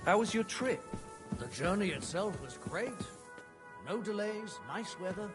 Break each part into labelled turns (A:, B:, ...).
A: How was your trip?
B: The journey itself was great. No delays, nice weather.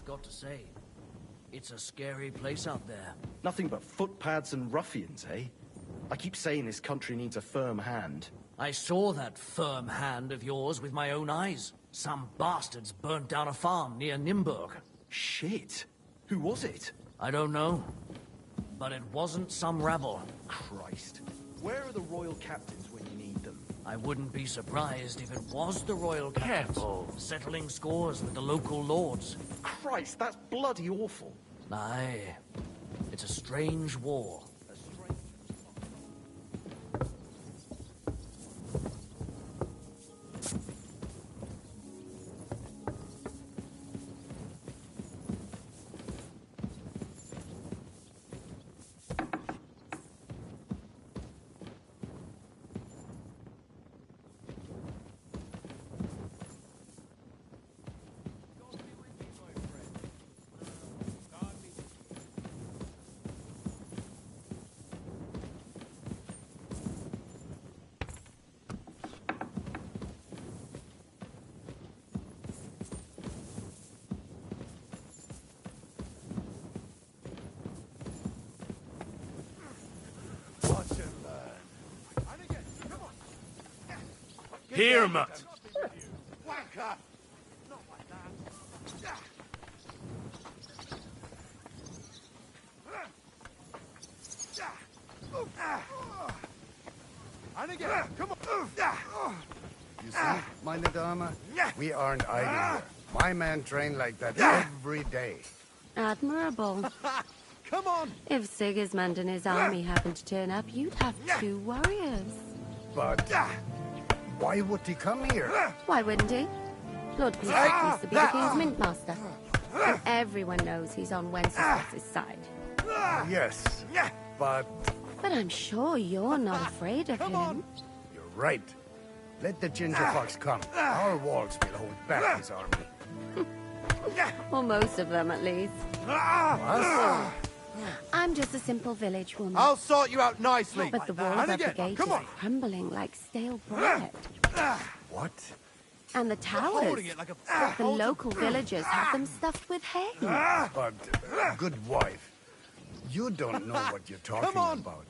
B: Got to say, it's a scary place out there.
A: Nothing but footpads and ruffians, eh? I keep saying this country needs a firm hand.
B: I saw that firm hand of yours with my own eyes. Some bastards burnt down a farm near Nimburg.
A: Shit. Who was it?
B: I don't know. But it wasn't some rabble.
A: Christ. Where are the royal captains when you need them?
B: I wouldn't be surprised if it was the royal captains.
A: Careful.
B: Settling scores with the local lords.
A: Christ, that's bloody awful.
B: Aye. It's a strange war.
C: Here, mutt.
D: You see, meine Dame? We aren't idle here. My men train like that every day.
E: Admirable.
C: Come on!
E: If Sigismund and his army happened to turn up, you'd have 2 warriors.
D: But why would he come here?
E: Why wouldn't he? Lord Peter used to be the king's mint master. And everyone knows he's on Wenceslas's side.
D: Yes, but
E: But I'm sure you're not afraid of him.
D: you're right. Let the ginger fox come. Our walls will hold back his army.
E: Or most of them, at least.
D: What?
E: I'm just a simple village woman.
C: I'll sort you out nicely.
E: But the walls
C: And
E: of the
C: again,
E: gate
C: come
E: are
C: on.
E: crumbling like stale bread.
D: What?
E: And the towers.
C: Holding it like a
E: The local villagers have them stuffed with hay.
D: But, good wife, you don't know what you're talking about.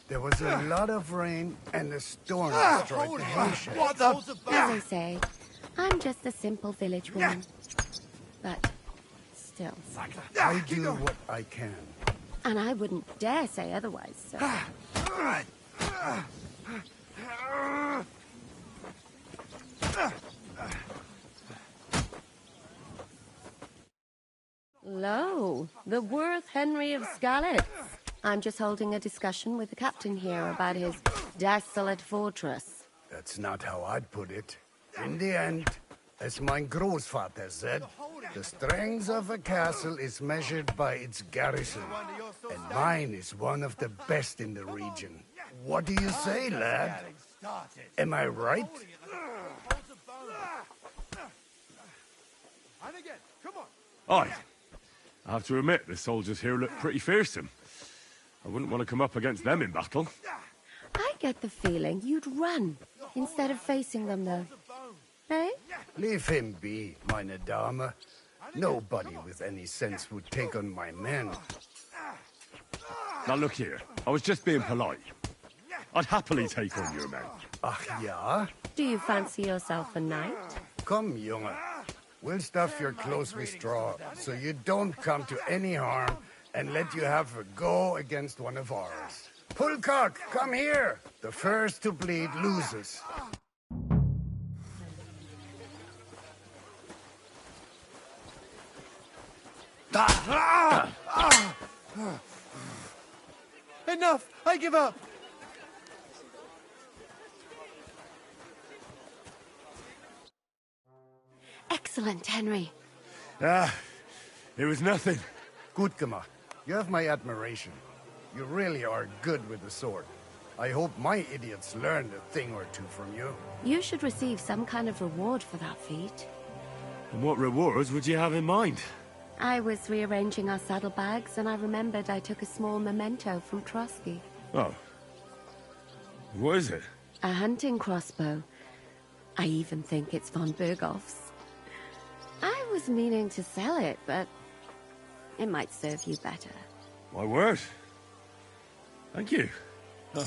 D: There was a lot of rain, and the storm destroyed the hay shed.
C: What the?
E: As I say, I'm just a simple village woman. But still.
D: I do what I can.
E: And I wouldn't dare say otherwise, so. Lo, the worth Henry of Skalitz. I'm just holding a discussion with the captain here about his desolate fortress.
D: That's not how I'd put it. In the end, as my Großvater said, the strength of a castle is measured by its garrison. And mine is one of the best in the region. What do you say, lad? Am I right?
C: Aye. I have to admit, the soldiers here look pretty fearsome. I wouldn't want to come up against them in battle.
E: I get the feeling you'd run instead of facing them, though. Eh?
D: Leave him be, meine Dame. Nobody with any sense would take on my men.
C: Now look here, I was just being polite. I'd happily take on your men.
D: Ach ja?
E: Do you fancy yourself a knight?
D: Komm, Junge. We'll stuff your clothes with straw, so you don't come to any harm, and let you have a go against one of ours. Pullcock, come here! The first to bleed loses.
A: Enough! I give up!
E: Excellent, Henry.
C: It was nothing.
D: Good, Gama. You have my admiration. You really are good with the sword. I hope my idiots learned a thing or two from you.
E: You should receive some kind of reward for that feat.
C: And what rewards would you have in mind?
E: I was rearranging our saddlebags, and I remembered I took a small memento from Trotsky.
C: Oh. What is it?
E: A hunting crossbow. I even think it's von Berghoff's. I was meaning to sell it, but it might serve you better.
C: My word. Thank you. I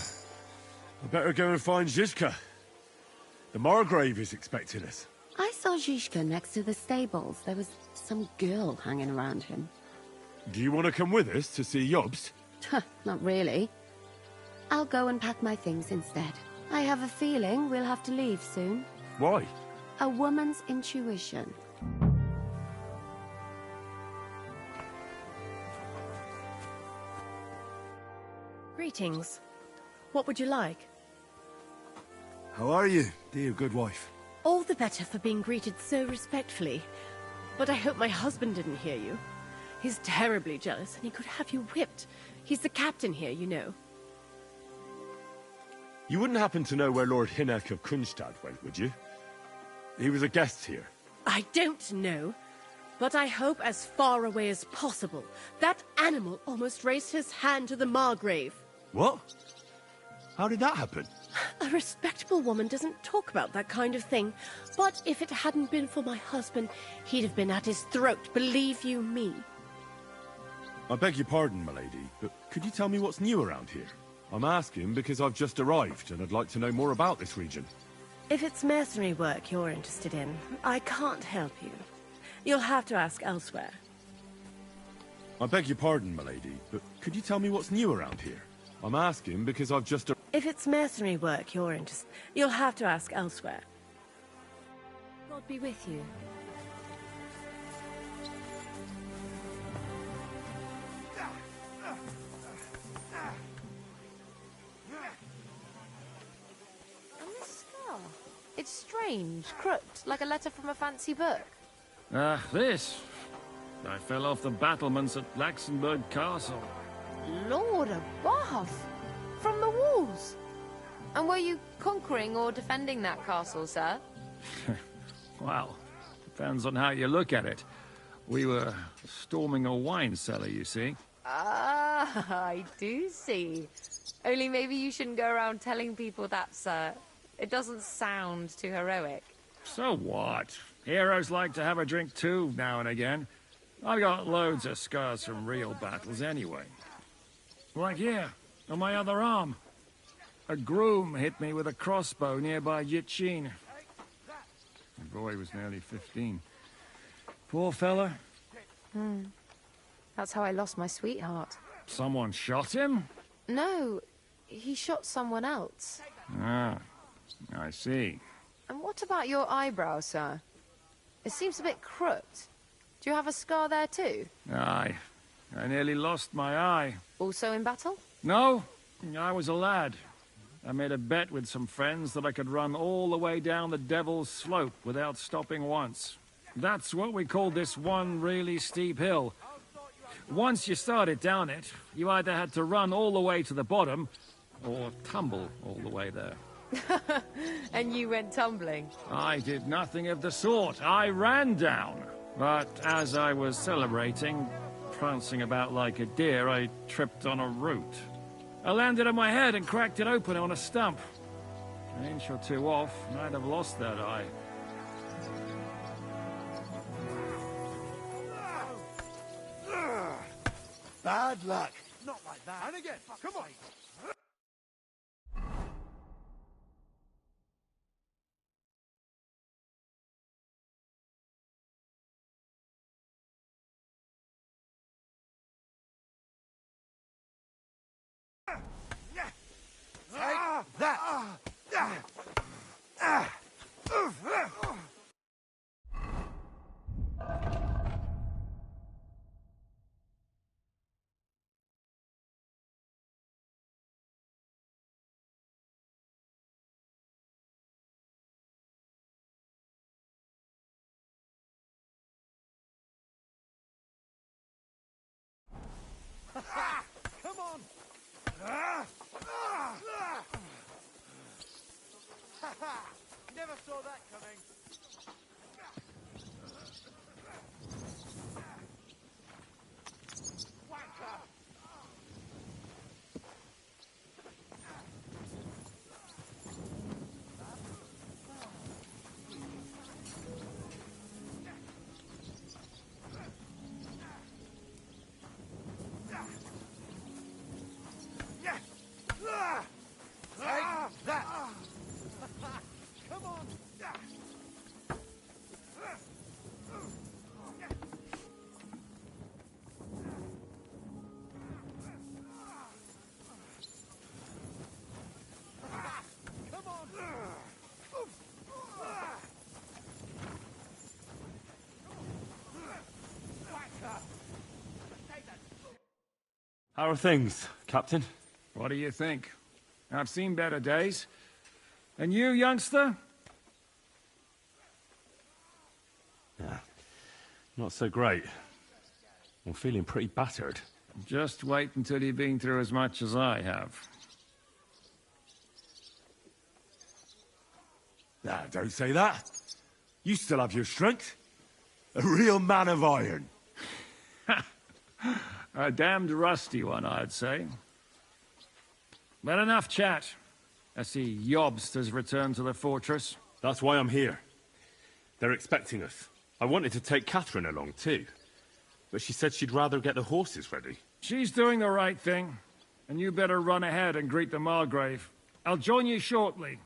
C: better go and find Zizka. The Margrave is expecting us.
E: I saw Zhishka next to the stables. There was some girl hanging around him.
C: Do you want to come with us to see Jobst?
E: Not really. I'll go and pack my things instead. I have a feeling we'll have to leave soon.
C: Why?
E: A woman's intuition.
F: Greetings. What would you like?
C: How are you, dear good wife?
F: All the better for being greeted so respectfully. But I hope my husband didn't hear you. He's terribly jealous, and he could have you whipped. He's the captain here, you know.
C: You wouldn't happen to know where Lord Hinnek of Kunstad went, would you? He was a guest here.
F: I don't know, but I hope as far away as possible. That animal almost raised his hand to the Margrave.
C: What? How did that happen?
F: A respectable woman doesn't talk about that kind of thing. But if it hadn't been for my husband, he'd have been at his throat, believe you me.
C: I beg your pardon, my lady, but could you tell me what's new around here? I'm asking because I've just arrived, and I'd like to know more about this region.
F: If it's mercenary work you're interested in, I can't help you. You'll have to ask elsewhere.
C: I beg your pardon, my lady, but could you tell me what's new around here? I'm asking because I've just...
F: If it's mercenary work you're interested, you'll have to ask elsewhere. God be with you.
G: And this scar? It's strange, crooked, like a letter from a fancy book.
H: This. I fell off the battlements at Laxenburg Castle.
G: Lord above! From the walls! And were you conquering or defending that castle, sir?
H: Well, depends on how you look at it. We were storming a wine cellar, you see.
G: Ah, I do see. Only maybe you shouldn't go around telling people that, sir. It doesn't sound too heroic.
H: So what? Heroes like to have a drink too, now and again. I've got loads of scars from real battles anyway. Like here, on my other arm. A groom hit me with a crossbow nearby Yitchin. The boy was nearly 15. Poor fella.
G: That's how I lost my sweetheart.
H: Someone shot him?
G: No, he shot someone else.
H: Ah, I see.
G: And what about your eyebrow, sir? It seems a bit crooked. Do you have a scar there too?
H: Aye. I nearly lost my eye.
G: Also in battle?
H: No, I was a lad. I made a bet with some friends that I could run all the way down the Devil's Slope without stopping once. That's what we call this one really steep hill. Once you started down it, you either had to run all the way to the bottom, or tumble all the way there.
G: And you went tumbling?
H: I did nothing of the sort. I ran down. But as I was celebrating, prancing about like a deer, I tripped on a root. I landed on my head and cracked it open on a stump. An inch or two off, and I'd have lost that eye.
A: Bad luck. Not like that. And again, come on.
D: Come on! Never saw that coming.
C: How are things, Captain?
H: What do you think? I've seen better days. And you, youngster?
C: Yeah, not so great. I'm feeling pretty battered.
H: Just wait until you've been through as much as I have.
C: Ah, don't say that. You still have your strength. A real man of iron.
H: A damned rusty one, I'd say. But enough chat. I see Jobst has returned to the fortress.
C: That's why I'm here. They're expecting us. I wanted to take Catherine along too, but she said she'd rather get the horses ready.
H: She's doing the right thing, and you better run ahead and greet the Margrave. I'll join you shortly.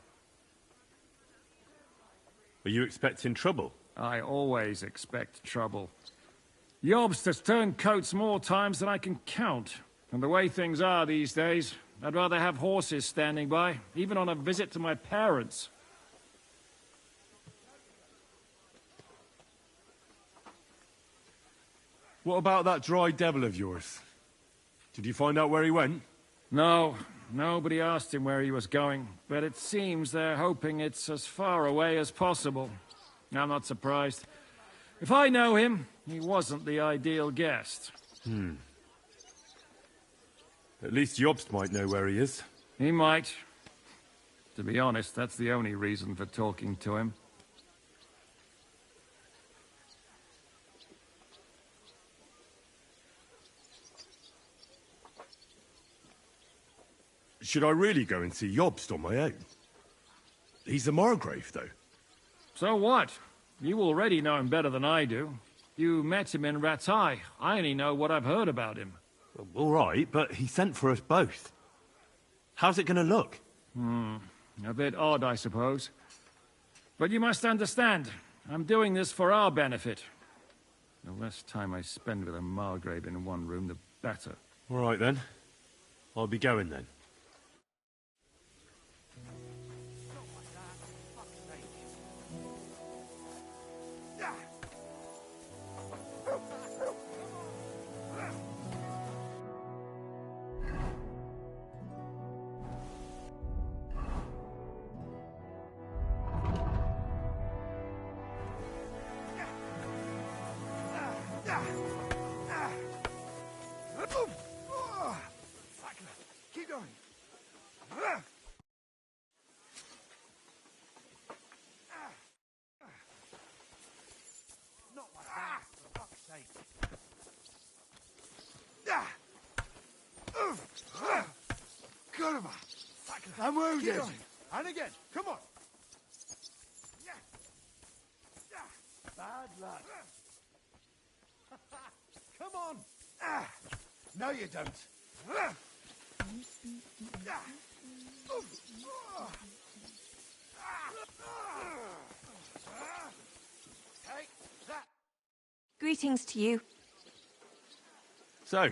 C: Are you expecting trouble?
H: I always expect trouble. Jobst has turned coats more times than I can count. And the way things are these days, I'd rather have horses standing by, even on a visit to my parents.
C: What about that dry devil of yours? Did you find out where he went?
H: No, nobody asked him where he was going, but it seems they're hoping it's as far away as possible. I'm not surprised. If I know him, he wasn't the ideal guest.
C: At least Jobst might know where he is.
H: He might. To be honest, that's the only reason for talking to him.
C: Should I really go and see Jobst on my own? He's a Margrave, though.
H: So what? You already know him better than I do. You met him in Rattay. I only know what I've heard about him.
C: All right, but he sent for us both. How's it gonna look?
H: A bit odd, I suppose. But you must understand, I'm doing this for our benefit. The less time I spend with a Margrave in one room, the better.
C: All right, then. I'll be going, then.
D: Keep going. Not like that, for fuck's sake. Kurva! I'm wounded. Keep going. And again. Come on. Bad luck. Come on. No, you don't. Take that.
I: Greetings to you.
C: So,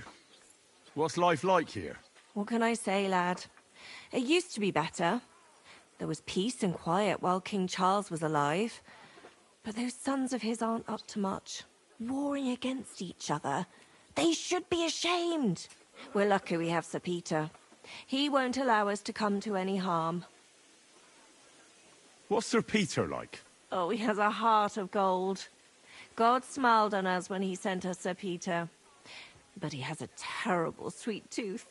C: what's life like here?
I: What can I say, lad? It used to be better. There was peace and quiet while King Charles was alive. But those sons of his aren't up to much. Warring against each other. They should be ashamed. We're lucky we have Sir Peter. He won't allow us to come to any harm.
C: What's Sir Peter like?
I: Oh, he has a heart of gold. God smiled on us when he sent us Sir Peter. But he has a terrible sweet tooth.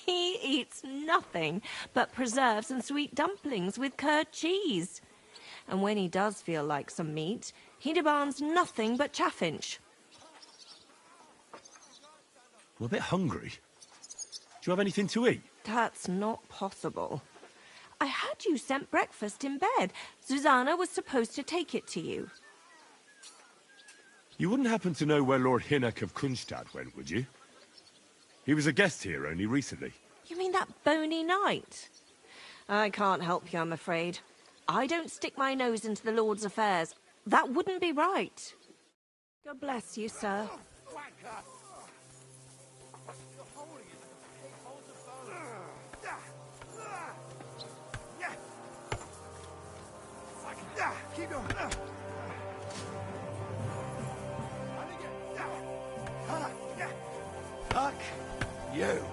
I: He eats nothing but preserves and sweet dumplings with curd cheese. And when he does feel like some meat, he demands nothing but chaffinch.
C: I'm a bit hungry. Do you have anything to eat?
I: That's not possible. I had you sent breakfast in bed. Susanna was supposed to take it to you.
C: You wouldn't happen to know where Lord Hinnock of Kunstad went, would you? He was a guest here only recently.
I: You mean that bony knight? I can't help you, I'm afraid. I don't stick my nose into the Lord's affairs. That wouldn't be right. God bless you, sir.
D: Keep going.
J: Fuck you.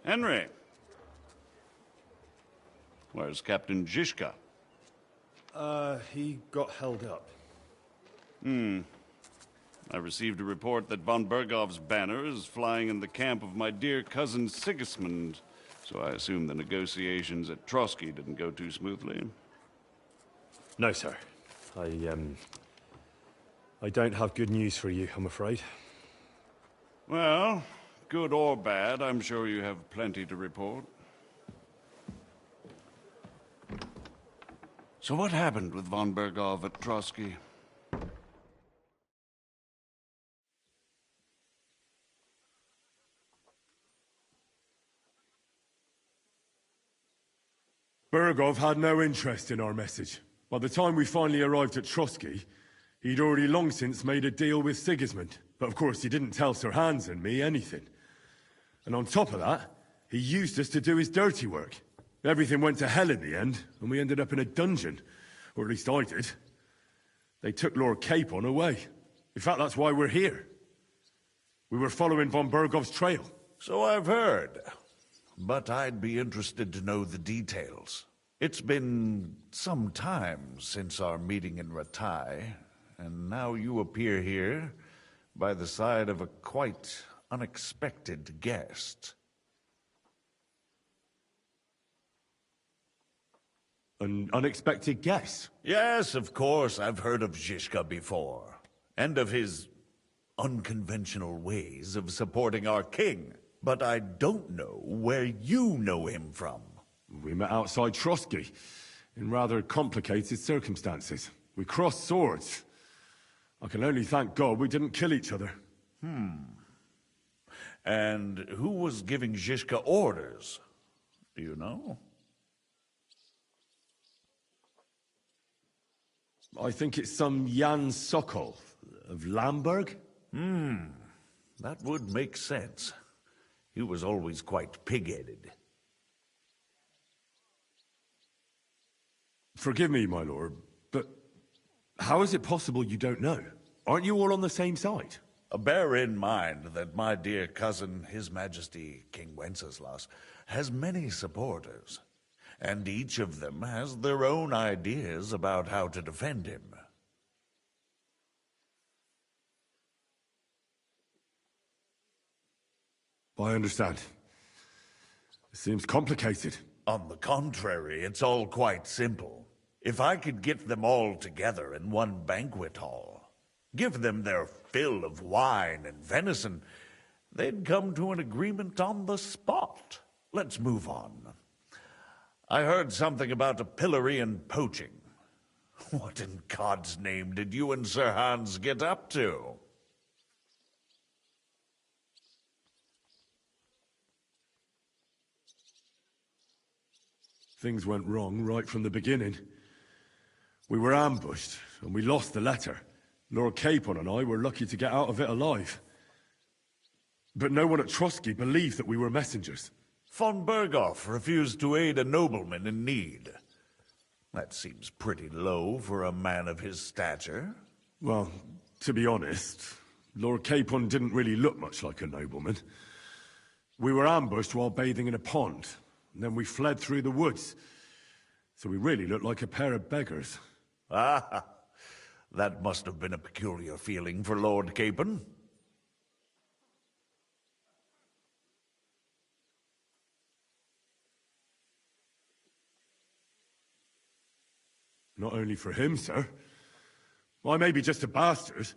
K: Henry. Where's Captain Zizka?
A: He got held up.
K: I received a report that von Bergov's banner is flying in the camp of my dear cousin Sigismund, so I assume the negotiations at Trotsky didn't go too smoothly.
C: No, sir. I don't have good news for you, I'm afraid.
K: Well, good or bad, I'm sure you have plenty to report. So what happened with von Bergov at Trotsky?
C: Bergov had no interest in our message. By the time we finally arrived at Trotsky, he'd already long since made a deal with Sigismund. But of course, he didn't tell Sir Hans and me anything. And on top of that, he used us to do his dirty work. Everything went to hell in the end, and we ended up in a dungeon. Or at least I did. They took Lord Capon away. In fact, that's why we're here. We were following von Bergov's trail.
J: So I've heard. But I'd be interested to know the details. It's been some time since our meeting in Ratai, and now you appear here by the side of a quite unexpected guest.
C: An unexpected guess?
J: Yes, of course, I've heard of Zizka before, and of his unconventional ways of supporting our king. But I don't know where you know him from.
C: We met outside Trotsky, in rather complicated circumstances. We crossed swords. I can only thank God we didn't kill each other.
J: And who was giving Zizka orders? Do you know?
C: I think it's some Jan Sokol of Lamberg.
J: That would make sense. He was always quite pig-headed.
C: Forgive me, my lord, but how is it possible you don't know? Aren't you all on the same side?
J: Bear in mind that my dear cousin, His Majesty King Wenceslas, has many supporters, and each of them has their own ideas about how to defend him.
C: I understand. It seems complicated.
J: On the contrary, it's all quite simple. If I could get them all together in one banquet hall, give them their fill of wine and venison, they'd come to an agreement on the spot. Let's move on. I heard something about a pillory and poaching. What in God's name did you and Sir Hans get up to?
C: Things went wrong right from the beginning. We were ambushed, and we lost the letter. Lord Capon and I were lucky to get out of it alive. But no one at Trotsky believed that we were messengers.
J: Von Berghoff refused to aid a nobleman in need. That seems pretty low for a man of his stature.
C: Well, to be honest, Lord Capon didn't really look much like a nobleman. We were ambushed while bathing in a pond, and then we fled through the woods. So we really looked like a pair of beggars.
J: Ah, that must have been a peculiar feeling for Lord Capon.
C: Not only for him, sir. I may be just a bastard,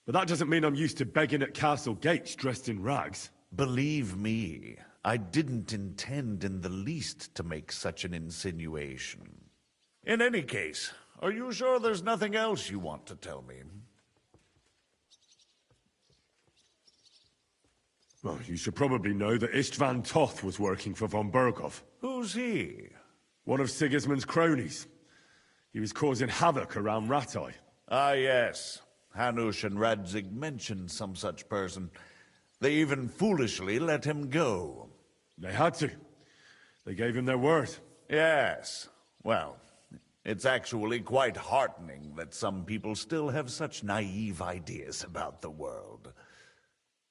C: but that doesn't mean I'm used to begging at castle gates dressed in rags.
J: Believe me, I didn't intend in the least to make such an insinuation. In any case, are you sure there's nothing else you want to tell me?
C: Well, you should probably know that Istvan Toth was working for von Berghoff.
J: Who's he?
C: One of Sigismund's cronies. He was causing havoc around Ratai.
J: Ah, yes. Hanush and Radzig mentioned some such person. They even foolishly let him go.
C: They had to. They gave him their word.
J: Yes. Well, it's actually quite heartening that some people still have such naive ideas about the world.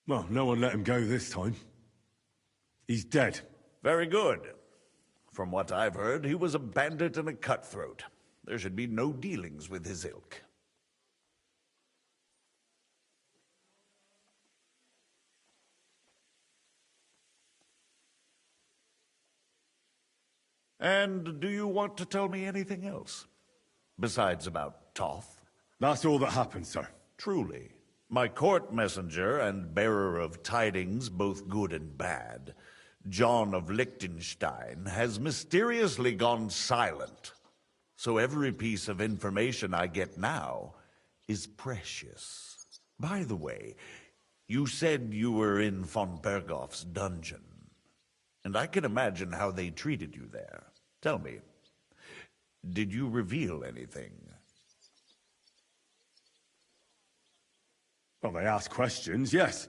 C: Well, no one let him go this time. He's dead.
J: Very good. From what I've heard, he was a bandit and a cutthroat. There should be no dealings with his ilk. And do you want to tell me anything else? Besides about Toth?
C: That's all that happened, sir.
J: Truly. My court messenger and bearer of tidings, both good and bad, John of Liechtenstein, has mysteriously gone silent. So every piece of information I get now is precious. By the way, you said you were in von Berghoff's dungeon. And I can imagine how they treated you there. Tell me, did you reveal anything?
C: Well, they asked questions, yes.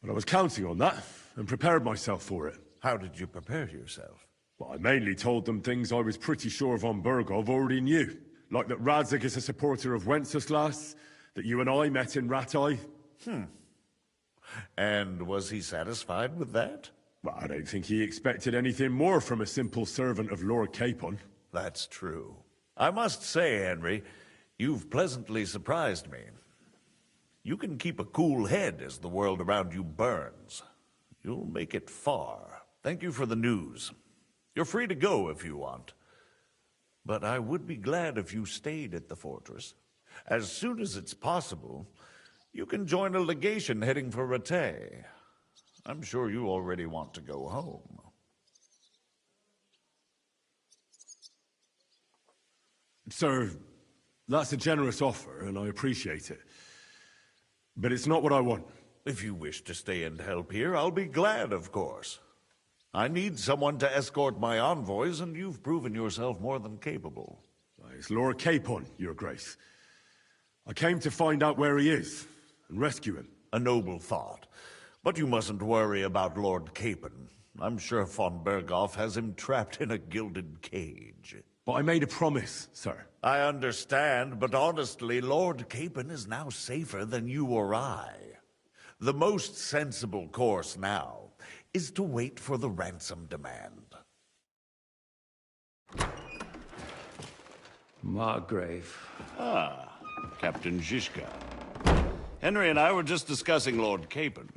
C: But I was counting on that, and prepared myself for it.
J: How did you prepare yourself?
C: Well, I mainly told them things I was pretty sure von Berghoff already knew. Like that Radzig is a supporter of Wenceslas, that you and I met in Ratai.
J: And was he satisfied with that?
C: Well, I don't think he expected anything more from a simple servant of Lord Capon.
J: That's true. I must say, Henry, you've pleasantly surprised me. You can keep a cool head as the world around you burns. You'll make it far. Thank you for the news. You're free to go if you want. But I would be glad if you stayed at the fortress. As soon as it's possible, you can join a legation heading for Rattay. I'm sure you already want to go home.
C: Sir, that's a generous offer, and I appreciate it. But it's not what I want.
J: If you wish to stay and help here, I'll be glad, of course. I need someone to escort my envoys, and you've proven yourself more than capable.
C: It's Lord Capon, Your Grace. I came to find out where he is, and rescue him.
J: A noble thought. But you mustn't worry about Lord Capon. I'm sure von Berghoff has him trapped in a gilded cage.
C: But I made a promise, sir.
J: I understand, but honestly, Lord Capon is now safer than you or I. The most sensible course now is to wait for the ransom demand.
H: Margrave.
K: Ah, Captain Zizka. Henry and I were just discussing Lord Capon.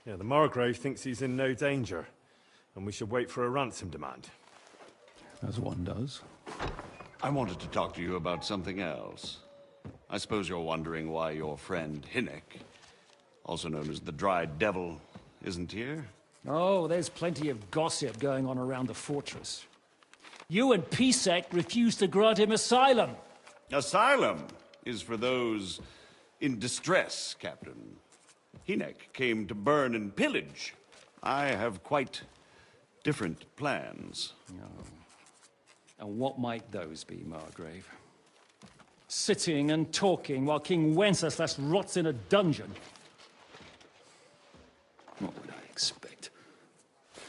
A: Yeah, the Margrave thinks he's in no danger, and we should wait for a ransom demand.
H: As one does.
K: I wanted to talk to you about something else. I suppose you're wondering why your friend Hinnek, also known as the Dried Devil, isn't here?
B: Oh, there's plenty of gossip going on around the fortress.
L: You and PSEC refused to grant him asylum.
K: Asylum is for those in distress, Captain. Hynek came to burn and pillage. I have quite different plans.
L: Oh. And what might those be, Margrave? Sitting and talking while King Wenceslas rots in a dungeon. What would I expect?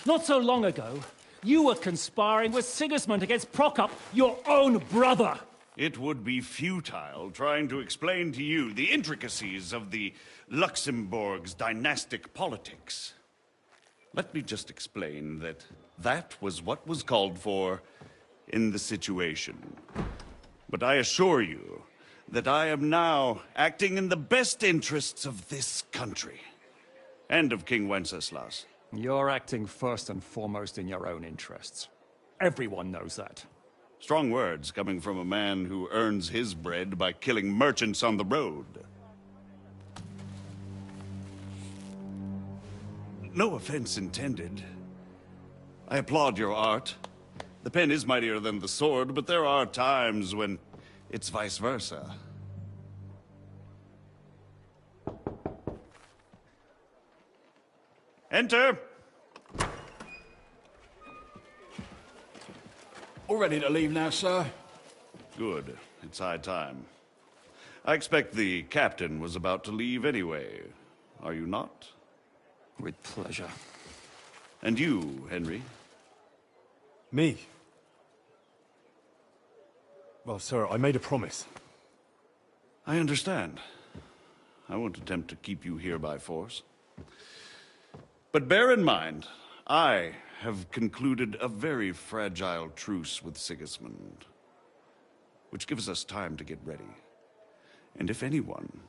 L: Not so long ago, you were conspiring with Sigismund against Prokop, your own brother!
K: It would be futile trying to explain to you the intricacies of the Luxembourg's dynastic politics. Let me just explain that that was what was called for in the situation. But I assure you that I am now acting in the best interests of this country and of King Wenceslas.
L: You're acting first and foremost in your own interests. Everyone knows that.
K: Strong words coming from a man who earns his bread by killing merchants on the road. No offense intended. I applaud your art. The pen is mightier than the sword, but there are times when it's vice versa. Enter!
M: All ready to leave now, sir?
K: Good. It's high time. I expect the captain was about to leave anyway. Are you not?
L: With pleasure.
K: And you, Henry?
C: Me? Well, sir, I made a promise.
K: I understand. I won't attempt to keep you here by force. But bear in mind, I have concluded a very fragile truce with Sigismund, which gives us time to get ready. And if anyone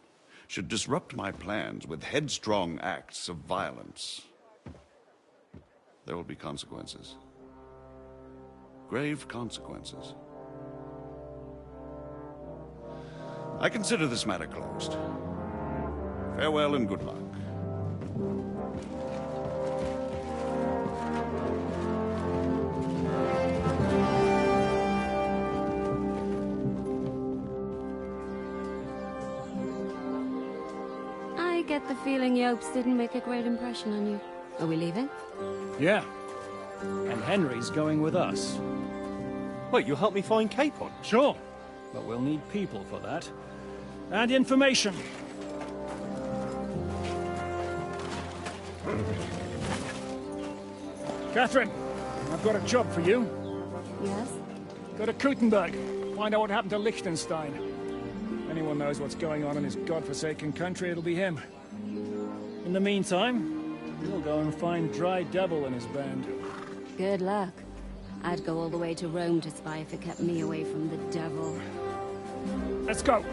K: should disrupt my plans with headstrong acts of violence, there will be consequences. Grave consequences. I consider this matter closed. Farewell and good luck.
E: I get the feeling Yopes didn't make a great impression on you. Are we leaving?
L: Yeah. And Henry's going with us.
N: Wait, you'll help me find Capon?
L: Sure. But we'll need people for that. And information. Catherine, I've got a job for you.
E: Yes?
L: Go to Kuttenberg. Find out what happened to Liechtenstein. If anyone knows what's going on in his godforsaken country, it'll be him. In the meantime, you'll go and find Dry Devil and his band.
E: Good luck. I'd go all the way to Rome to spy if it kept me away from the devil.
L: Let's go.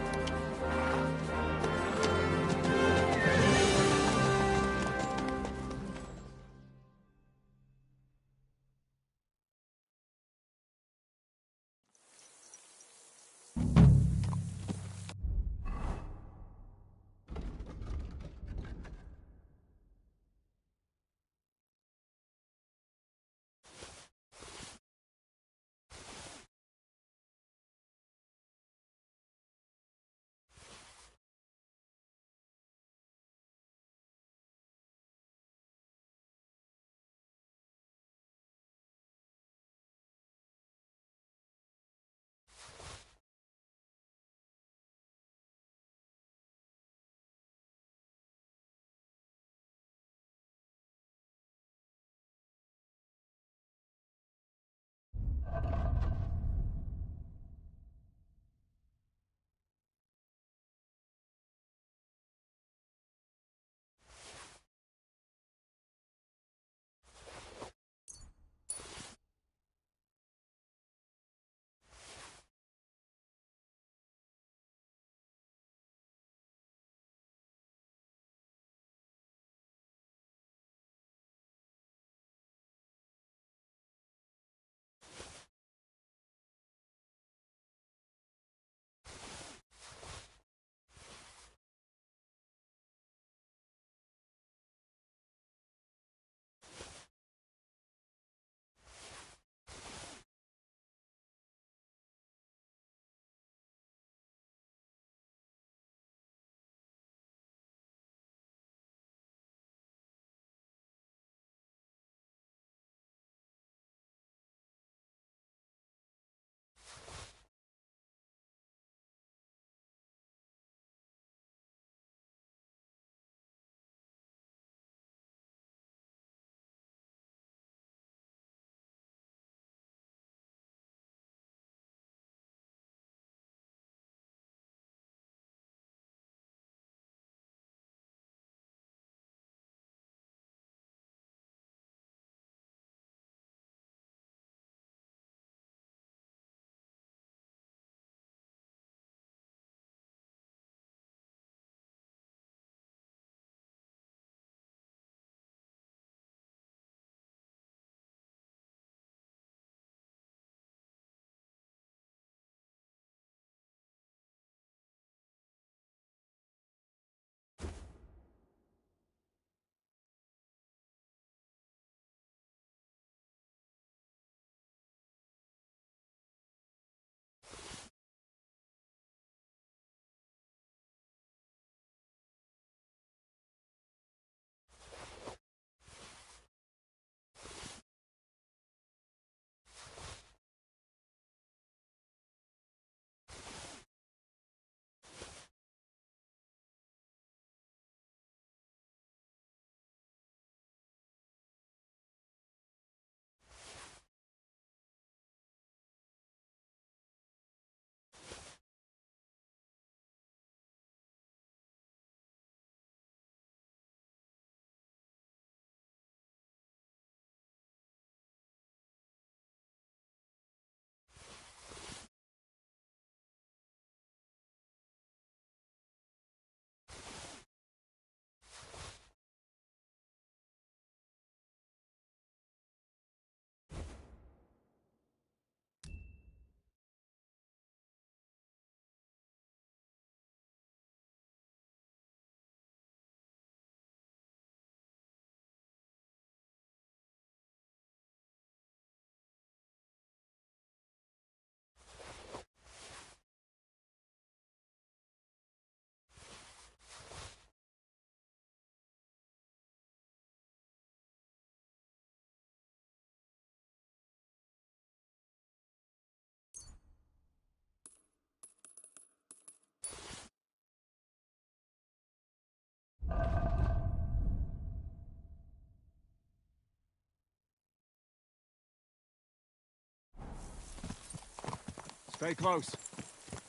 H: Stay close.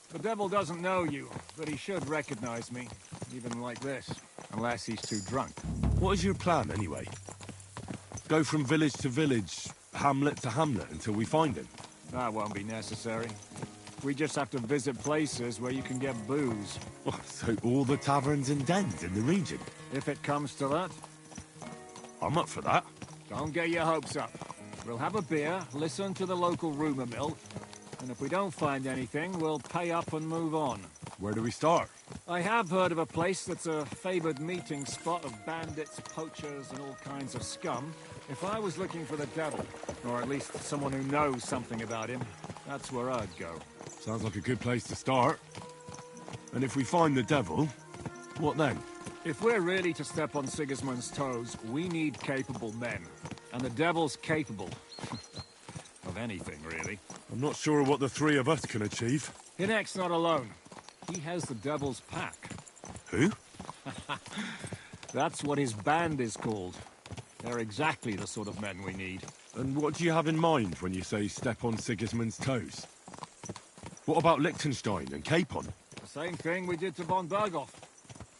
H: The devil doesn't know you, but he should recognize me, even like this, unless he's too drunk.
C: What is your plan, anyway? Go from village to village, hamlet to hamlet, until we find him?
H: That won't be necessary. We just have to visit places where you can get booze.
C: Oh, so all the taverns and dens in the region?
H: If it comes to that.
C: I'm up for that.
H: Don't get your hopes up. We'll have a beer, listen to the local rumor mill, and if we don't find anything, we'll pay up and move on.
C: Where do we start?
H: I have heard of a place that's a favored meeting spot of bandits, poachers, and all kinds of scum. If I was looking for the devil, or at least someone who knows something about him, that's where I'd go.
C: Sounds like a good place to start. And if we find the devil, what then?
H: If we're really to step on Sigismund's toes, we need capable men. And the devil's capable. Of anything, really.
C: I'm not sure what the three of us can achieve.
H: Hinek's not alone. He has the devil's pack.
C: Who?
H: That's what his band is called. They're exactly the sort of men we need.
C: And what do you have in mind when you say step on Sigismund's toes? What about Liechtenstein and Capon?
H: The same thing we did to von Berghoff.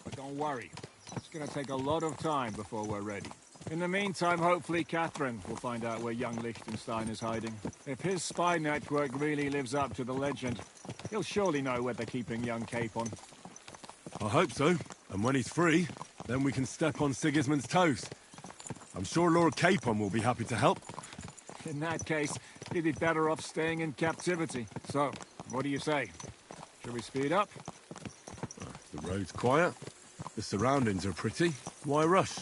H: But don't worry. It's gonna take a lot of time before we're ready. In the meantime, hopefully Catherine will find out where young Liechtenstein is hiding. If his spy network really lives up to the legend, he'll surely know where they're keeping young Capon.
C: I hope so. And when he's free, then we can step on Sigismund's toes. I'm sure Lord Capon will be happy to help.
H: In that case, he'd be better off staying in captivity. So, what do you say? Should we speed up?
C: The road's quiet. The surroundings are pretty. Why rush?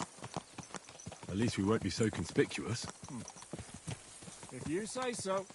C: At least we won't be so conspicuous.
H: If you say so.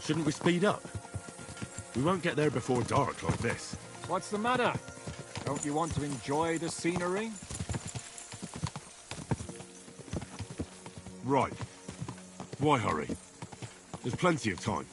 C: Shouldn't we speed up? We won't get there before dark like this.
H: What's the matter? Don't you want to enjoy the scenery?
C: Right. Why hurry? There's plenty of time.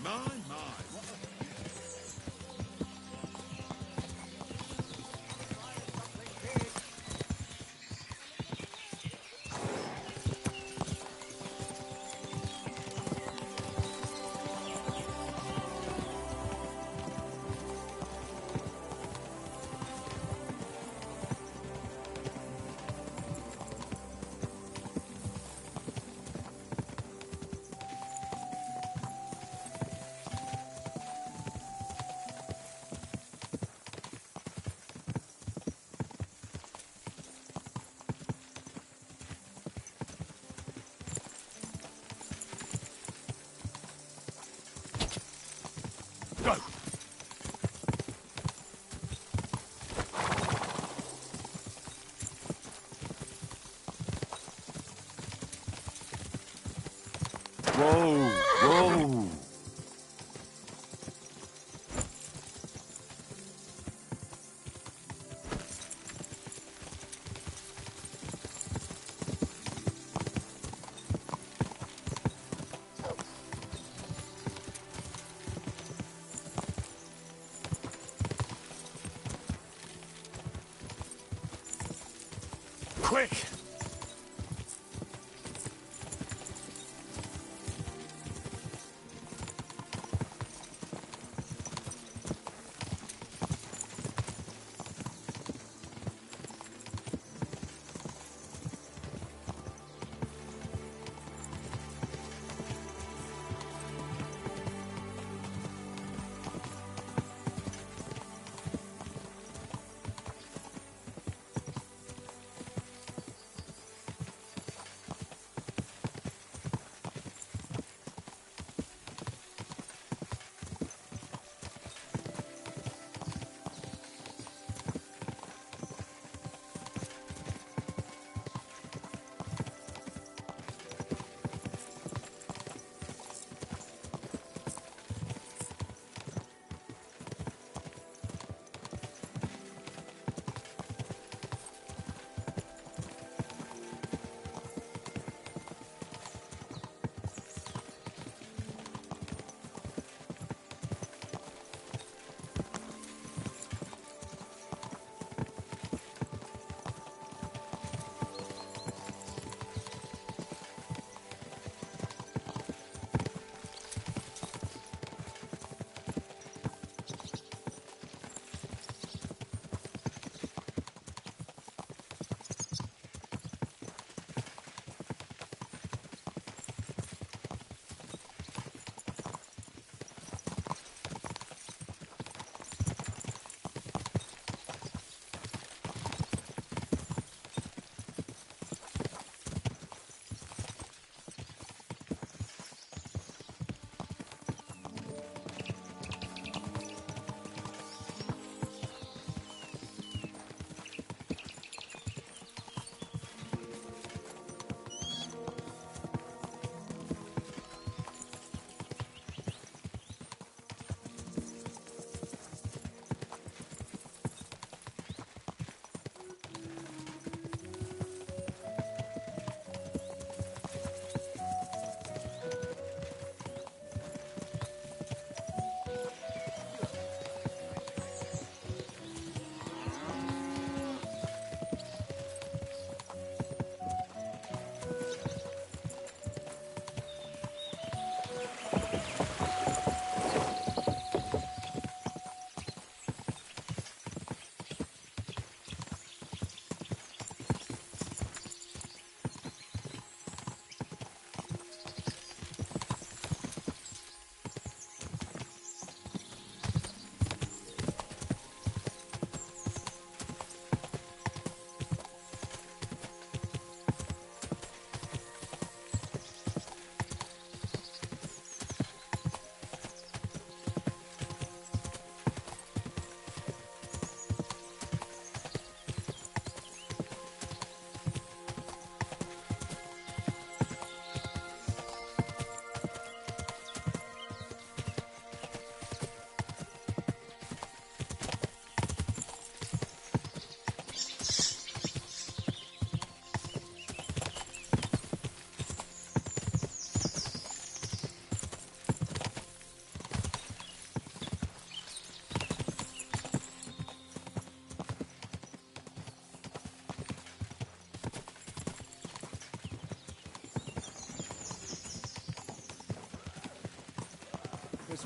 C: Go! Whoa! Whoa! Quick!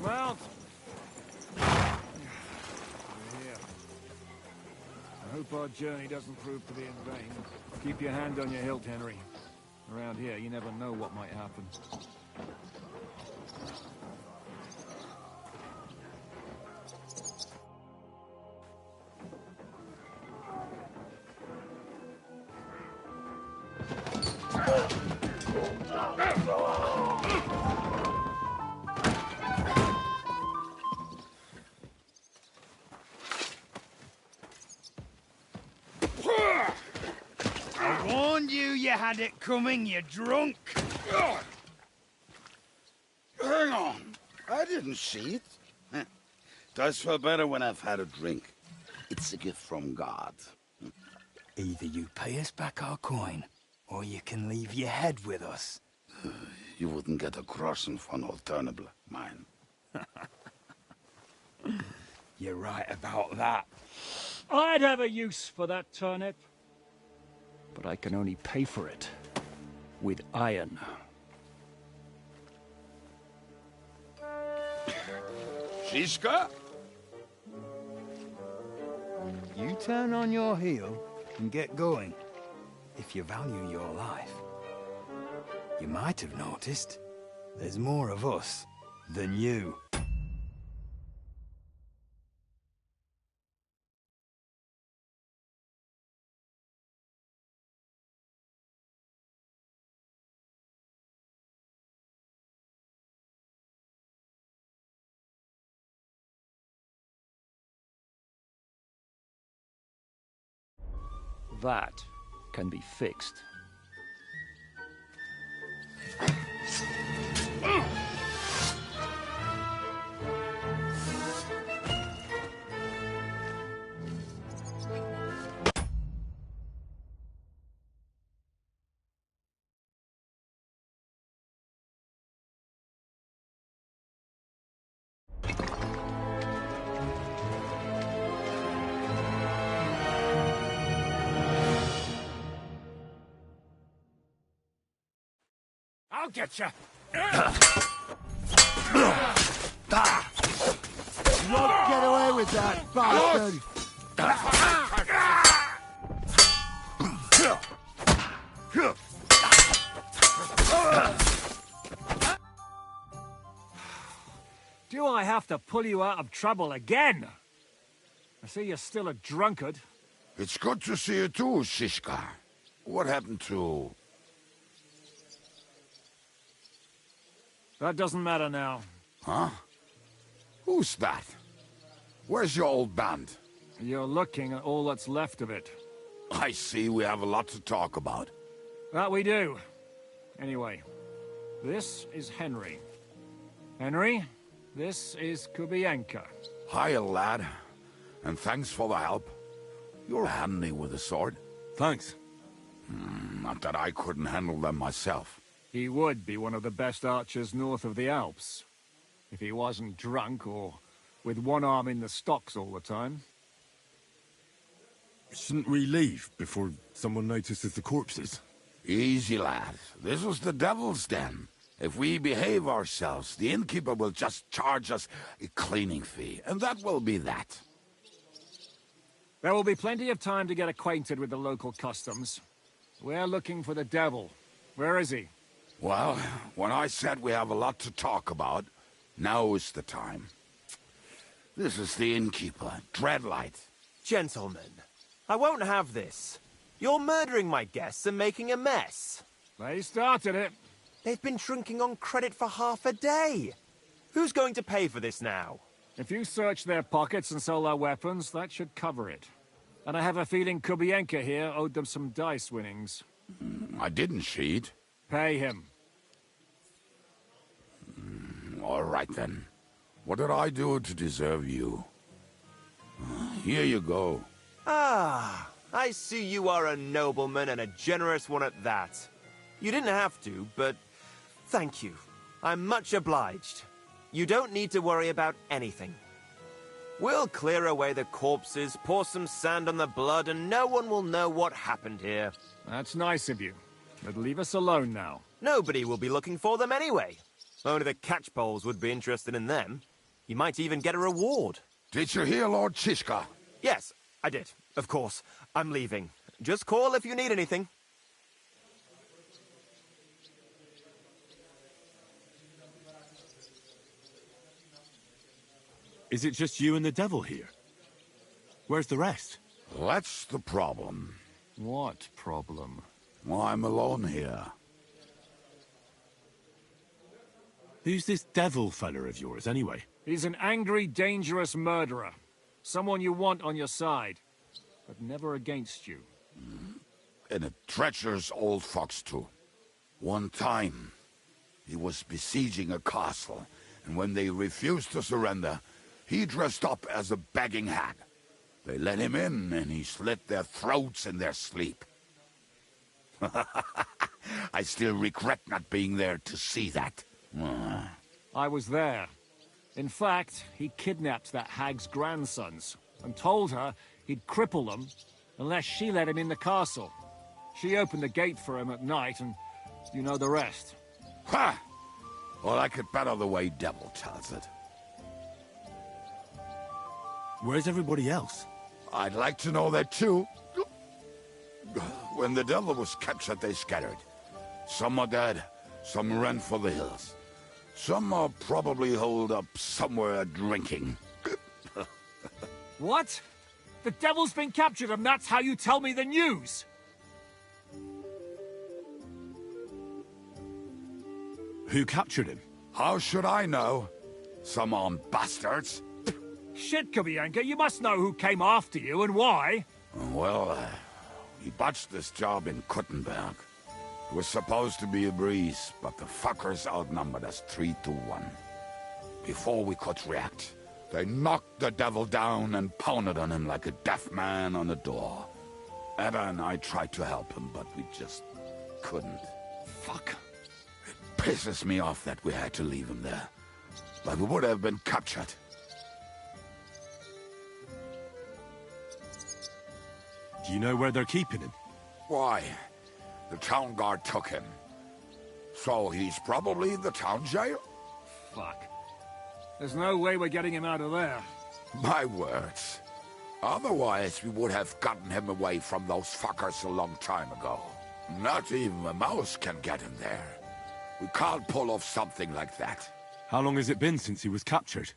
H: Well... Here. I hope our journey doesn't prove to be in vain. Keep your hand on your hilt, Henry. Around here, you never know what might happen.
D: I warned you you had it coming, you drunk.
O: Hang on. I didn't see it. Does feel better when I've had a drink. It's a gift from God.
P: Either you pay us back our coin, or you can leave your head with us.
O: You wouldn't get a crossing for an alternative, mine.
P: You're right about that.
L: I'd have a use for that turnip. But I can only pay for it with iron.
O: Shishka?
P: You turn on your heel and get going. If you value your life. You might have noticed there's more of us than you.
L: That can be fixed.
D: I'll get you.
Q: You won't get away with that, bastard.
L: Do I have to pull you out of trouble again? I see you're still a drunkard.
O: It's good to see you too, Shishka. What happened to...
H: That doesn't matter now.
O: Huh? Who's that? Where's your old band?
H: You're looking at all that's left of it.
O: I see we have a lot to talk about.
H: That we do. Anyway, this is Henry. Henry, this is Kubienka.
O: Hiya, lad. And thanks for the help. You're handy with a sword.
C: Thanks.
O: Not that I couldn't handle them myself.
H: He would be one of the best archers north of the Alps. If he wasn't drunk or with one arm in the stocks all the time.
C: Shouldn't we leave before someone notices the corpses?
O: Easy, lad. This was the devil's den. If we behave ourselves, the innkeeper will just charge us a cleaning fee, and that will be that.
H: There will be plenty of time to get acquainted with the local customs. We're looking for the devil. Where is he?
O: Well, when I said we have a lot to talk about, now is the time. This is the innkeeper, Dreadlight.
N: Gentlemen, I won't have this. You're murdering my guests and making a mess.
H: They started it.
N: They've been drinking on credit for half a day. Who's going to pay for this now?
H: If you search their pockets and sell their weapons, that should cover it. And I have a feeling Kubienka here owed them some dice winnings.
O: I didn't cheat.
H: Pay him.
O: All right, then. What did I do to deserve you? Here you go.
N: Ah, I see you are a nobleman and a generous one at that. You didn't have to, but thank you. I'm much obliged. You don't need to worry about anything. We'll clear away the corpses, pour some sand on the blood, and no one will know what happened here.
H: That's nice of you. But leave us alone now.
N: Nobody will be looking for them anyway. Only the catchpoles would be interested in them. You might even get a reward.
O: Did you hear Lord Chishka?
N: Yes, I did. Of course. I'm leaving. Just call if you need anything.
C: Is it just you and the devil here? Where's the rest?
O: That's the problem.
H: What problem?
O: Well, I'm alone here.
C: Who's this devil fella of yours, anyway?
H: He's an angry, dangerous murderer. Someone you want on your side, but never against you.
O: And a treacherous old fox, too. One time, he was besieging a castle, and when they refused to surrender, he dressed up as a begging hag. They let him in, and he slit their throats in their sleep. I still regret not being there to see that.
H: I was there. In fact, he kidnapped that hag's grandsons and told her he'd cripple them unless she let him in the castle. She opened the gate for him at night, and you know the rest.
O: Ha! Well, I could better the way Devil tells it.
C: Where's everybody else?
O: I'd like to know that too. When the Devil was captured, they scattered. Some are dead, some ran for the hills. Some are probably holed up somewhere drinking.
H: What? The Devil's been captured and that's how you tell me the news?
C: Who captured him?
O: How should I know? Some armed bastards.
H: Shit, Kabianka, you must know who came after you and why.
O: Well, we botched this job in Kuttenberg. It was supposed to be a breeze, but the fuckers outnumbered us 3-1. Before we could react, they knocked the Devil down and pounded on him like a deaf man on a door. Ada and I tried to help him, but we just couldn't.
H: Fuck.
O: It pisses me off that we had to leave him there. But we would have been captured.
C: Do you know where they're keeping him?
O: Why? The town guard took him. So he's probably in the town jail?
H: Fuck. There's no way we're getting him out of there.
O: My words. Otherwise, we would have gotten him away from those fuckers a long time ago. Not even a mouse can get him there. We can't pull off something like that.
C: How long has it been since he was captured?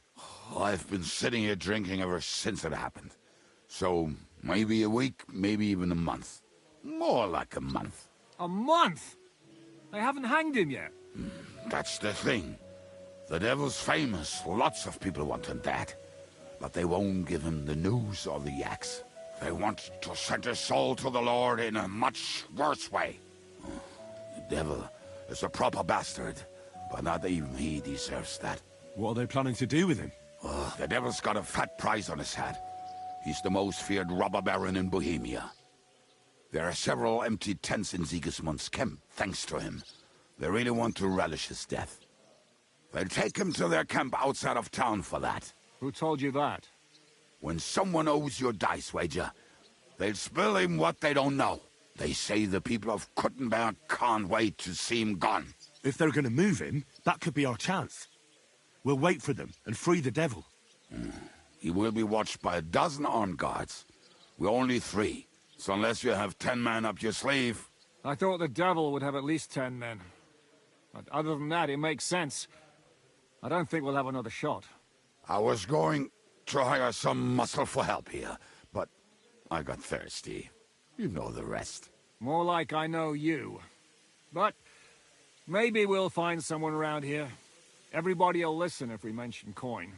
O: I've been sitting here drinking ever since it happened. So, maybe a week, maybe even a month. More like a month.
H: A month? They haven't hanged him yet.
O: That's the thing. The Devil's famous. Lots of people want him that. But they won't give him the news or the axe. They want to send his soul to the Lord in a much worse way. The Devil is a proper bastard, but not even he deserves that.
C: What are they planning to do with him?
O: The Devil's got a fat price on his head. He's the most feared robber baron in Bohemia. There are several empty tents in Sigismund's camp, thanks to him. They really want to relish his death. They'll take him to their camp outside of town for that.
H: Who told you that?
O: When someone owes you a dice wager, they'll spill him what they don't know. They say the people of Kuttenberg can't wait to see him gone.
C: If they're gonna move him, that could be our chance. We'll wait for them and free the Devil.
O: He will be watched by a dozen armed guards. We're only 3. So unless you have 10 men up your sleeve...
H: I thought the Devil would have at least 10 men. But other than that, it makes sense. I don't think we'll have another shot.
O: I was going to hire some muscle for help here, but I got thirsty. You know the rest.
H: More like I know you. But maybe we'll find someone around here. Everybody will listen if we mention coin.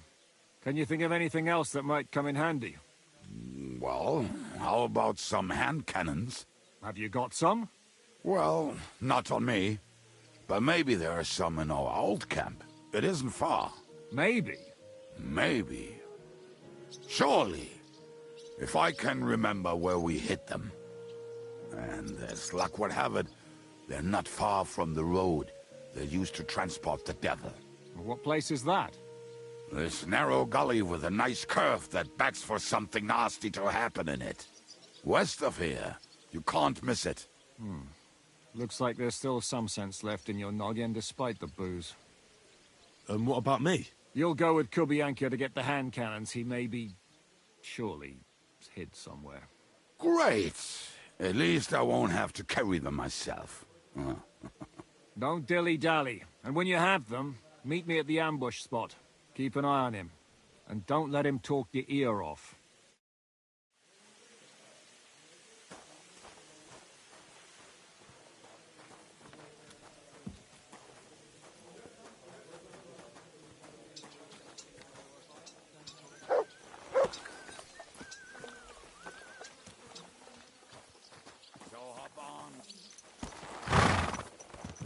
H: Can you think of anything else that might come in handy?
O: Well, how about some hand cannons?
H: Have you got some?
O: Well, not on me. But maybe there are some in our old camp. It isn't far.
H: Maybe?
O: Maybe. Surely. If I can remember where we hid them. And as luck would have it, they're not far from the road they used to transport the Devil.
H: What place is that?
O: This narrow gully with a nice curve that begs for something nasty to happen in it. West of here. You can't miss it.
H: Looks like there's still some sense left in your noggin despite the booze.
C: And what about me?
H: You'll go with Kubianka to get the hand cannons. He may be... surely hid somewhere.
O: Great. At least I won't have to carry them myself.
H: Don't dilly-dally. And when you have them, meet me at the ambush spot. Keep an eye on him. And don't let him talk your ear off.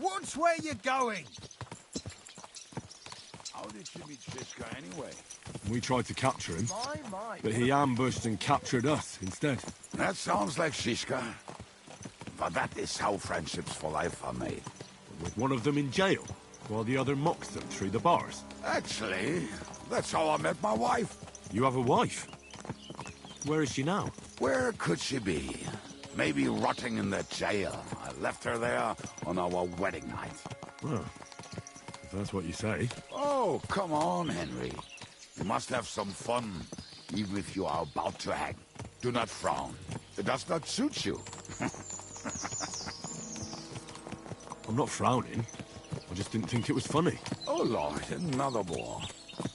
Q: Watch where you're going!
O: How did you meet Shishka anyway?
C: We tried to capture him, but he ambushed and captured us instead.
O: That sounds like Shishka. But that is how friendships for life are made.
C: With one of them in jail, while the other mocks them through the bars.
O: Actually, that's how I met my wife.
C: You have a wife? Where is she now?
O: Where could she be? Maybe rotting in the jail. I left her there on our wedding night.
C: Well, if that's what you say.
O: Oh, come on, Henry. You must have some fun, even if you are about to hang. Do not frown. It does not suit you.
C: I'm not frowning. I just didn't think it was funny.
O: Oh, Lord, another bore.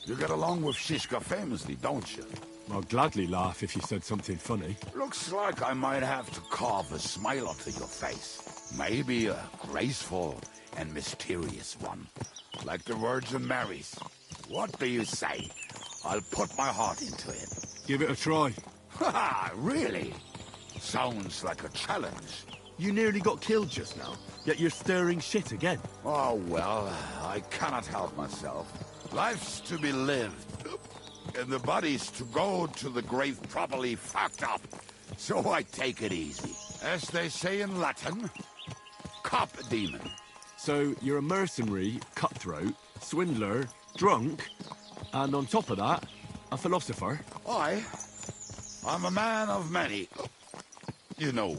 O: You get along with Shishka famously, don't you?
C: I'll gladly laugh if you said something funny.
O: Looks like I might have to carve a smile onto your face. Maybe a graceful and mysterious one. Like the Virgin Mary's. What do you say? I'll put my heart into it.
C: Give it a try.
O: Ha! Really? Sounds like a challenge.
C: You nearly got killed just now, yet you're stirring shit again.
O: Oh, well, I cannot help myself. Life's to be lived. And the body's to go to the grave properly fucked up. So I take it easy. As they say in Latin, cop demon.
C: So you're a mercenary, cutthroat, swindler, drunk, and on top of that, a philosopher?
O: I'm a man of many... You know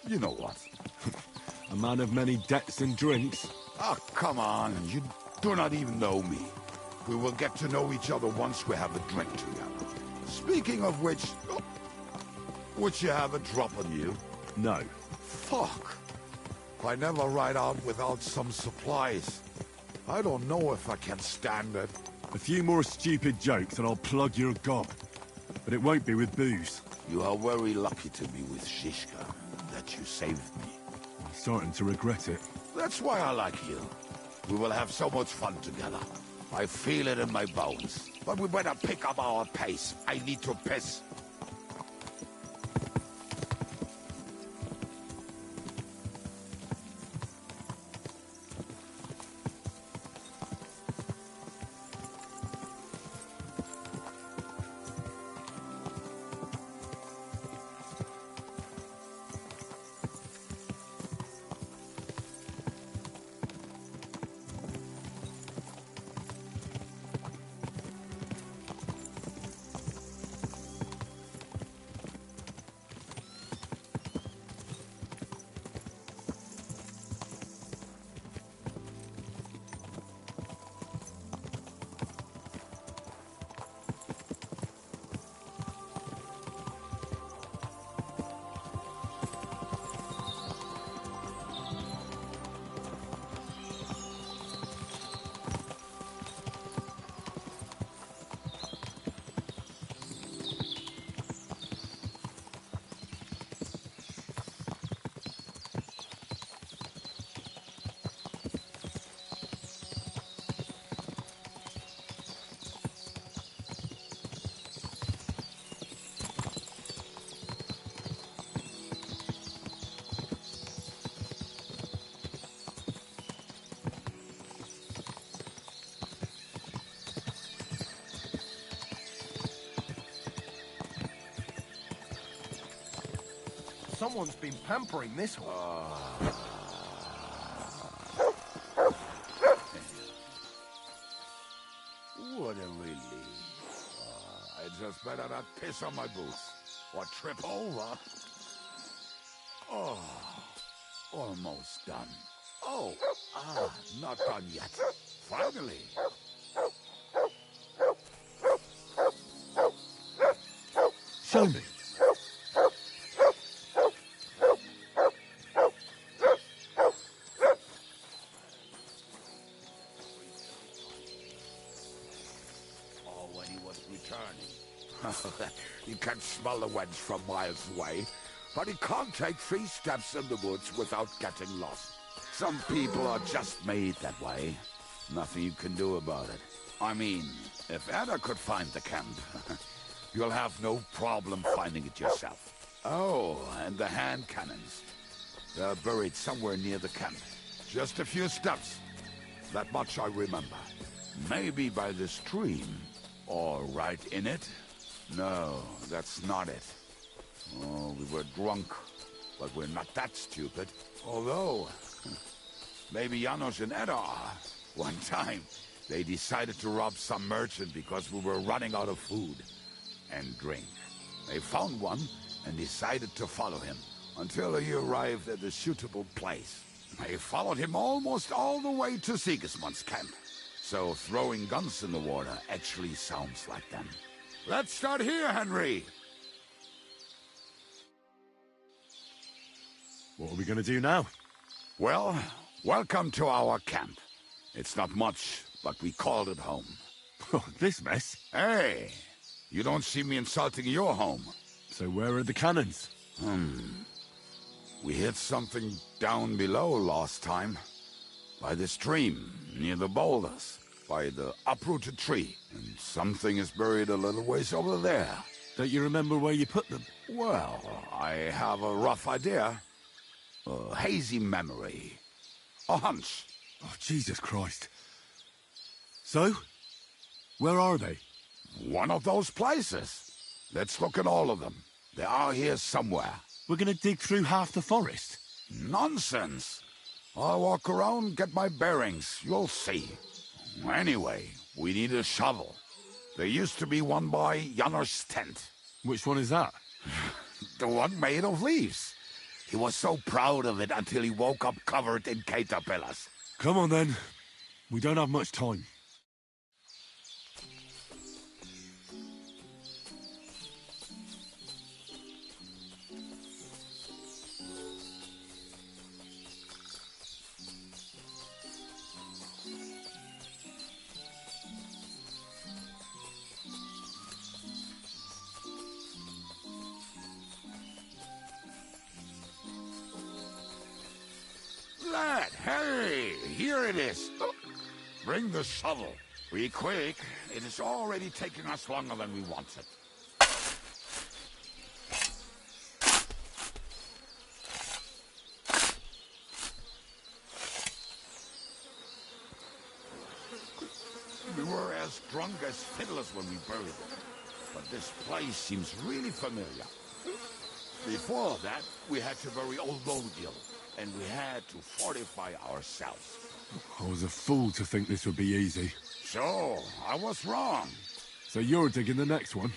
O: what.
C: A man of many debts and drinks?
O: Oh, come on, you do not even know me. We will get to know each other once we have a drink together. Speaking of which... would you have a drop on you?
C: No.
O: Fuck. I never ride out without some supplies. I don't know if I can stand it.
C: A few more stupid jokes and I'll plug your gob. But it won't be with booze.
O: You are very lucky to be with Shishka, that you saved me.
C: I'm starting to regret it.
O: That's why I like you. We will have so much fun together. I feel it in my bones. But we better pick up our pace. I need to piss.
A: Someone's been pampering this one.
O: What a relief. I just better not piss on my boots or trip over. Oh, almost done. Oh, not done yet. Finally.
C: Show me.
O: Oh, when he was returning. He can smell the wench from miles away, but he can't take 3 steps in the woods without getting lost. Some people are just made that way. Nothing you can do about it. I mean, if Ada could find the camp, you'll have no problem finding it yourself. Oh, and the hand cannons. They're buried somewhere near the camp. Just a few steps. That much I remember. Maybe by the stream. Or right in it? No, that's not it. Oh, we were drunk. But we're not that stupid. Although, maybe Janos and Edda are. One time, they decided to rob some merchant because we were running out of food and drink. They found one and decided to follow him until he arrived at a suitable place. They followed him almost all the way to Sigismund's camp. So throwing guns in the water actually sounds like them. Let's start here, Henry!
C: What are we gonna do now?
O: Well, welcome to our camp. It's not much, but we called it home.
C: Oh, this mess?
O: Hey! You don't see me insulting your home.
C: So where are the cannons?
O: We hit something down below last time. By the stream, near the boulders. By the uprooted tree. And something is buried a little ways over there.
C: Don't you remember where you put them?
O: Well, I have a rough idea. A hazy memory. A hunch.
C: Oh, Jesus Christ. So? Where are they?
O: One of those places. Let's look at all of them. They are here somewhere.
C: We're gonna dig through half the forest.
O: Nonsense. I'll walk around, get my bearings. You'll see. Anyway, we need a shovel. There used to be one by Janos' tent.
C: Which one is that?
O: The one made of leaves. He was so proud of it until he woke up covered in caterpillars.
C: Come on then. We don't have much time.
O: Lad, hey, here it is. Bring the shovel. Be quick. It is already taking us longer than we wanted. We were as drunk as fiddlers when we buried it. But this place seems really familiar. Before that, we had to bury old Bodil. And we had to fortify ourselves.
C: I was a fool to think this would be easy.
O: So, I was wrong.
C: So you're digging the next one?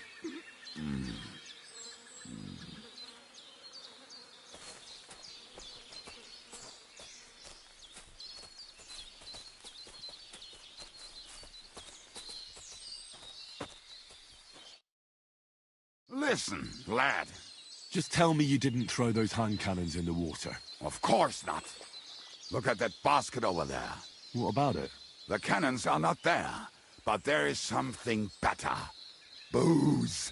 O: Listen, lad.
C: Just tell me you didn't throw those hand cannons in the water.
O: Of course not. Look at that basket over there.
C: What about it?
O: The cannons are not there, but there is something better. Booze.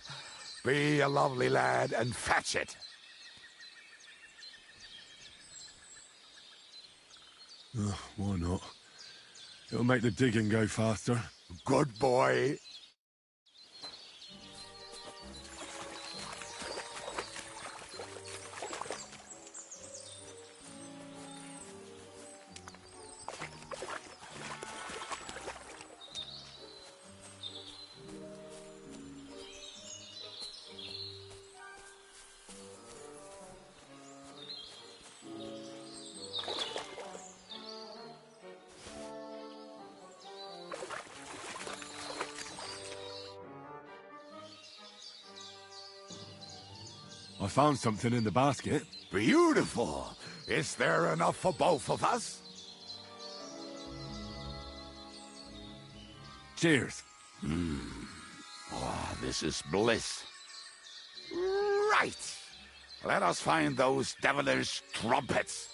O: Be a lovely lad and fetch it.
C: Why not? It'll make the digging go faster.
O: Good boy.
C: I found something in the basket.
O: Beautiful. Is there enough for both of us?
C: Cheers.
O: Oh, this is bliss. Right! Let us find those devilish trumpets.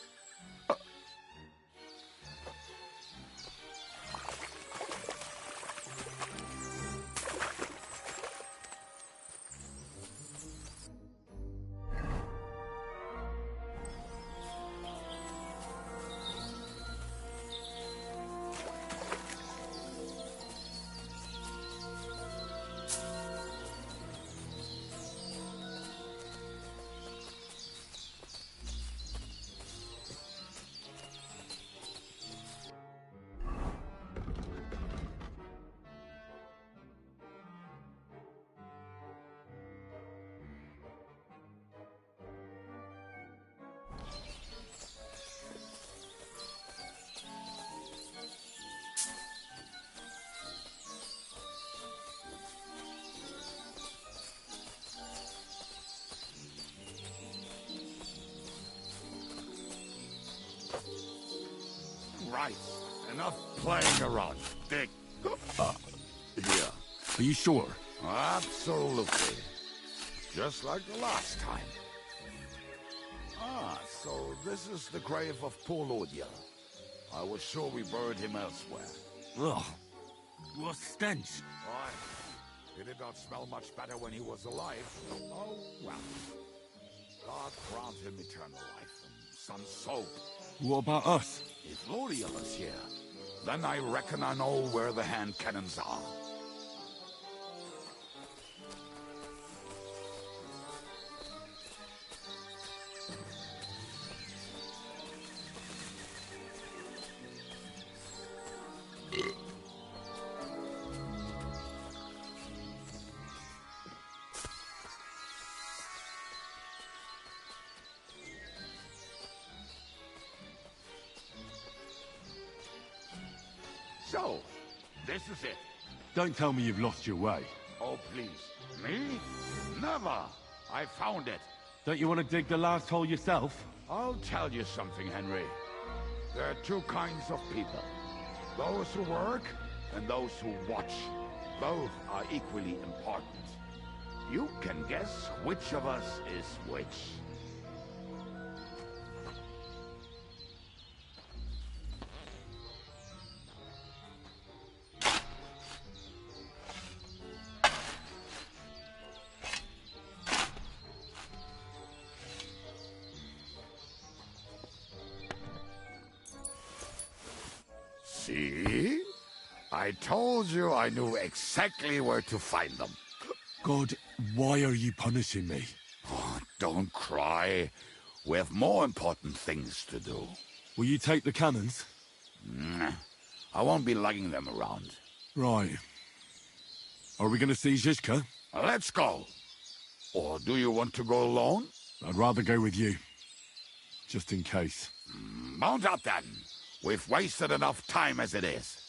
O: Right. Enough playing around. Dig. Here.
C: Are you sure?
O: Absolutely. Just like the last time. Ah, so this is the grave of poor Lodya. I was sure we buried him elsewhere.
C: Ugh. What stench.
O: Why? He did not smell much better when he was alive. Oh, well. God grant him eternal life and some soap.
C: What about us?
O: If Lodya was here, then I reckon I know where the hand cannons are. So, this is it.
C: Don't tell me you've lost your way.
O: Oh, please. Me? Never! I found it.
C: Don't you want to dig the last hole yourself?
O: I'll tell you something, Henry. There are two kinds of people. Those who work and those who watch. Both are equally important. You can guess which of us is which. See? I told you I knew exactly where to find them.
C: God, why are you punishing me?
O: Oh, don't cry. We have more important things to do.
C: Will you take the cannons?
O: I won't be lugging them around.
C: Right. Are we going to see Zizka?
O: Let's go. Or do you want to go alone?
C: I'd rather go with you. Just in case.
O: Mount up then. We've wasted enough time as it is.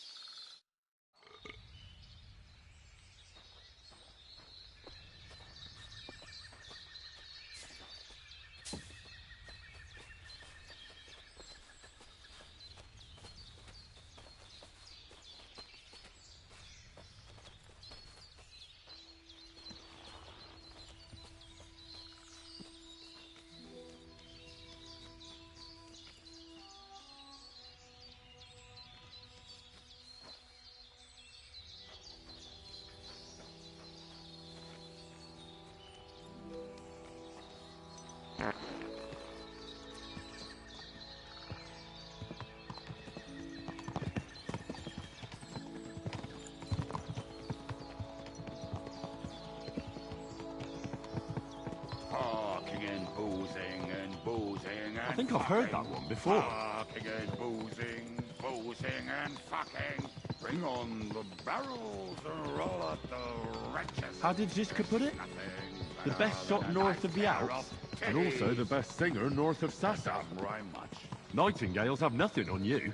C: I think I've heard that one before.
O: Fucking and boozing and fucking. Bring on the barrels and roll out the wretches.
C: How did Zizka put it? The best shot north of the Alps, and also the best singer north of Sassa.
O: Rhyme much.
C: Nightingales have nothing on you.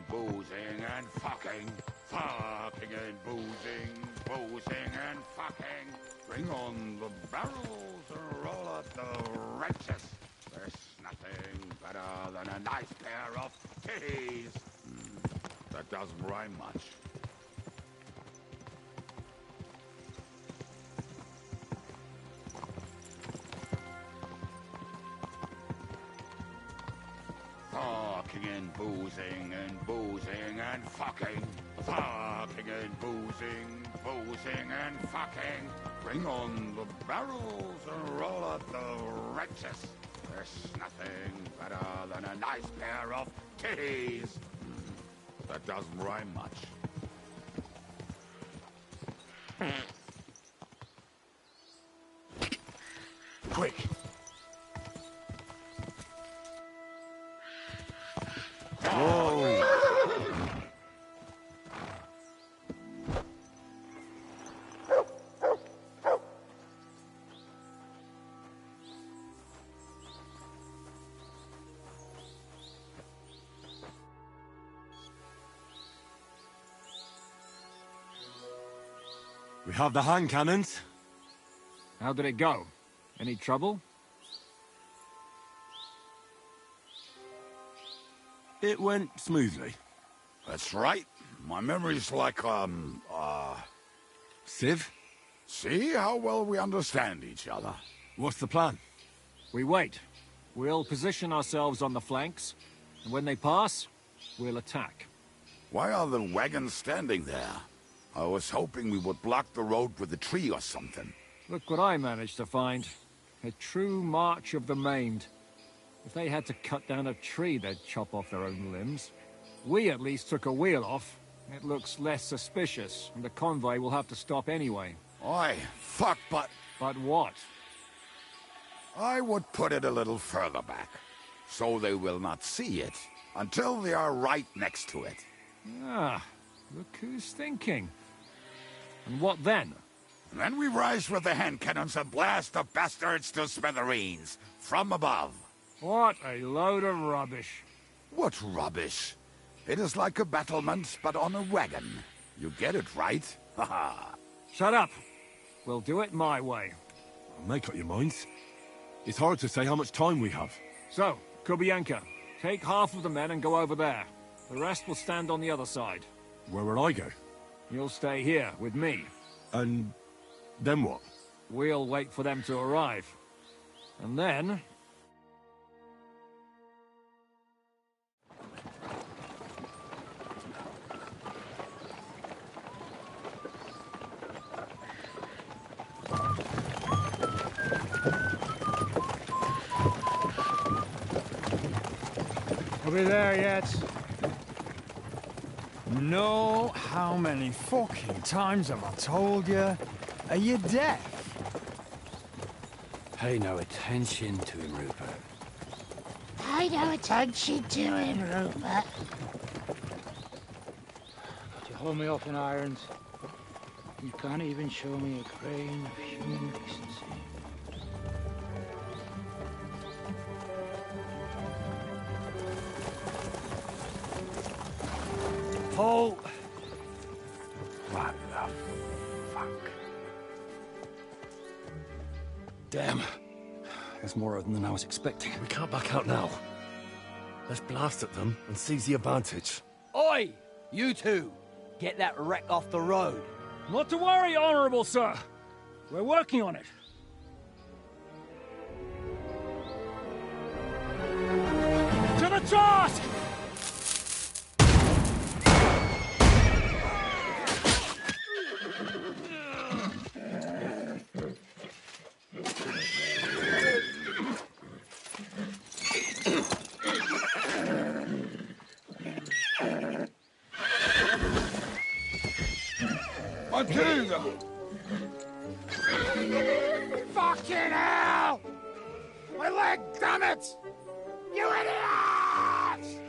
O: Boozing and fucking. Fucking and boozing and fucking. Bring on the barrels and roll out the wretches. There's titties. That doesn't rhyme much. Fucking and boozing and boozing and fucking. Fucking and boozing, boozing and fucking. Bring on the barrels and roll out the wrenches. There's nothing better than a nice pair of titties. That doesn't rhyme much.
P: Quick.
O: Whoa!
C: We have the hand cannons.
L: How did it go? Any trouble?
C: It went smoothly.
O: That's right. My memory's like,
C: Civ?
O: See how well we understand each other.
C: What's the plan?
L: We wait. We'll position ourselves on the flanks, and when they pass, we'll attack.
O: Why are the wagons standing there? I was hoping we would block the road with a tree or something.
L: Look what I managed to find. A true march of the maimed. If they had to cut down a tree, they'd chop off their own limbs. We at least took a wheel off. It looks less suspicious, and the convoy will have to stop anyway.
O: Oi, fuck, but...
L: But what?
O: I would put it a little further back, so they will not see it, until they are right next to it.
L: Ah, look who's thinking. And what then?
O: Then we rise with the hand cannons and blast the bastards to smithereens, from above.
L: What a load of rubbish.
O: What rubbish? It is like a battlement, but on a wagon. You get it, right? Haha.
L: Shut up. We'll do it my way.
C: Make up your minds. It's hard to say how much time we have.
L: So, Kubianka, take half of the men and go over there. The rest will stand on the other side.
C: Where will I go?
L: You'll stay here with me.
C: And then what?
L: We'll wait for them to arrive. And then...
P: Are we there yet? No, how many fucking times have I told you? Are you deaf?
R: Pay no attention to him, Rupert.
S: Pay no attention to him, Rupert.
R: You hold me up in irons. You can't even show me a grain of human decency.
P: Paul!
R: What the fuck? Damn. There's more of them than I was expecting.
A: We can't back out now. Let's blast at them and seize the advantage.
T: Oi! You two! Get that wreck off the road.
L: Not to worry, Honorable Sir. We're working on it. To the task!
O: Fucking hell! My leg, damn it! You idiots!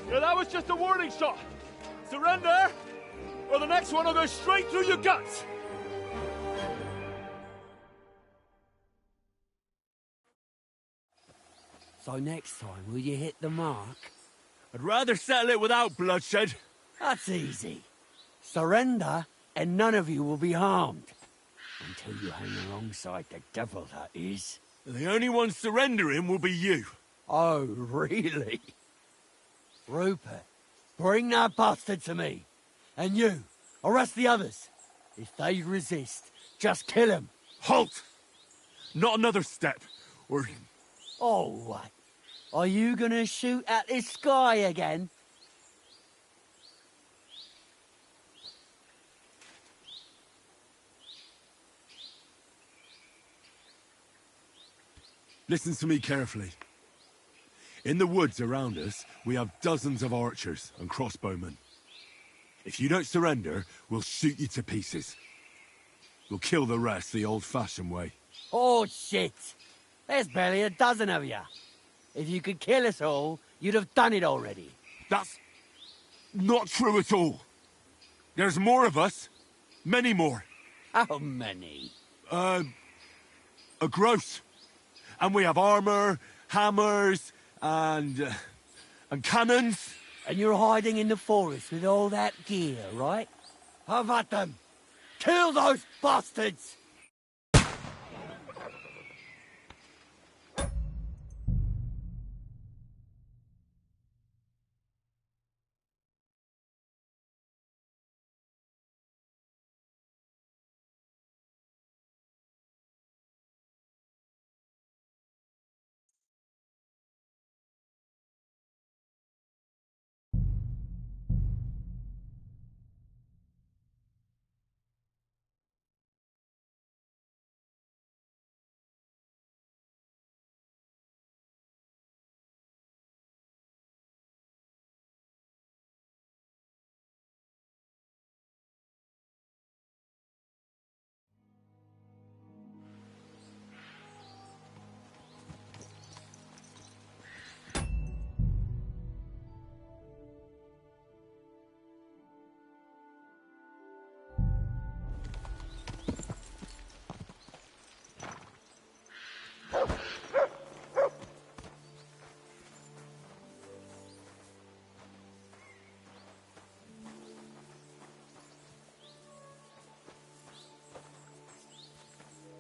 C: Yeah, that was just a warning shot. Surrender, or the next one will go straight through your guts.
T: So next time, will you hit the mark?
C: I'd rather settle it without bloodshed.
T: That's easy. Surrender, and none of you will be harmed. Until you hang alongside the devil, that is.
C: The only one surrendering will be you.
T: Oh, really? Rupert, bring that bastard to me. And you, arrest the others. If they resist, just kill them.
C: Halt! Not another step, or...
T: Oh, what? Are you gonna shoot at this sky again?
C: Listen to me carefully. In the woods around us, we have dozens of archers and crossbowmen. If you don't surrender, we'll shoot you to pieces. We'll kill the rest the old-fashioned way.
T: Oh, shit! There's barely a dozen of you. If you could kill us all, you'd have done it already.
C: That's not true at all. There's more of us. Many more.
T: How many?
C: A gross. And we have armor, hammers, and cannons.
T: And you're hiding in the forest with all that gear, right? Have at them! Kill those bastards!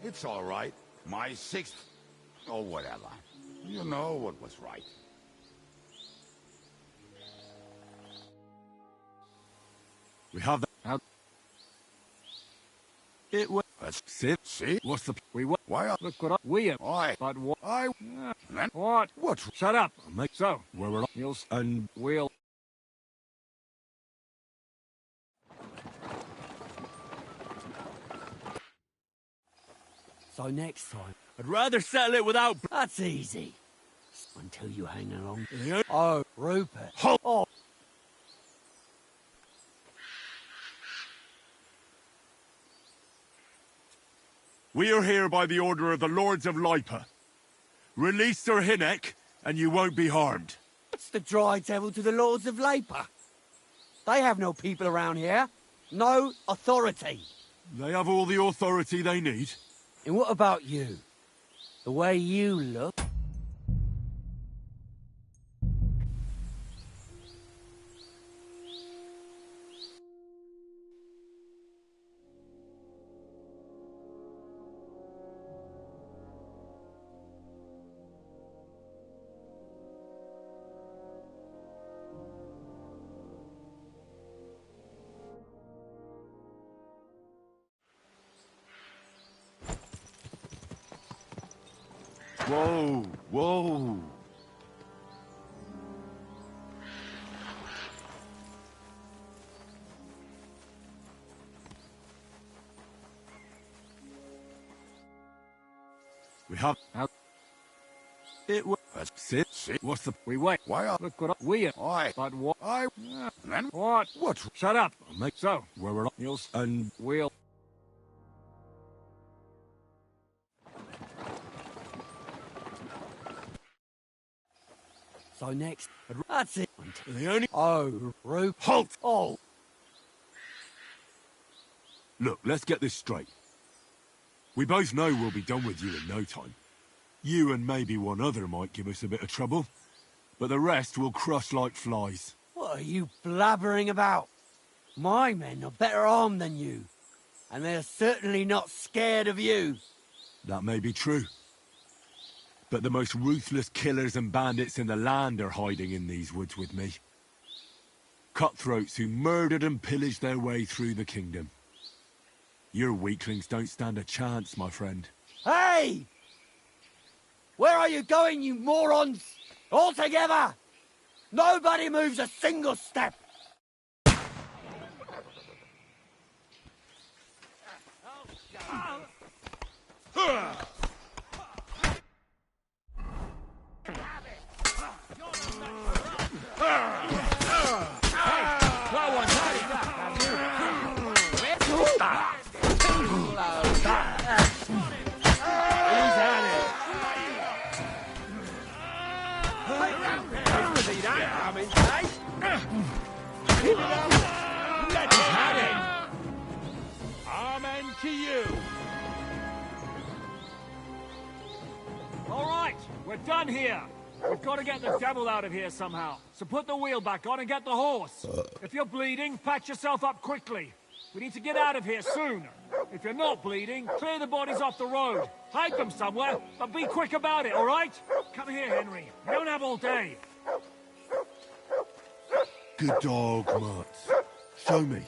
O: It's all right. My sixth... or whatever. You know what was right.
C: We have that. It was...
O: Let's
C: see? What's the...
L: We what?
O: Why?
L: Look what we have.
O: Why?
L: But what?
O: Then?
L: What?
O: What?
L: Shut up.
C: Mate.
L: So,
C: where we're...
L: You'll...
C: And...
L: We'll...
T: So next time...
C: I'd rather settle it without...
T: That's easy. Until you hang along.
C: Yeah.
T: Oh, Rupert.
C: Halt!
T: Oh.
C: We are here by the order of the Lords of Lipa. Release Sir Hinnek, and you won't be harmed.
T: What's the dry devil to the Lords of Lipa? They have no people around here. No authority.
C: They have all the authority they need.
T: And what about you? The way you look...
C: Whoa, whoa. We have... It was... Sit. What's the...
L: We wait.
O: Why?
L: Look what we have.
O: Why?
L: But what?
O: Then?
L: What?
O: What?
L: Shut up.
C: Mate.
L: So,
C: where we're...
L: You'll...
C: And...
L: We'll...
T: So next... That's it.
C: The only...
T: Oh, Rupert.
C: Halt!
T: Oh.
C: Look, let's get this straight. We both know we'll be done with you in no time. You and maybe one other might give us a bit of trouble, but the rest will crush like flies.
T: What are you blabbering about? My men are better armed than you, and they're certainly not scared of you.
C: That may be true. But the most ruthless killers and bandits in the land are hiding in these woods with me. Cutthroats who murdered and pillaged their way through the kingdom. Your weaklings don't stand a chance, my friend.
T: Hey! Where are you going, you morons? All together! Nobody moves a single step!
L: Amen to you. All right, we're done here. We've got to get the devil out of here somehow. So put the wheel back on and get the horse. If you're bleeding, patch yourself up quickly. We need to get out of here soon. If you're not bleeding, clear the bodies off the road. Hide them somewhere, but be quick about it, all right? Come here, Henry. We don't have all day.
C: Good dog, Mats. Show me.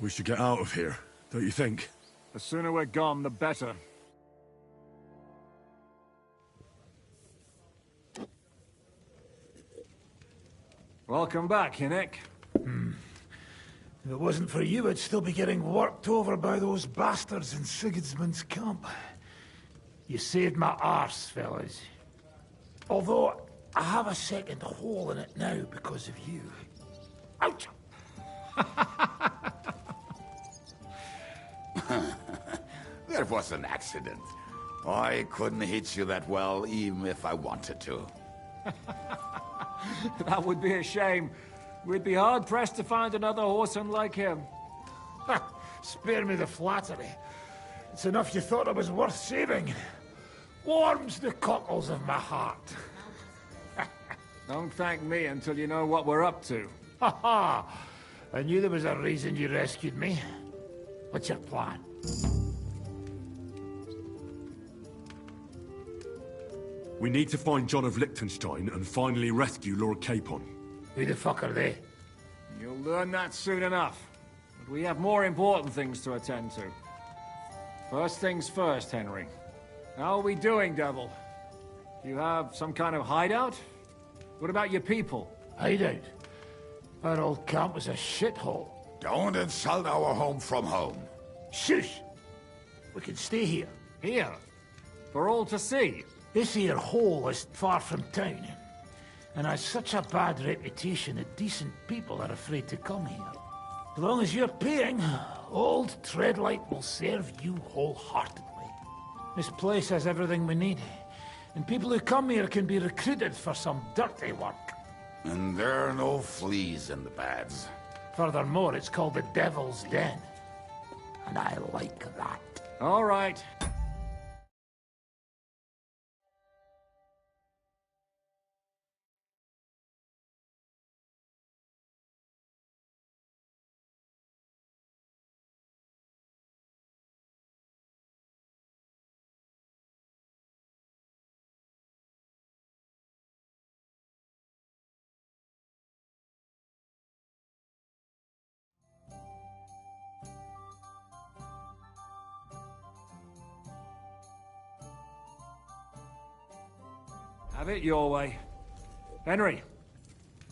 C: We should get out of here, don't you think?
L: The sooner we're gone, the better.
H: Welcome back, Hinnick.
Q: If it wasn't for you, I'd still be getting worked over by those bastards in Sigismund's camp. You saved my arse, fellas. Although, I have a second hole in it now because of you. Ouch!
O: There was an accident. I couldn't hit you that well, even if I wanted to.
H: That would be a shame. We'd be hard-pressed to find another horseman like him.
Q: Spare me the flattery. It's enough you thought I was worth saving. Warms the cockles of my heart.
H: Don't thank me until you know what we're up to.
Q: Ha ha! I knew there was a reason you rescued me. What's your plan?
C: We need to find John of Liechtenstein and finally rescue Lord Capon.
Q: Who the fuck are they?
H: You'll learn that soon enough. But we have more important things to attend to. First things first, Henry. How are we doing, Devil? Do you have some kind of hideout? What about your people?
Q: Hideout? Our old camp was a shithole.
O: Don't insult our home from home.
Q: Shush! We can stay here.
H: Here? For all to see?
Q: This here hole is far from town, and has such a bad reputation that decent people are afraid to come here. As long as you're paying, old Treadlight will serve you wholeheartedly. This place has everything we need, and people who come here can be recruited for some dirty work.
O: And there are no fleas in the beds.
Q: Furthermore, it's called the Devil's Den, and I like that.
H: All right. Have it your way. Henry,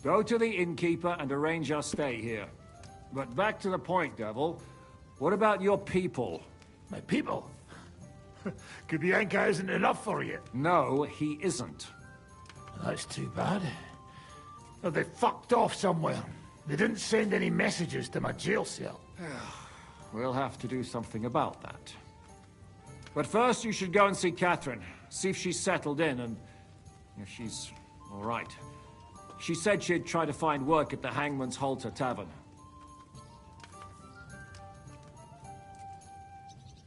H: go to the innkeeper and arrange our stay here. But back to the point, Devil. What about your people?
Q: My people? Kubianka isn't enough for you.
H: No, he isn't.
Q: That's too bad. Well, they fucked off somewhere. They didn't send any messages to my jail cell.
H: We'll have to do something about that. But first, you should go and see Catherine. See if she's settled in and if she's all right. She said she'd try to find work at the Hangman's Halter Tavern.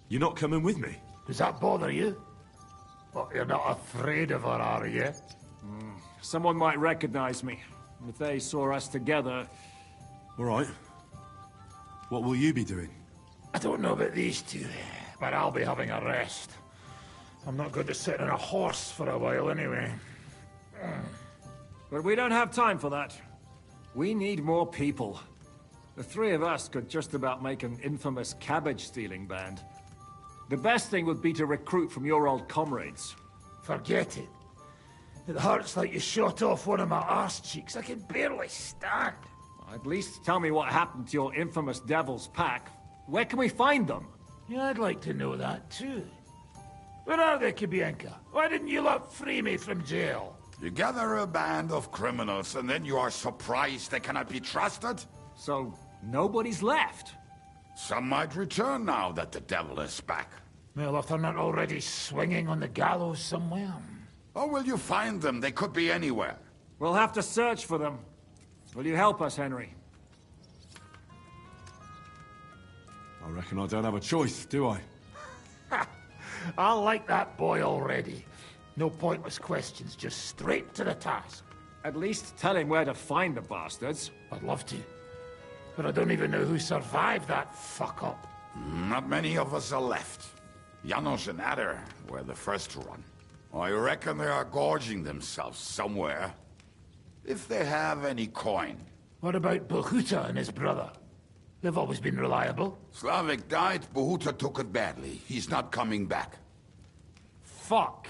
C: You're not coming with me?
Q: Does that bother you? Well, you're not afraid of her, are you?
H: Someone might recognize me. If they saw us together...
C: All right. What will you be doing?
Q: I don't know about these two, but I'll be having a rest. I'm not going to sit on a horse for a while anyway.
H: But we don't have time for that. We need more people. The three of us could just about make an infamous cabbage-stealing band. The best thing would be to recruit from your old comrades.
Q: Forget it. It hurts like you shot off one of my arse cheeks. I can barely stand.
H: At least tell me what happened to your infamous Devil's Pack. Where can we find them?
Q: Yeah, I'd like to know that too. Where are they, Kubianka? Why didn't you lot free me from jail?
O: You gather a band of criminals and then you are surprised they cannot be trusted?
H: So, nobody's left?
O: Some might return now that the devil is back.
Q: Well, if they're not already swinging on the gallows somewhere.
O: Or will you find them? They could be anywhere.
H: We'll have to search for them. Will you help us, Henry?
C: I reckon I don't have a choice, do I?
Q: I like that boy already. No pointless questions, just straight to the task.
H: At least tell him where to find the bastards.
Q: I'd love to. But I don't even know who survived that fuck-up.
O: Not many of us are left. Janos and Adder were the first to run. I reckon they are gorging themselves somewhere. If they have any coin.
Q: What about Bohuta and his brother? They've always been reliable.
O: Slavik died, Bohuta took it badly. He's not coming back.
H: Fuck.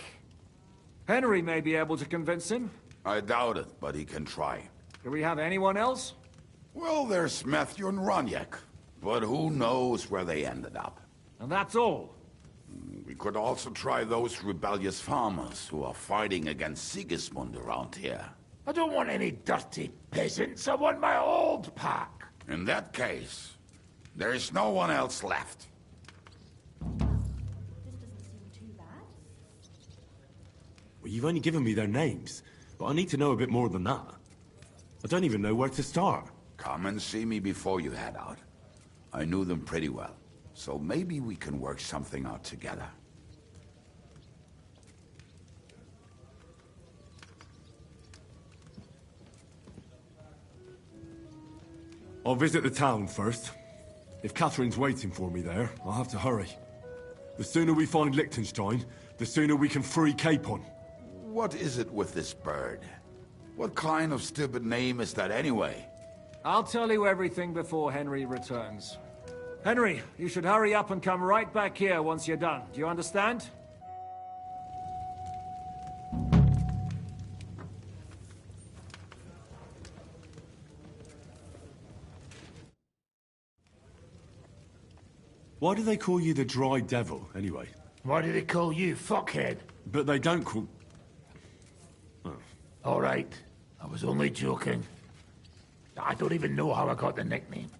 H: Henry may be able to convince him.
O: I doubt it, but he can try.
H: Do we have anyone else?
O: Well, there's Matthew and Roniak, but who knows where they ended up.
H: And that's all?
O: We could also try those rebellious farmers who are fighting against Sigismund around here.
Q: I don't want any dirty peasants. I want my old pack.
O: In that case, there is no one else left.
C: Well, you've only given me their names, but I need to know a bit more than that. I don't even know where to start.
O: Come and see me before you head out. I knew them pretty well, so maybe we can work something out together.
C: I'll visit the town first. If Catherine's waiting for me there, I'll have to hurry. The sooner we find Liechtenstein, the sooner we can free Capon.
O: What is it with this bird? What kind of stupid name is that anyway?
H: I'll tell you everything before Henry returns. Henry, you should hurry up and come right back here once you're done. Do you understand?
C: Why do they call you the Dry Devil, anyway?
Q: Why do they call you fuckhead?
C: But they don't call...
Q: All right. I was only joking. I don't even know how I got the nickname.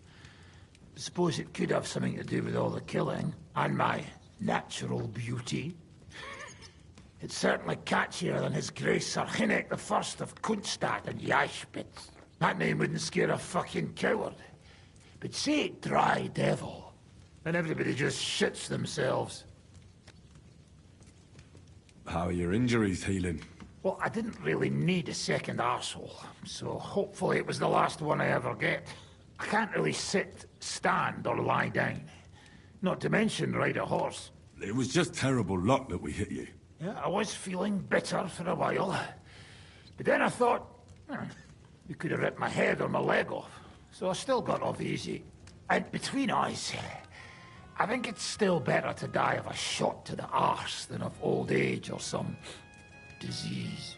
Q: I suppose it could have something to do with all the killing and my natural beauty. It's certainly catchier than His Grace Sir Hinnek the First of Kunstad and Yashpitz. That name wouldn't scare a fucking coward. But say Dry Devil, and everybody just shits themselves.
C: How are your injuries healing?
Q: Well, I didn't really need a second arsehole, so hopefully it was the last one I ever get. I can't really sit, stand, or lie down. Not to mention ride a horse.
C: It was just terrible luck that we hit you.
Q: Yeah, I was feeling bitter for a while. But then I thought, you could have ripped my head or my leg off. So I still got off easy. And between us, I think it's still better to die of a shot to the arse than of old age or some disease.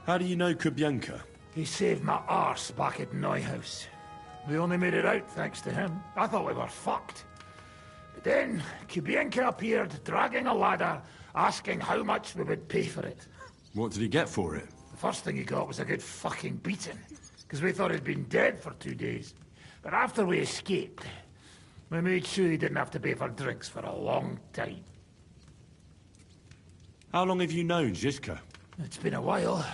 C: How do you know Kubienka?
Q: He saved my arse back at Neuhaus. We only made it out thanks to him. I thought we were fucked. But then Kubienka appeared, dragging a ladder, asking how much we would pay for it.
C: What did he get for it?
Q: The first thing he got was a good fucking beating, because we thought he'd been dead for 2 days. But after we escaped, we made sure he didn't have to pay for drinks for a long time.
C: How long have you known Zizka?
Q: It's been a while.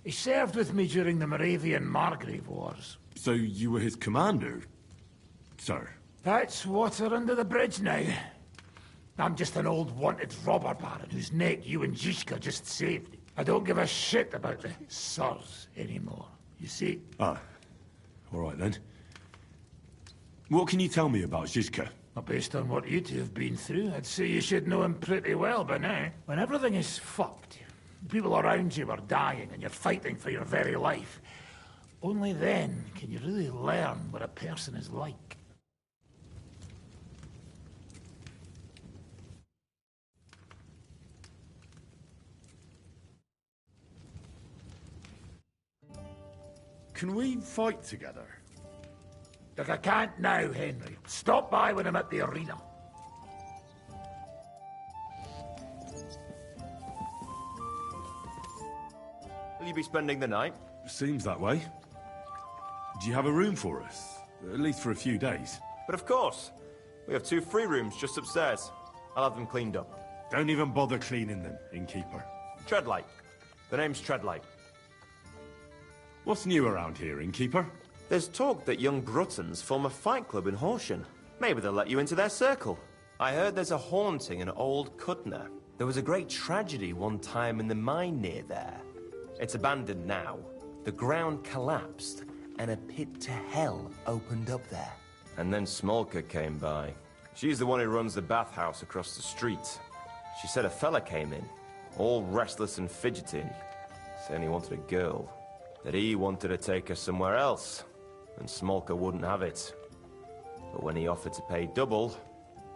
Q: He served with me during the Moravian-Margrave Wars.
C: So you were his commander, sir?
Q: That's water under the bridge now. I'm just an old wanted robber baron whose neck you and Zizka just saved. I don't give a shit about the sirs anymore, you see?
C: Ah, all right then. What can you tell me about Zizka?
Q: Well, based on what you two have been through, I'd say you should know him pretty well by now. When everything is fucked, the people around you are dying and you're fighting for your very life. Only then can you really learn what a person is like.
C: Can we fight together?
Q: Look, I can't now, Henry. Stop by when I'm at the arena.
N: Will you be spending the night?
C: Seems that way. Do you have a room for us? At least for a few days.
N: But of course. We have 2 free rooms just upstairs. I'll have them cleaned up.
C: Don't even bother cleaning them, innkeeper.
N: Treadlight. The name's Treadlight.
C: What's new around here, innkeeper?
N: There's talk that young Bruttons form a fight club in Horsham. Maybe they'll let you into their circle. I heard there's a haunting in Old Kutner. There was a great tragedy one time in the mine near there. It's abandoned now. The ground collapsed, and a pit to hell opened up there. And then Smolka came by. She's the one who runs the bathhouse across the street. She said a fella came in, all restless and fidgeting, saying he wanted a girl. That he wanted to take her somewhere else, and Smolka wouldn't have it. But when he offered to pay double,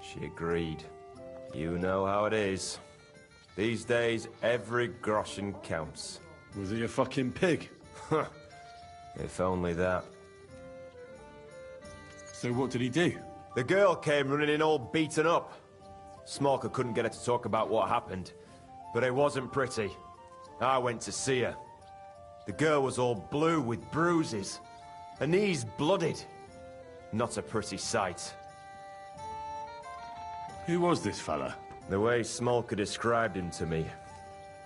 N: she agreed. You know how it is. These days, every groschen counts.
C: Was he a fucking pig?
N: If only that.
C: So what did he do?
N: The girl came running in all beaten up. Smolker couldn't get her to talk about what happened, but it wasn't pretty. I went to see her. The girl was all blue with bruises. Her knees blooded. Not a pretty sight.
C: Who was this fella?
N: The way Smolker described him to me,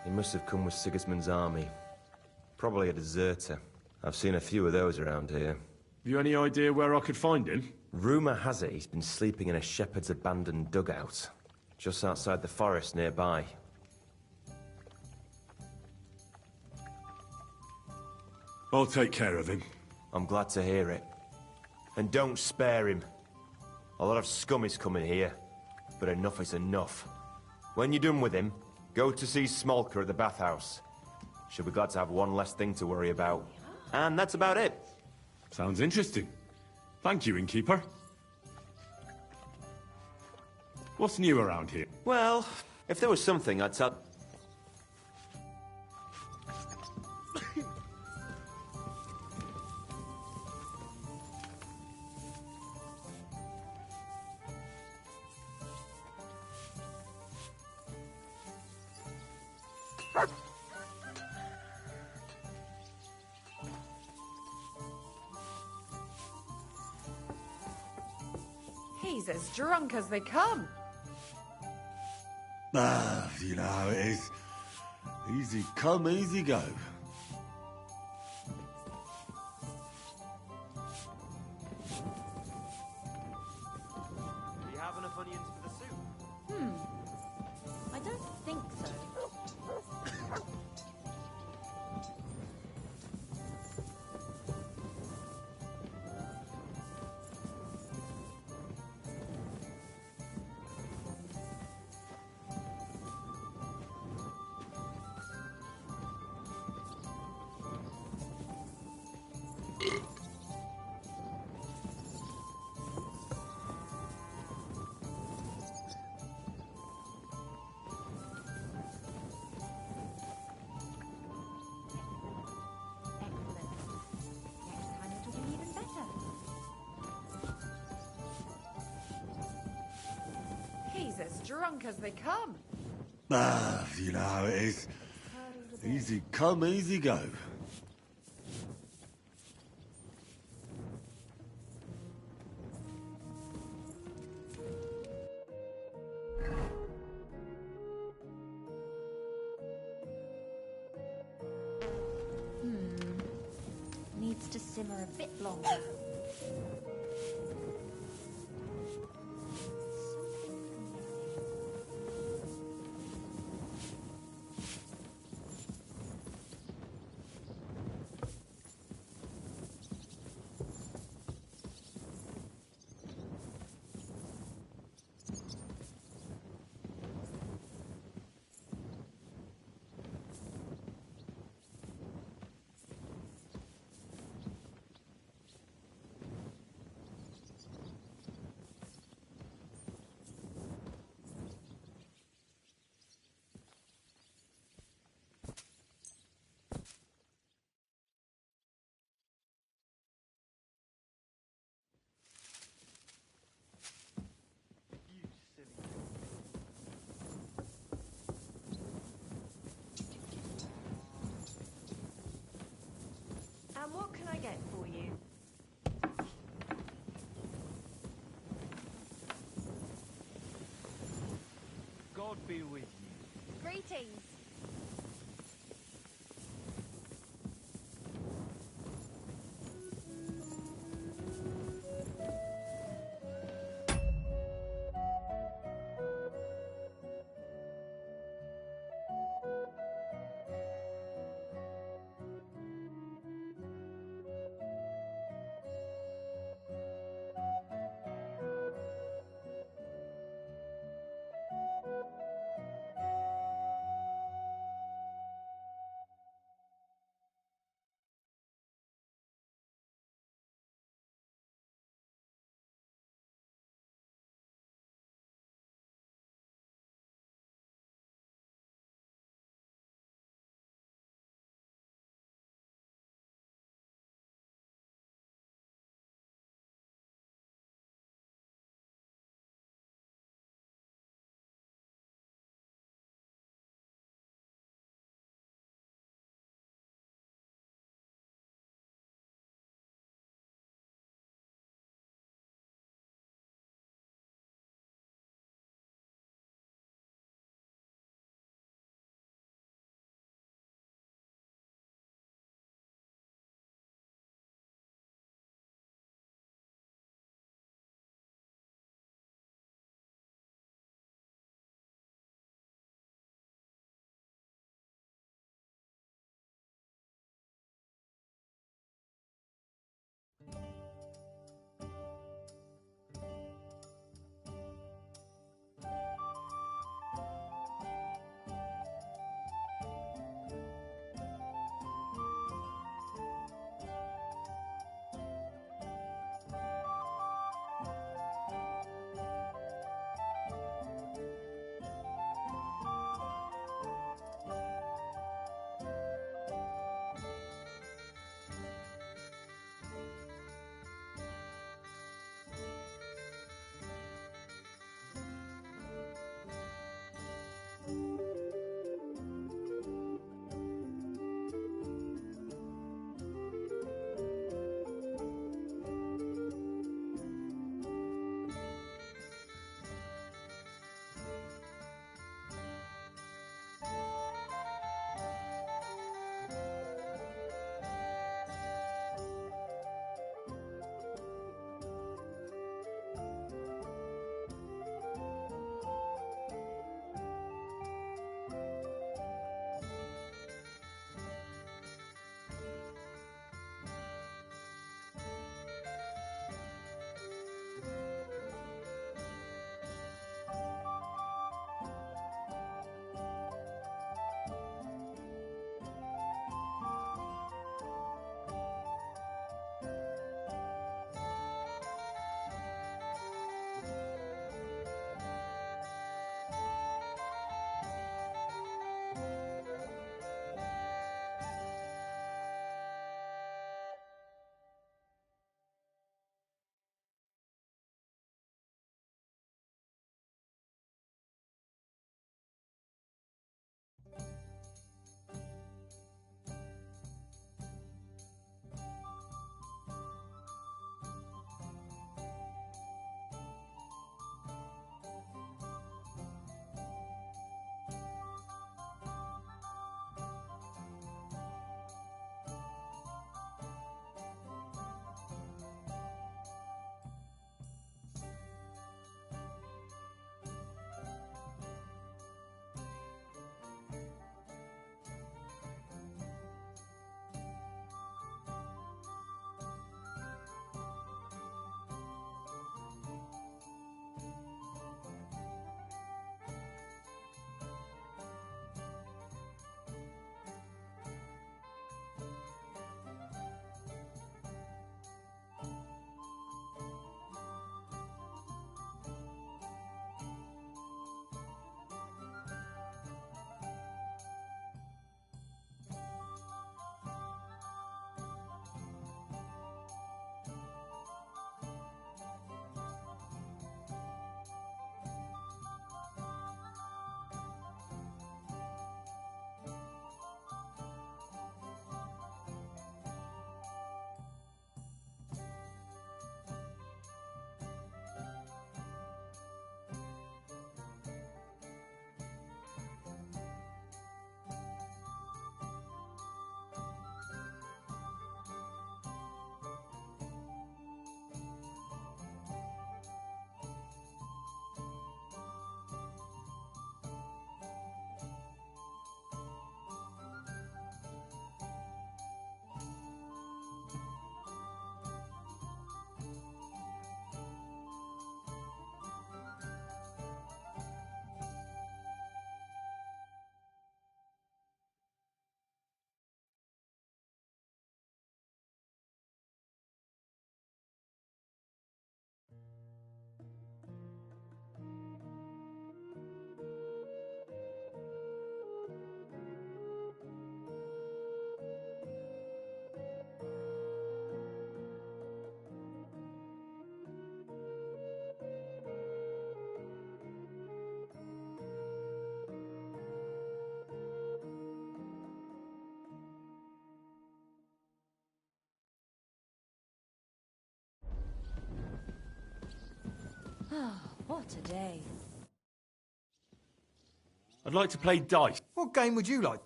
N: he must have come with Sigismund's army. Probably a deserter. I've seen a few of those around here.
C: Have you any idea where I could find him?
N: Rumour has it he's been sleeping in a shepherd's abandoned dugout, just outside the forest nearby.
C: I'll take care of him.
N: I'm glad to hear it. And don't spare him. A lot of scum is coming here, but enough is enough. When you're done with him, go to see Smolker at the bathhouse. She'll be glad to have one less thing to worry about. And that's about it.
C: Sounds interesting. Thank you, innkeeper. What's new around here?
N: Well, if there was something, I'd tell...
U: He's as drunk as they come.
O: Ah, you know how it is. Easy come, easy go.
N: Do you have enough onions for the soup?
I: I don't think so.
U: He's as drunk as they come.
O: Ah, you know how it is. Easy come, easy go.
I: Needs to simmer a bit longer. And what can I get for you?
R: God be with you.
I: Greetings.
F: Ah, what a day.
C: I'd like to play dice.
V: What game would you like?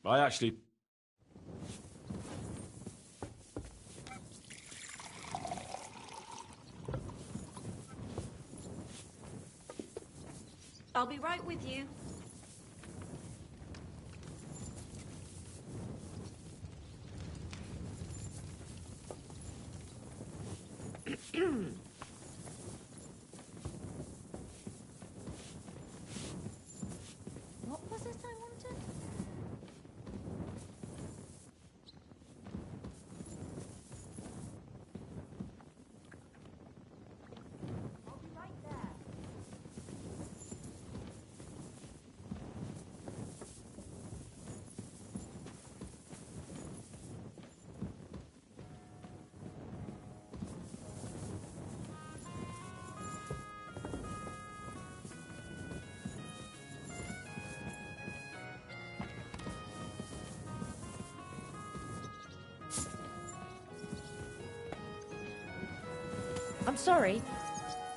C: I actually...
F: I'll be right with you. What was it I wanted? I'll be right there. I'm sorry.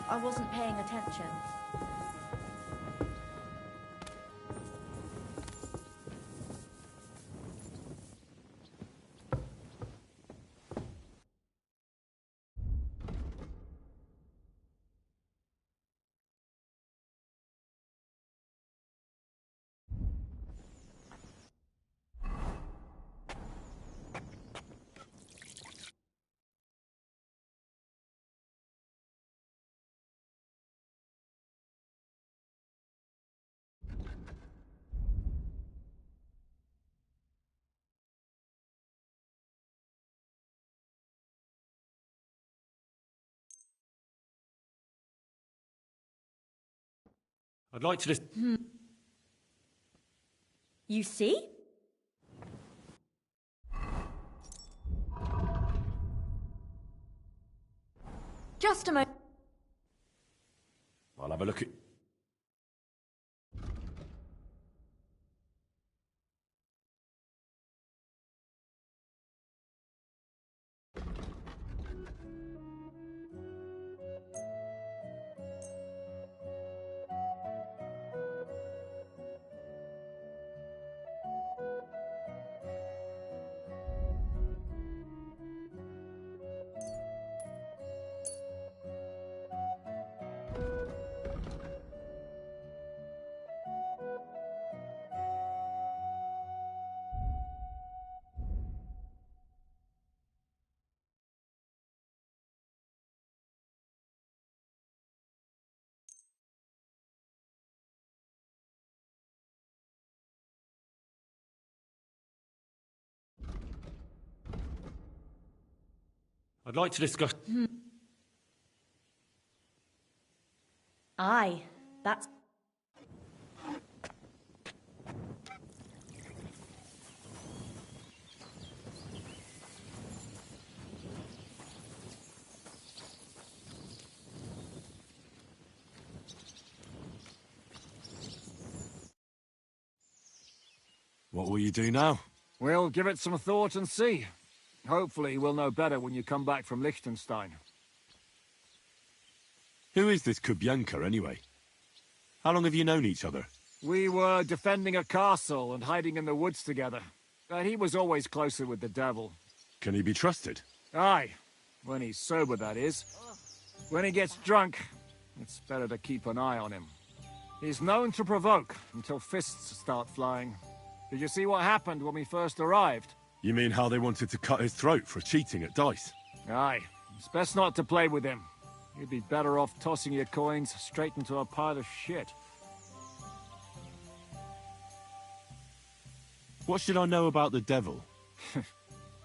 F: I wasn't paying attention.
C: I'd like to just...
F: You see? Just a moment.
C: I'll have a look at... I'd like to discuss...
F: Aye, that's...
C: What will you do now?
H: We'll give it some thought and see. Hopefully we'll know better when you come back from Liechtenstein.
C: Who is this Kubyanka, anyway? How long have you known each other?
H: We were defending a castle and hiding in the woods together. But he was always closer with the devil.
C: Can he be trusted?
H: Aye. When he's sober, that is. When he gets drunk, it's better to keep an eye on him. He's known to provoke until fists start flying. Did you see what happened when we first arrived?
C: You mean how they wanted to cut his throat for cheating at dice?
H: Aye. It's best not to play with him. You'd be better off tossing your coins straight into a pile of shit.
C: What should I know about the devil?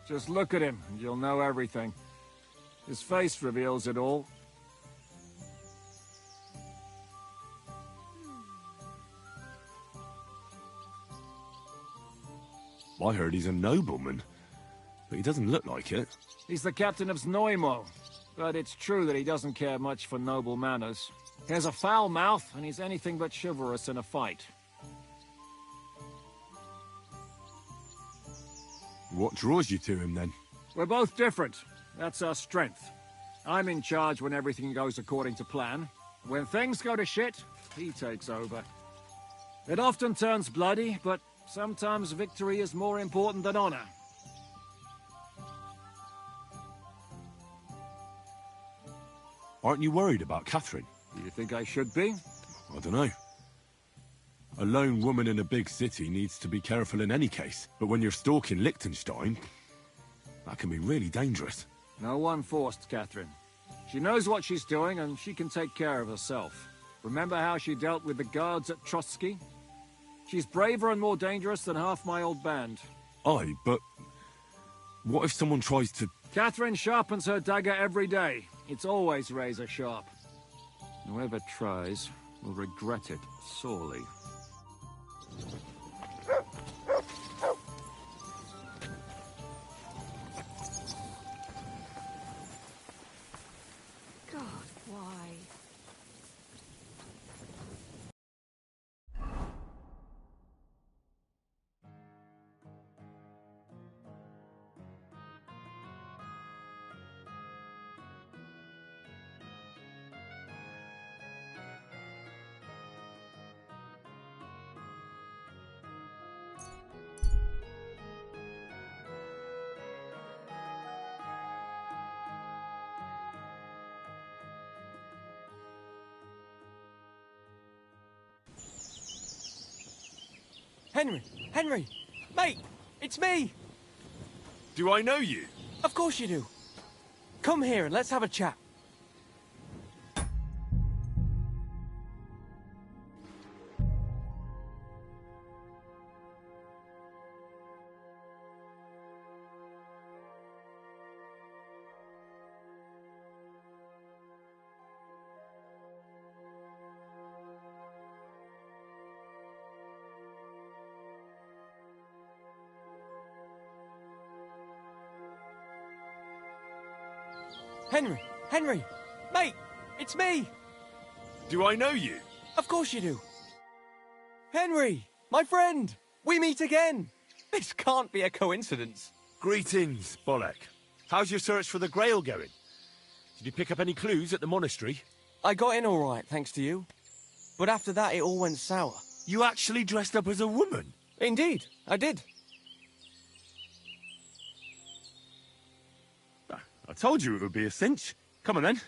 H: Just look at him and you'll know everything. His face reveals it all.
C: I heard he's a nobleman, but he doesn't look like it.
H: He's the captain of Znojmo, but it's true that he doesn't care much for noble manners. He has a foul mouth, and he's anything but chivalrous in a fight.
C: What draws you to him, then?
H: We're both different. That's our strength. I'm in charge when everything goes according to plan. When things go to shit, he takes over. It often turns bloody, but sometimes victory is more important than honor.
C: Aren't you worried about Catherine?
H: Do you think I should be?
C: I don't know. A lone woman in a big city needs to be careful in any case. But when you're stalking Liechtenstein, that can be really dangerous.
H: No one forced Catherine. She knows what she's doing, and she can take care of herself. Remember how she dealt with the guards at Trotsky? She's braver and more dangerous than half my old band.
C: Aye, but what if someone tries to...
H: Catherine sharpens her dagger every day. It's always razor sharp. Whoever tries will regret it sorely.
I: God, why?
T: Henry! Henry! Mate! It's me!
C: Do I know you?
T: Of course you do. Come here and let's have a chat. Henry! Henry! Mate! It's me!
C: Do I know you?
T: Of course you do. Henry! My friend! We meet again! This can't be a coincidence.
C: Greetings, Bolek. How's your search for the Grail going? Did you pick up any clues at the monastery?
T: I got in all right, thanks to you. But after that, it all went sour.
C: You actually dressed up as a woman?
T: Indeed, I did.
C: I told you it would be a cinch. Come on then.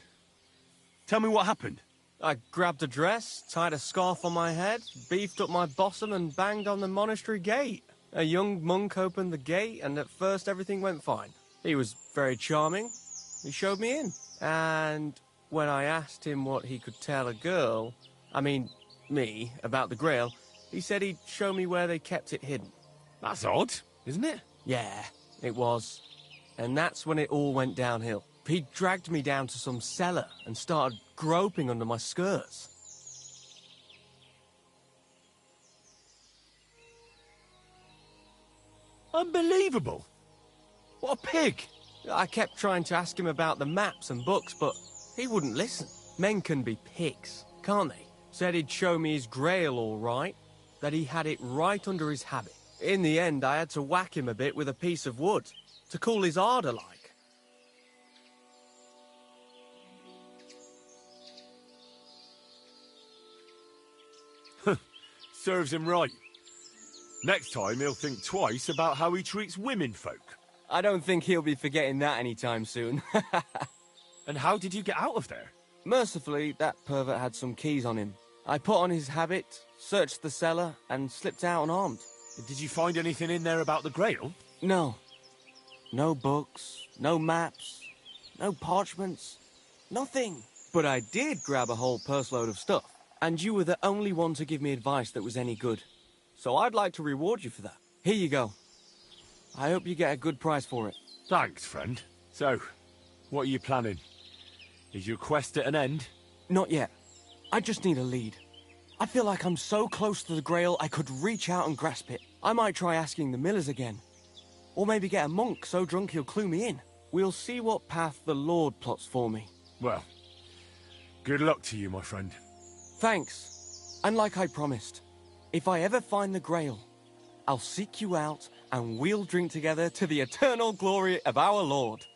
C: Tell me what happened.
T: I grabbed a dress, tied a scarf on my head, beefed up my bosom and banged on the monastery gate. A young monk opened the gate and at first everything went fine. He was very charming. He showed me in. And when I asked him what he could tell a girl, me, about the Grail, he said he'd show me where they kept it hidden.
C: That's odd, isn't it?
T: Yeah, it was. And that's when it all went downhill. He dragged me down to some cellar and started groping under my skirts.
C: Unbelievable! What a pig!
T: I kept trying to ask him about the maps and books, but he wouldn't listen. Men can be pigs, can't they? Said he'd show me his Grail all right, that he had it right under his habit. In the end, I had to whack him a bit with a piece of wood, to cool his ardour like.
C: Serves him right. Next time he'll think twice about how he treats women folk.
T: I don't think he'll be forgetting that anytime soon.
C: And how did you get out of there?
T: Mercifully, that pervert had some keys on him. I put on his habit, searched the cellar, and slipped out unarmed.
C: Did you find anything in there about the Grail?
T: No. No books, no maps, no parchments, nothing. But I did grab a whole purse load of stuff, and you were the only one to give me advice that was any good. So I'd like to reward you for that. Here you go. I hope you get a good price for it.
C: Thanks, friend. So, what are you planning? Is your quest at an end?
T: Not yet. I just need a lead. I feel like I'm so close to the Grail I could reach out and grasp it. I might try asking the millers again. Or maybe get a monk so drunk he'll clue me in. We'll see what path the Lord plots for me.
C: Well, good luck to you, my friend.
T: Thanks. And like I promised, if I ever find the Grail, I'll seek you out and we'll drink together to the eternal glory of our Lord.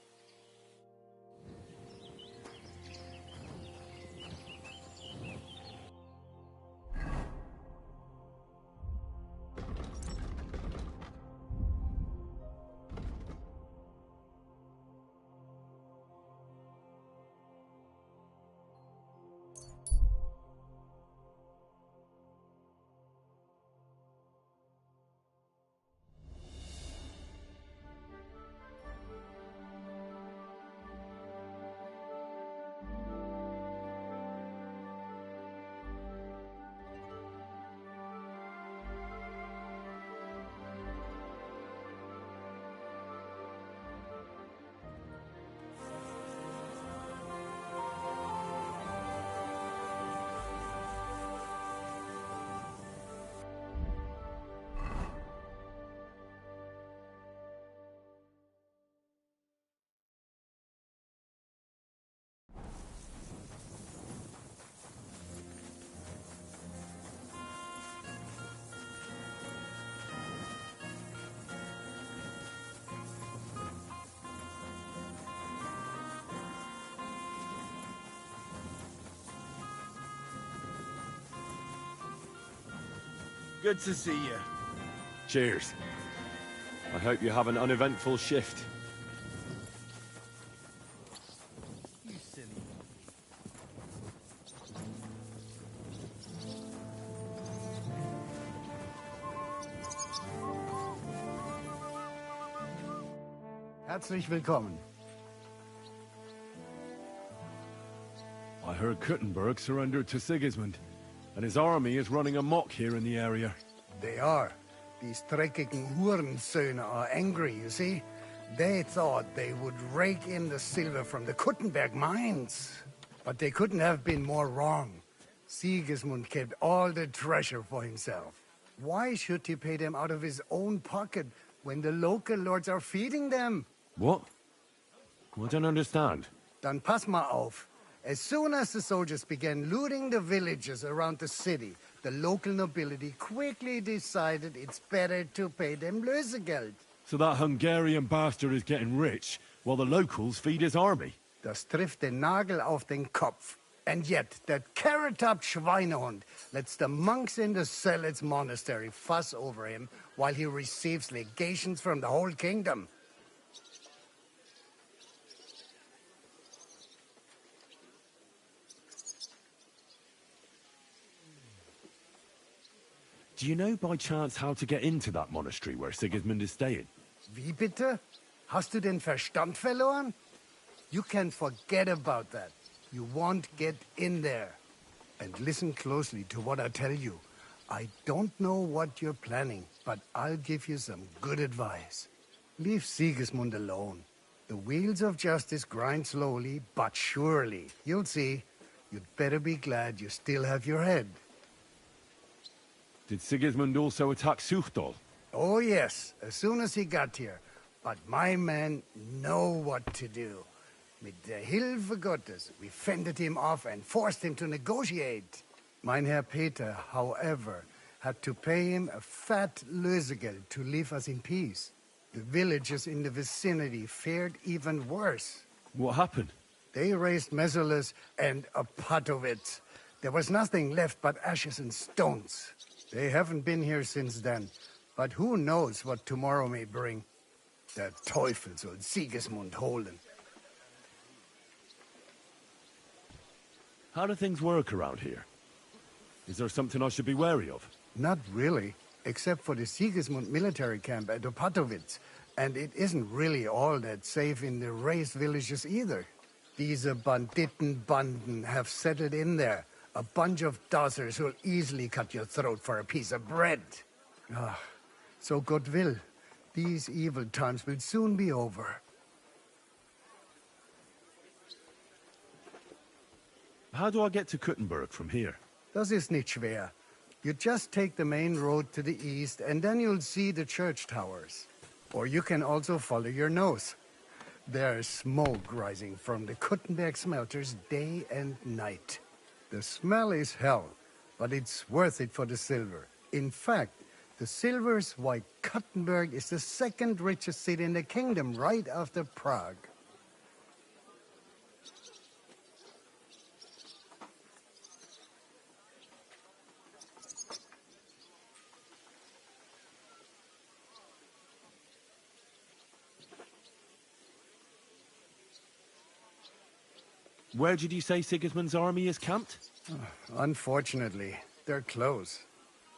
P: Good to see you.
C: Cheers. I hope you have an uneventful shift.
P: You silly.
D: Herzlich willkommen.
C: I heard Kuttenberg surrendered to Sigismund, and his army is running amok here in the area.
D: They are. These dreckigen Hurensöhne are angry, you see? They thought they would rake in the silver from the Kuttenberg mines. But they couldn't have been more wrong. Sigismund kept all the treasure for himself. Why should he pay them out of his own pocket when the local lords are feeding them?
C: What? I don't understand.
D: Dann pass mal auf. As soon as the soldiers began looting the villages around the city, the local nobility quickly decided it's better to pay them Lösegeld.
C: So that Hungarian bastard is getting rich, while the locals feed his army?
D: Das trifft den Nagel auf den Kopf. And yet, that carrot-top Schweinehund lets the monks in the Zealots monastery fuss over him while he receives legations from the whole kingdom.
C: Do you know by chance how to get into that monastery where Sigismund is staying?
D: Wie bitte? Hast du den Verstand verloren? You can forget about that. You won't get in there. And listen closely to what I tell you. I don't know what you're planning, but I'll give you some good advice. Leave Sigismund alone. The wheels of justice grind slowly, but surely. You'll see. You'd better be glad you still have your head.
C: Did Sigismund also attack Suchdol?
D: Oh yes, as soon as he got here. But my men know what to do. Mit der Hilfe Gottes, we fended him off and forced him to negotiate. Mein Herr Peter, however, had to pay him a fat Lösegeld to leave us in peace. The villagers in the vicinity fared even worse.
C: What happened?
D: They raised Mesolas and Opatovitz. There was nothing left but ashes and stones. They haven't been here since then, but who knows what tomorrow may bring. Der Teufel soll Sigismund holen.
C: How do things work around here? Is there something I should be wary of?
D: Not really, except for the Sigismund military camp at Opatovitz. And it isn't really all that safe in the raised villages either. These Banditenbanden have settled in there. A bunch of dossers who'll easily cut your throat for a piece of bread. Ah, so God will. These evil times will soon be over.
C: How do I get to Kuttenberg from here?
D: Das ist nicht schwer. You just take the main road to the east, and then you'll see the church towers. Or you can also follow your nose. There's smoke rising from the Kuttenberg smelters day and night. The smell is hell, but it's worth it for the silver. In fact, the silver's why Kuttenberg is the second richest city in the kingdom, right after Prague.
C: Where did you say Sigismund's army is camped?
D: Unfortunately, they're close.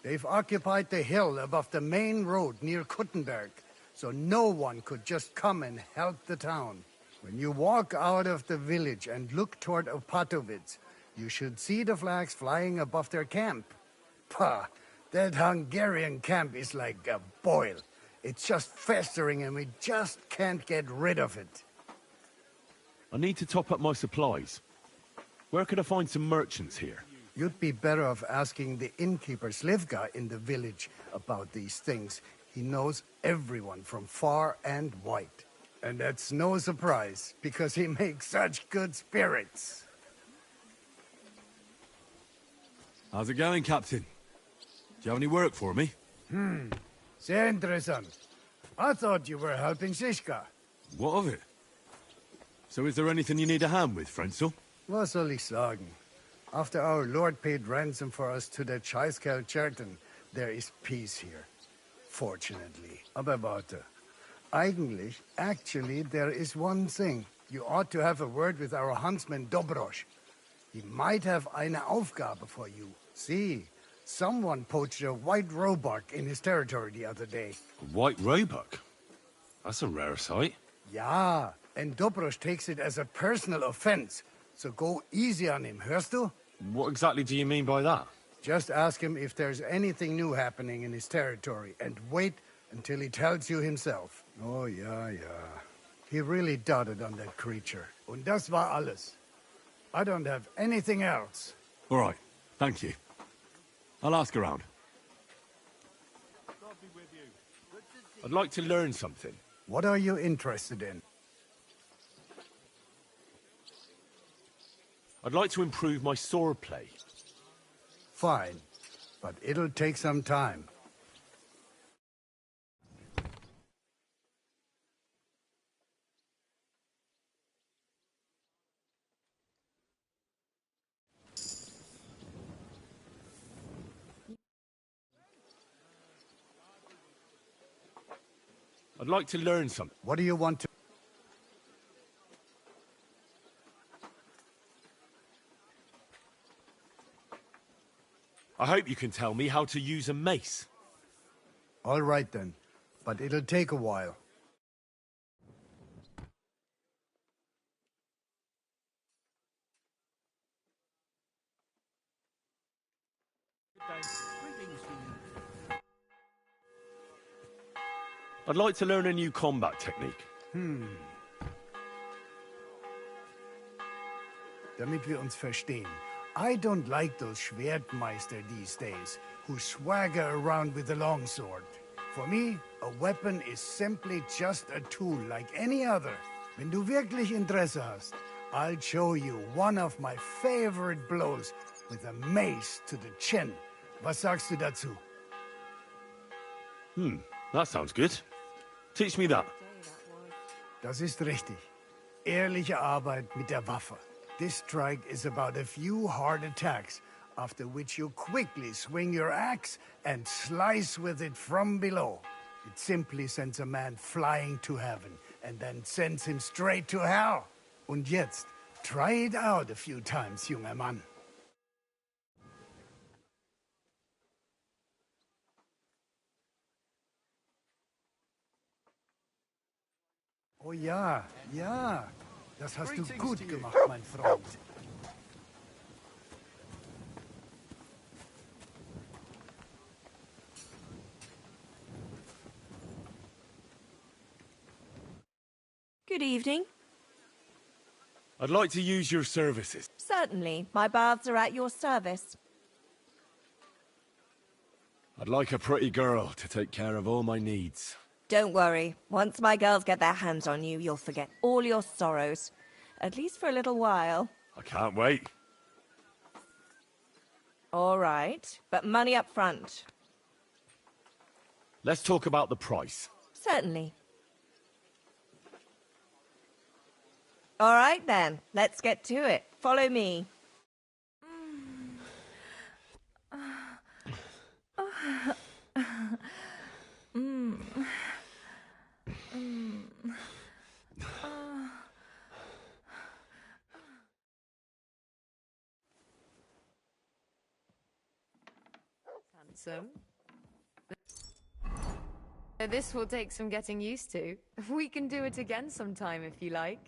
D: They've occupied the hill above the main road near Kuttenberg, so no one could just come and help the town. When you walk out of the village and look toward Opatovitz, you should see the flags flying above their camp. Pah, that Hungarian camp is like a boil. It's just festering and we just can't get rid of it.
C: I need to top up my supplies. Where could I find some merchants here?
D: You'd be better off asking the innkeeper Slivka in the village about these things. He knows everyone from far and wide. And that's no surprise, because he makes such good spirits.
C: How's it going, Captain? Do you have any work for me?
D: Sehr interessant. I thought you were helping Shishka.
C: What of it? So is there anything you need a hand with, Frenzel?
D: Was soll ich sagen? After our lord paid ransom for us to the Chaiskel Cherton, there is peace here. Fortunately. Aber warte. Actually, there is one thing. You ought to have a word with our huntsman Dobrosch. He might have eine Aufgabe for you. See, someone poached a white roebuck in his territory the other day.
C: A white roebuck? That's a rare sight.
D: Ja, and Dobrosch takes it as a personal offense. So go easy on him, hörst du?
C: What exactly do you mean by that?
D: Just ask him if there's anything new happening in his territory, and wait until he tells you himself. Oh, ja. He really doted on that creature. Und das war alles. I don't have anything else.
C: All right, thank you. I'll ask around. I'd like to learn something.
D: What are you interested in?
C: I'd like to improve my swordplay.
D: Fine, but it'll take some time.
C: I'd like to learn something.
D: What do you want to...
C: I hope you can tell me how to use a mace.
D: All right then, but it'll take a while.
C: I'd like to learn a new combat technique.
D: Damit wir uns verstehen. I don't like those Schwertmeister these days, who swagger around with a longsword. For me, a weapon is simply just a tool like any other. Wenn du wirklich Interesse hast, I'll show you one of my favorite blows with a mace to the chin. Was sagst du dazu?
C: That sounds good. Teach me that.
D: Das ist richtig. Ehrliche Arbeit mit der Waffe. This strike is about a few hard attacks, after which you quickly swing your axe and slice with it from below. It simply sends a man flying to heaven, and then sends him straight to hell. Und jetzt, try it out a few times, junger Mann. Oh ja. Das hast du gut gemacht, mein Freund.
I: Good evening.
C: I'd like to use your services.
I: Certainly. My baths are at your service.
C: I'd like a pretty girl to take care of all my needs.
I: Don't worry. Once my girls get their hands on you, you'll forget all your sorrows. At least for a little while.
C: I can't wait.
I: All right. But money up front.
C: Let's talk about the price.
I: Certainly. All right, then. Let's get to it. Follow me.
G: Handsome. This will take some getting used to. We can do it again sometime if you like.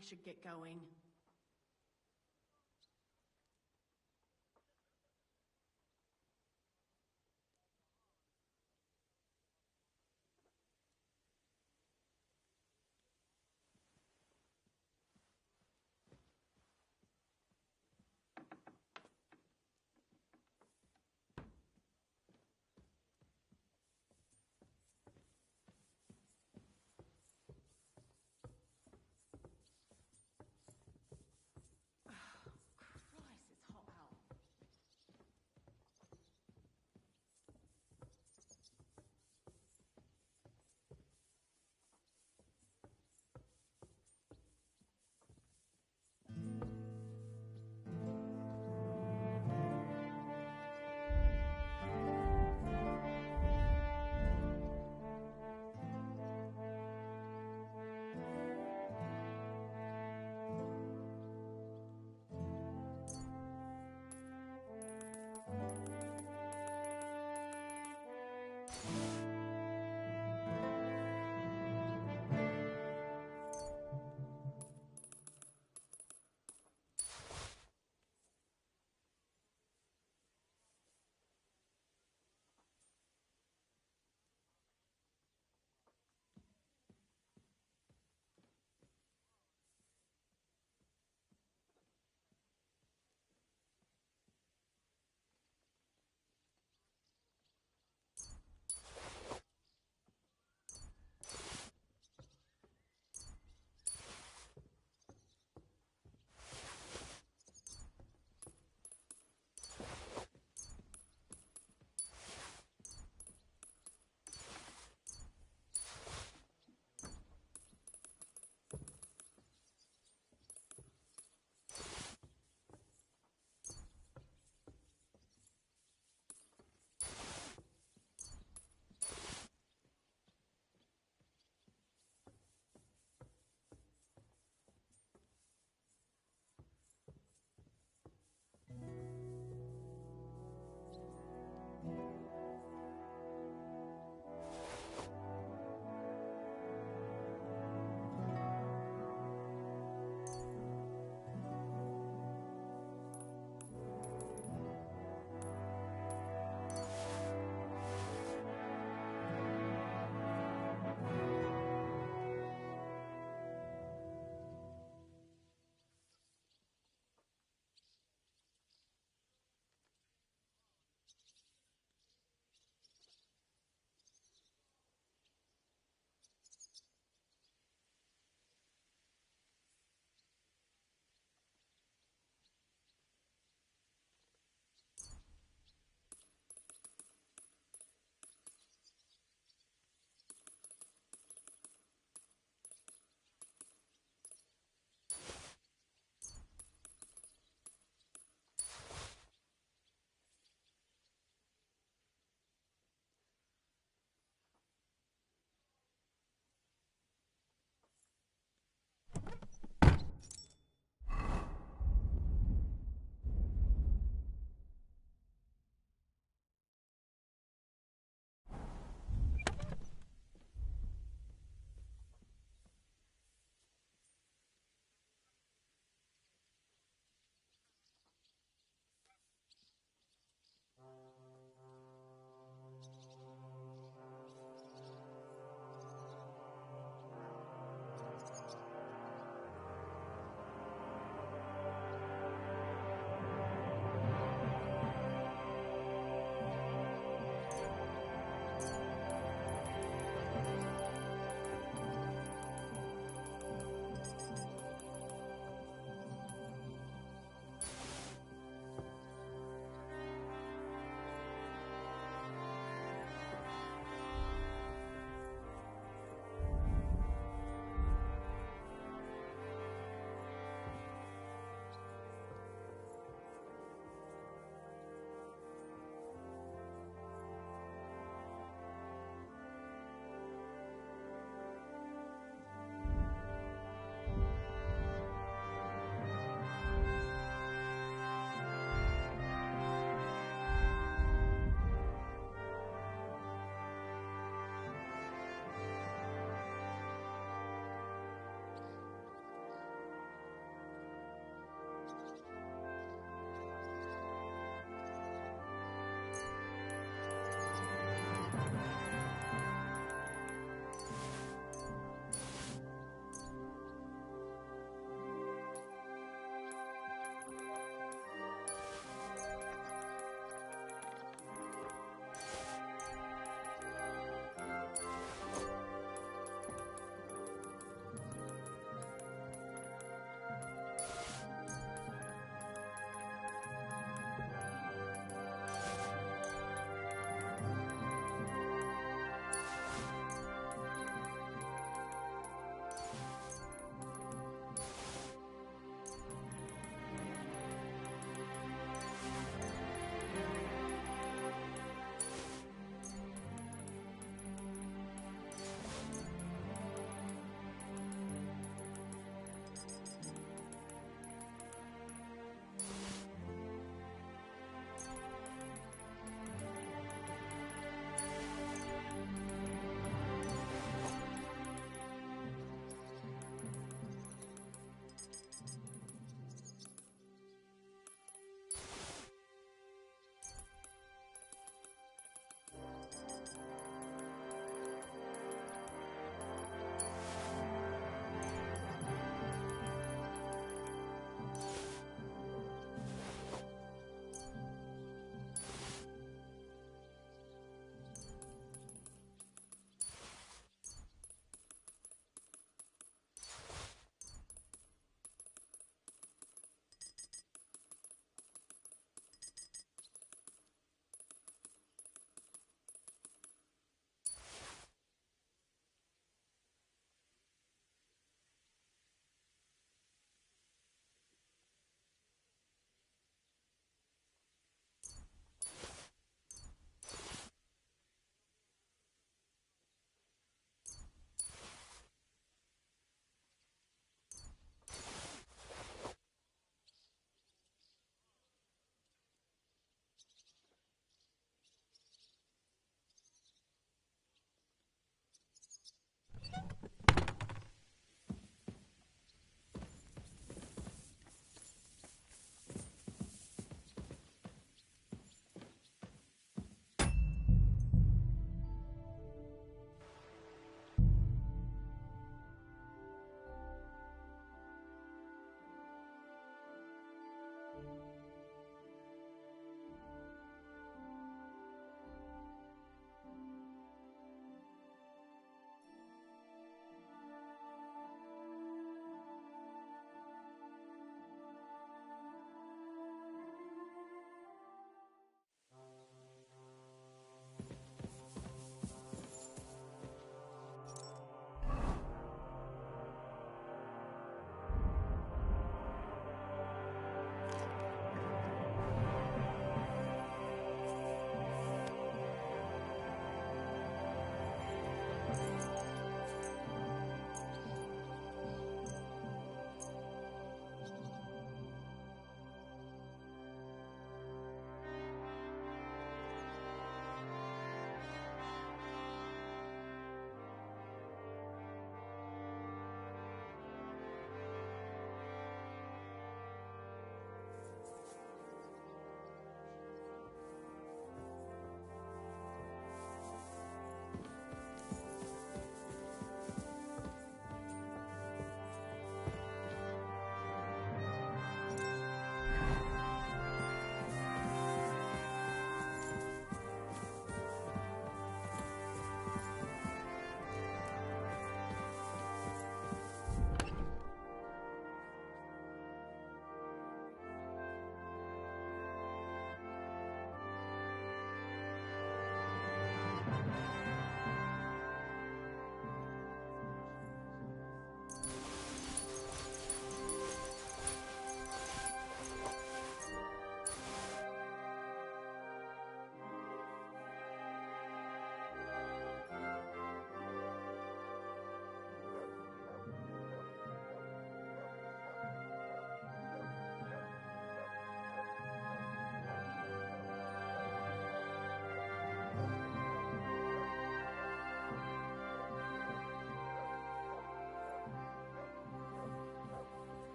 J: I should get going.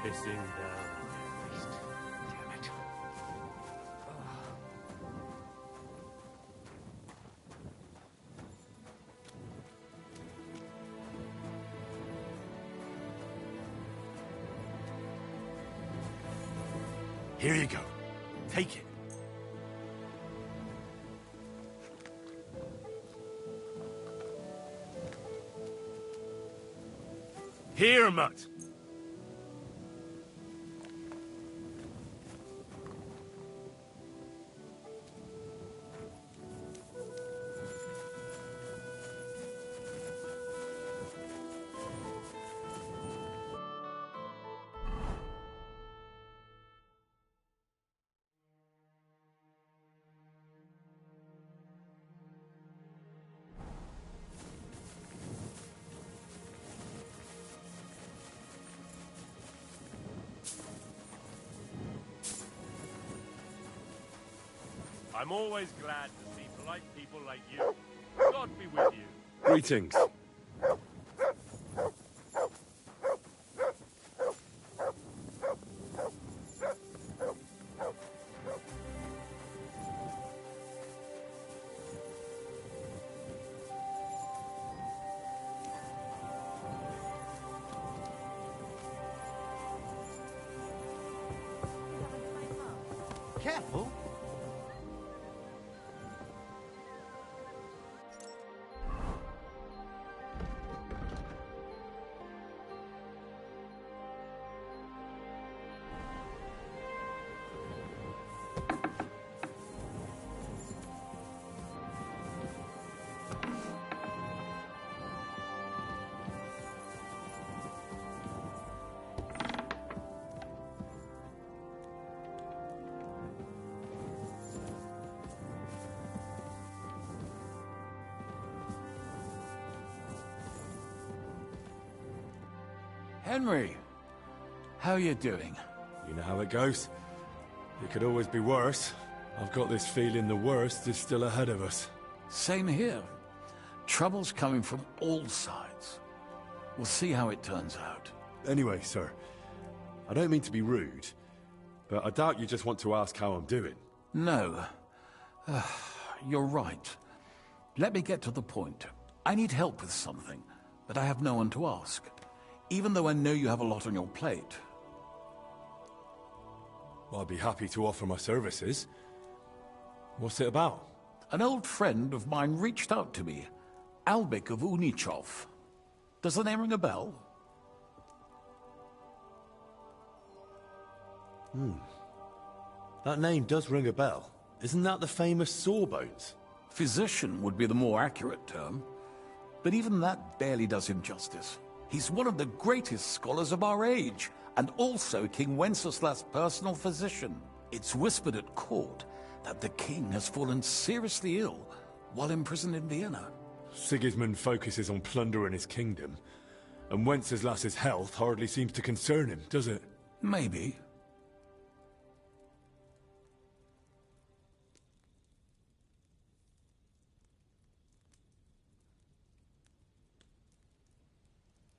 C: pissing down. Damn it. Here you go. Take it. Here, Mutt. I'm always glad to see polite people like you. God be with you. Greetings.
A: Careful.
Q: Henry, how you doing?
C: You know how it goes. It could always be worse. I've got this feeling the worst is still ahead of us.
Q: Same here. Trouble's coming from all sides. We'll see how it turns out.
C: Anyway, sir, I don't mean to be rude, but I doubt you just want to ask how I'm doing.
Q: No. You're right. Let me get to the point. I need help with something, but I have no one to ask. Even though I know you have a lot on your plate.
C: Well, I'd be happy to offer my services. What's it about?
Q: An old friend of mine reached out to me, Albik of Unichov. Does the name ring a bell?
C: That name does ring a bell. Isn't that the famous Sawbones?
Q: Physician would be the more accurate term. But even that barely does him justice. He's one of the greatest scholars of our age, and also King Wenceslas' personal physician. It's whispered at court that the king has fallen seriously ill while imprisoned in Vienna.
C: Sigismund focuses on plundering his kingdom, and Wenceslas's health hardly seems to concern him, does it?
Q: Maybe.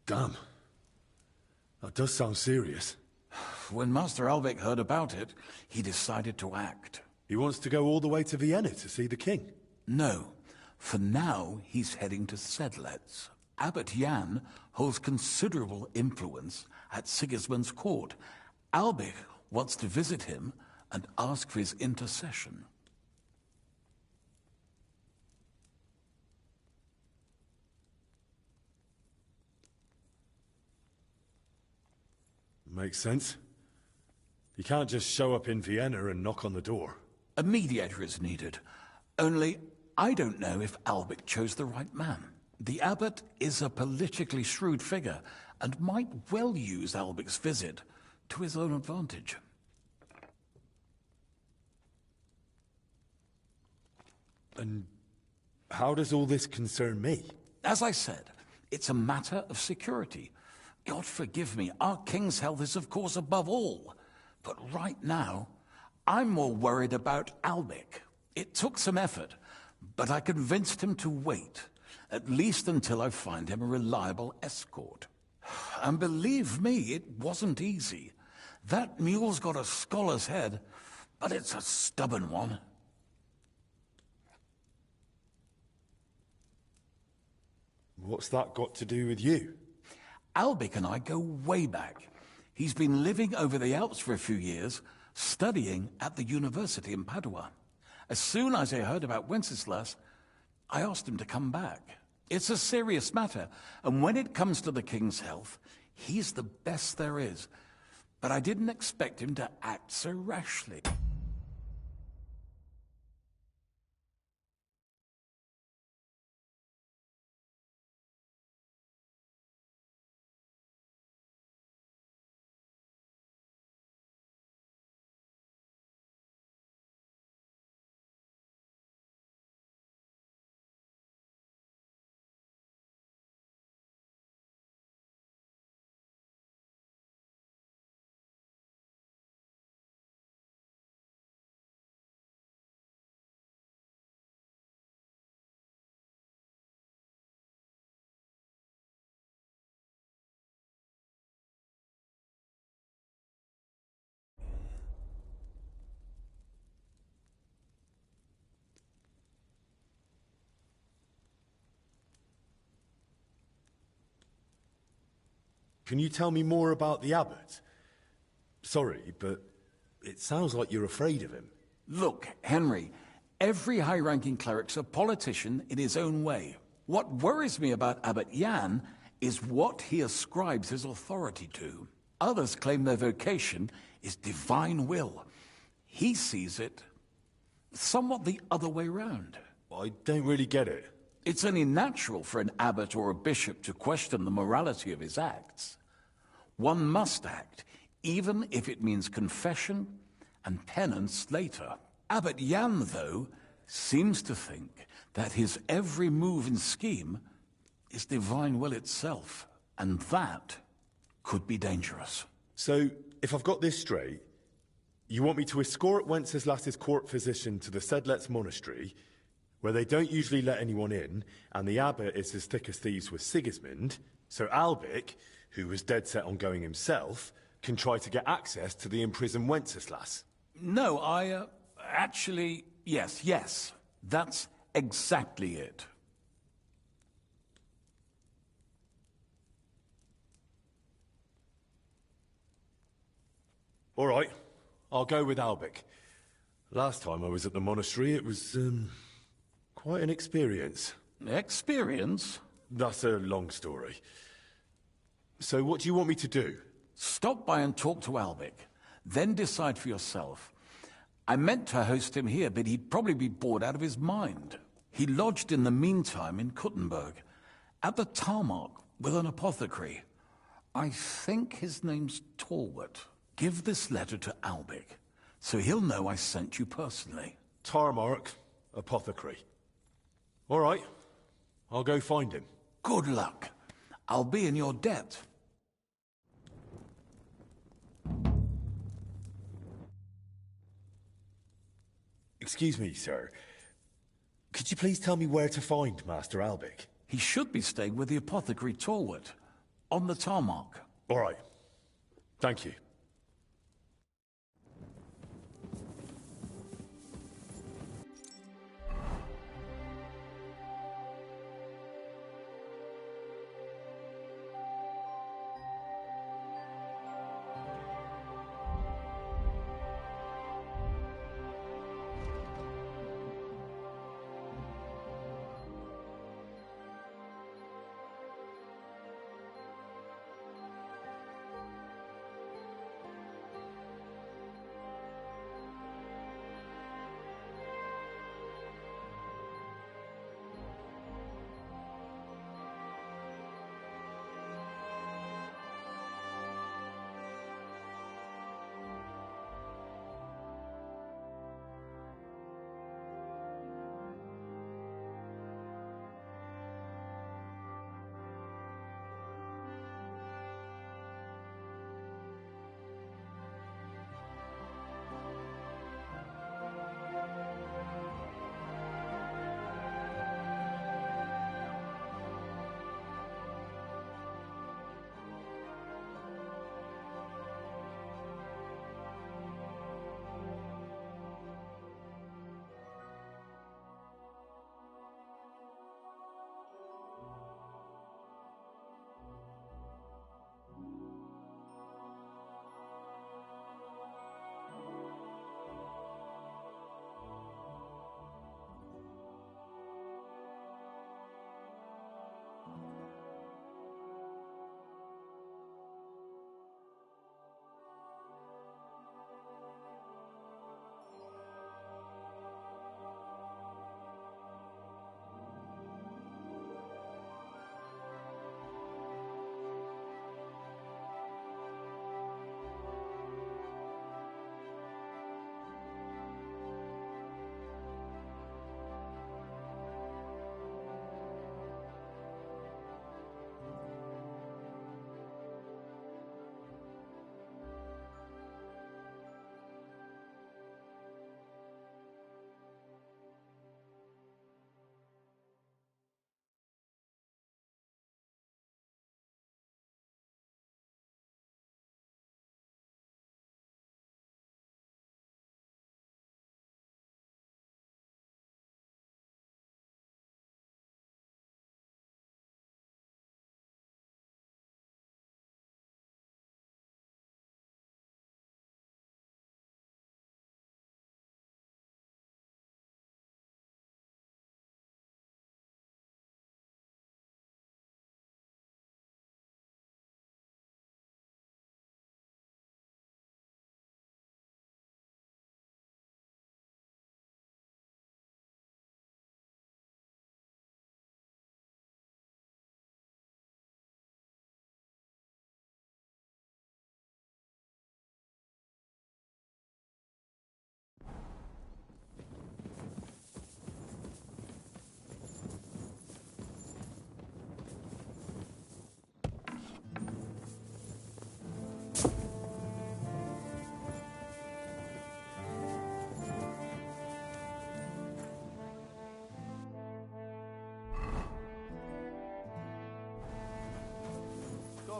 C: Damn. That does sound serious.
Q: When Master Albik heard about it, he decided to act.
C: He wants to go all the way to Vienna to see the king?
Q: No. For now, he's heading to Sedlec. Abbot Jan holds considerable influence at Sigismund's court. Albik wants to visit him and ask for his intercession.
C: Makes sense. You can't just show up in Vienna and knock on the door.
Q: A mediator is needed. Only, I don't know if Albik chose the right man. The abbot is a politically shrewd figure, and might well use Albik's visit to his own advantage.
C: And how does all this concern me?
Q: As I said, it's a matter of security. God forgive me, our king's health is of course above all. But right now, I'm more worried about Albik. It took some effort, but I convinced him to wait, at least until I find him a reliable escort. And believe me, it wasn't easy.
O: That mule's got a scholar's head, but it's a stubborn one.
C: What's that got to do with you?
O: Albic and I go way back. He's been living over the Alps for a few years, studying at the university in Padua. As soon as I heard about Wenceslas, I asked him to come back. It's a serious matter, and when it comes to the king's health, he's the best there is. But I didn't expect him to act so rashly.
C: Can you tell me more about the abbot? Sorry, but it sounds like you're afraid of him.
O: Look, Henry, every high-ranking cleric's a politician in his own way. What worries me about Abbot Jan is what he ascribes his authority to. Others claim their vocation is divine will. He sees it somewhat the other way round.
C: I don't really get it.
O: It's only natural for an abbot or a bishop to question the morality of his acts. One must act, even if it means confession and penance later. Abbot Jan, though, seems to think that his every move and scheme is divine will itself, and that could be dangerous.
C: So, if I've got this straight, you want me to escort Wenceslas's court physician to the Sedlets monastery, where they don't usually let anyone in, and the abbot is as thick as thieves with Sigismund, so Albic, who was dead set on going himself, can try to get access to the imprisoned Wenceslas?
O: No, actually, yes, that's exactly it.
C: All right, I'll go with Albic. Last time I was at the monastery, it was, quite an experience.
O: Experience?
C: That's a long story. So what do you want me to do?
O: Stop by and talk to Albic, then decide for yourself. I meant to host him here, but he'd probably be bored out of his mind. He lodged in the meantime in Kuttenberg, at the tarmac with an apothecary. I think his name's Talbot. Give this letter to Albic, so he'll know I sent you personally.
C: Tarmac, apothecary. All right, I'll go find him.
O: Good luck. I'll be in your debt.
C: Excuse me, sir. Could you please tell me where to find Master Albic?
O: He should be staying with the apothecary Talbot, on the tarmac.
C: All right. Thank you.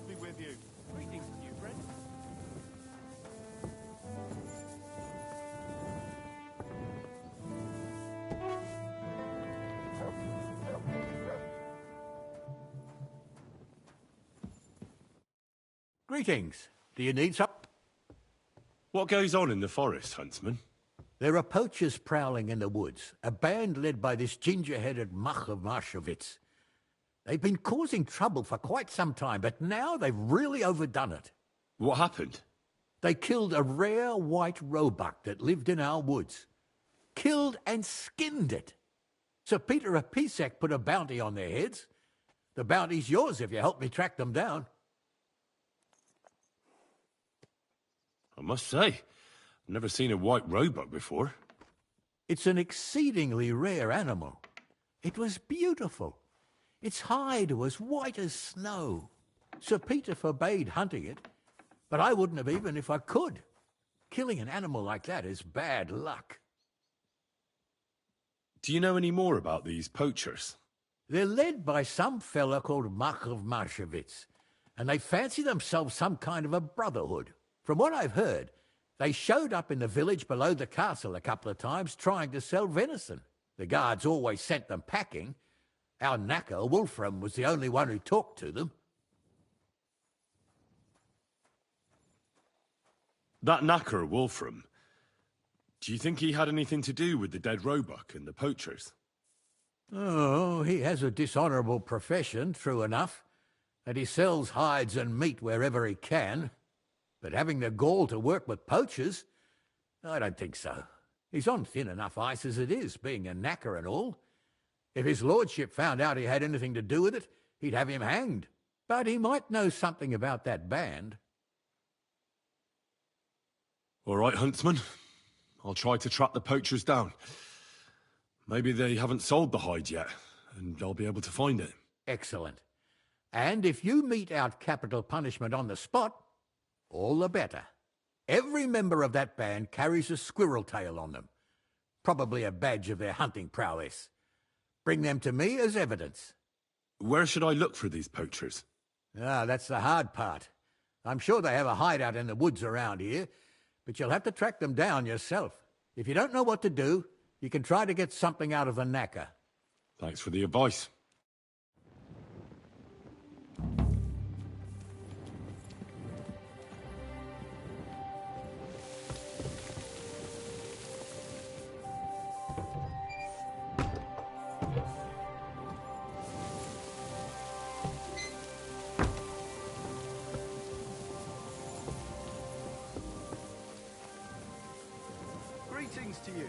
C: God be with you.
T: Greetings, new friend.
J: Greetings. Do you need some?
C: What goes on in the forest, Huntsman?
J: There are poachers prowling in the woods, a band led by this ginger-headed muck of Marshowitz. They've been causing trouble for quite some time, but now they've really overdone it.
C: What happened?
J: They killed a rare white roebuck that lived in our woods. Killed and skinned it. Sir Peter of Pisek put a bounty on their heads. The bounty's yours if you help me track them down.
C: I must say, I've never seen a white roebuck before.
J: It's an exceedingly rare animal. It was beautiful. Its hide was white as snow. Sir Peter forbade hunting it, but I wouldn't have even if I could. Killing an animal like that is bad luck.
C: Do you know any more about these poachers?
J: They're led by some fella called Mach of Marshowitz, and they fancy themselves some kind of a brotherhood. From what I've heard, they showed up in the village below the castle a couple of times trying to sell venison. The guards always sent them packing. Our knacker, Wolfram, was the only one who talked to them.
C: That knacker, Wolfram, do you think he had anything to do with the dead roebuck and the poachers?
J: Oh, he has a dishonourable profession, true enough, and he sells hides and meat wherever he can. But having the gall to work with poachers, I don't think so. He's on thin enough ice as it is, being a knacker and all. If his lordship found out he had anything to do with it, he'd have him hanged. But he might know something about that band.
C: All right, Huntsman. I'll try to track the poachers down. Maybe they haven't sold the hide yet, and I'll be able to find it.
J: Excellent. And if you mete out capital punishment on the spot, all the better. Every member of that band carries a squirrel tail on them, probably a badge of their hunting prowess. Bring them to me as evidence.
C: Where should I look for these poachers?
J: Ah, that's the hard part. I'm sure they have a hideout in the woods around here, but you'll have to track them down yourself. If you don't know what to do, you can try to get something out of the knacker.
C: Thanks for the advice.
A: Greetings to you.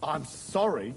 A: I'm sorry.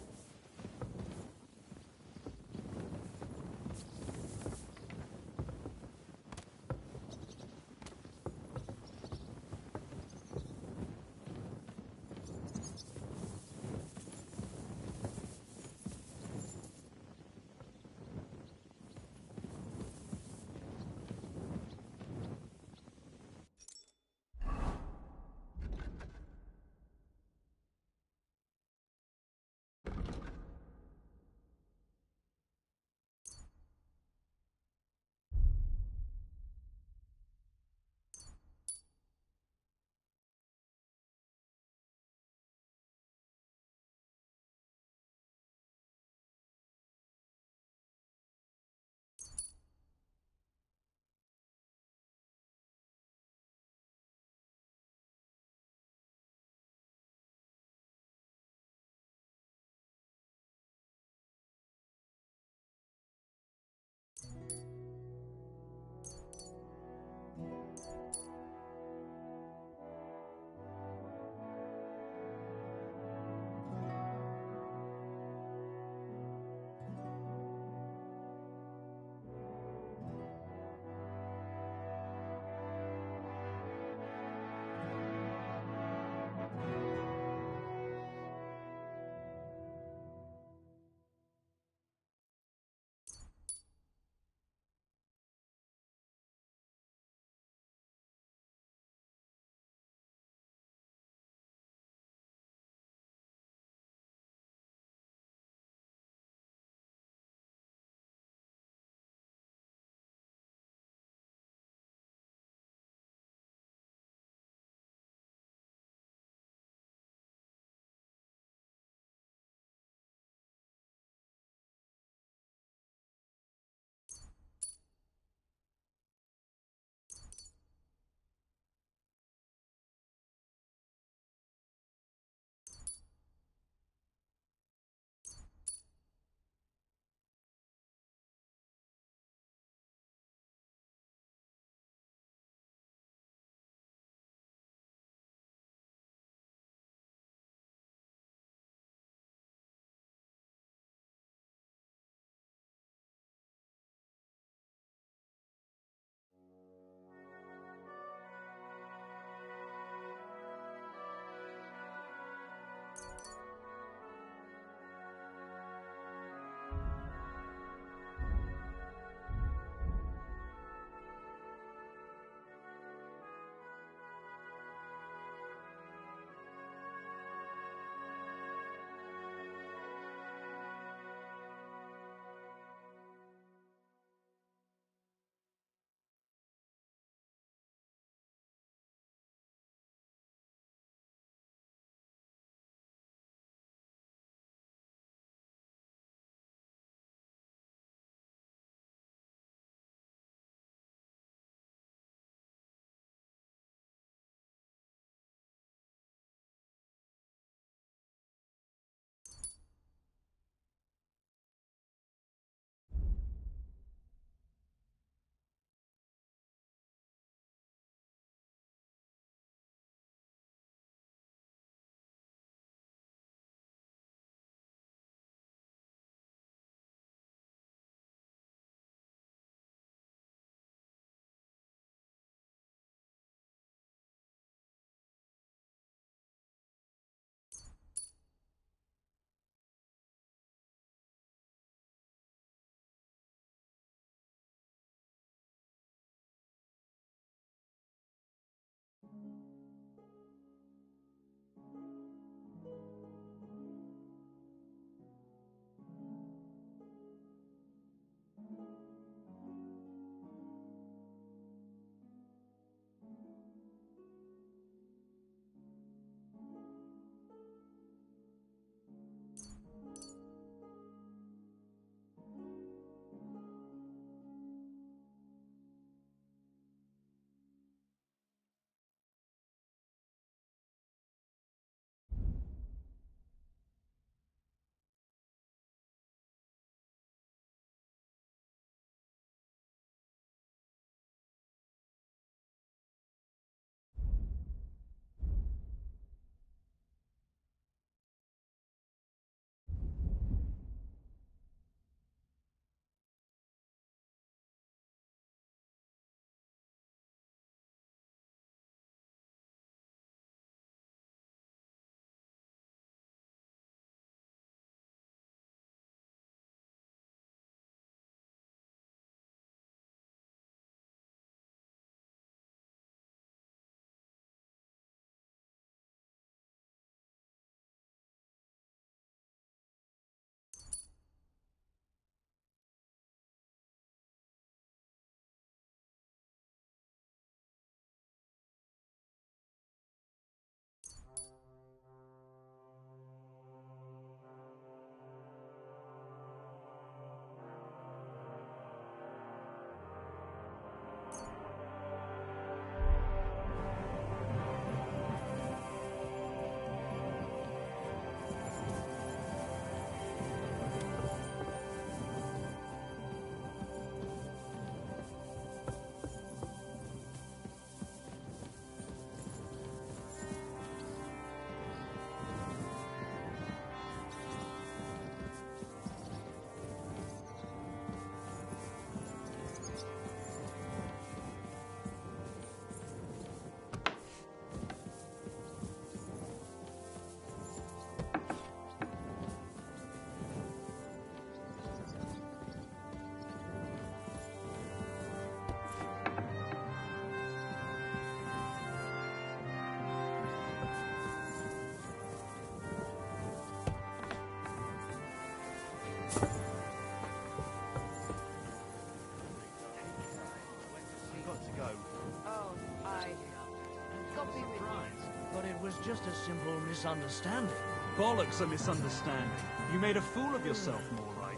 B: But it was just a simple misunderstanding.
V: Bollocks a misunderstanding. You made a fool of yourself, more right.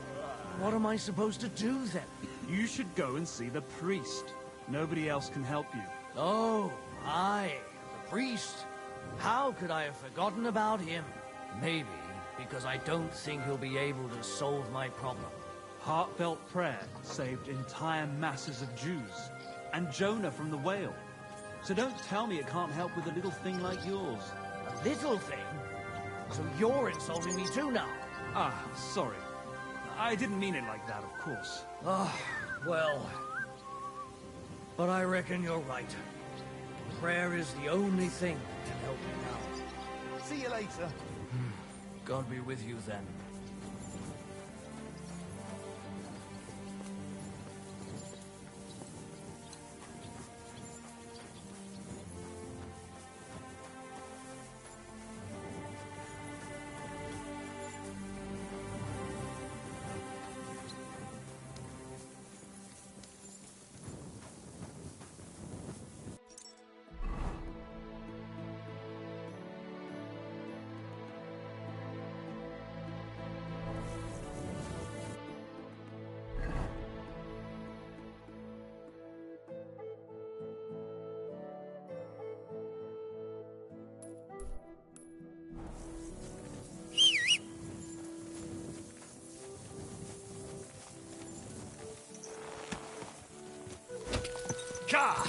B: What am I supposed to do then?
V: You should go and see the priest. Nobody else can help you.
B: Oh, aye, the priest. How could I have forgotten about him? Maybe because I don't think he'll be able to solve my problem.
V: Heartfelt prayer saved entire masses of Jews. And Jonah from the whale. So don't tell me it can't help with a little thing like yours.
B: A little thing? So you're insulting me too now?
V: Ah, sorry. I didn't mean it like that, of course.
B: Ah, well... But I reckon you're right. Prayer is the only thing that can help me now.
W: See you later.
B: God be with you then.
W: Ka!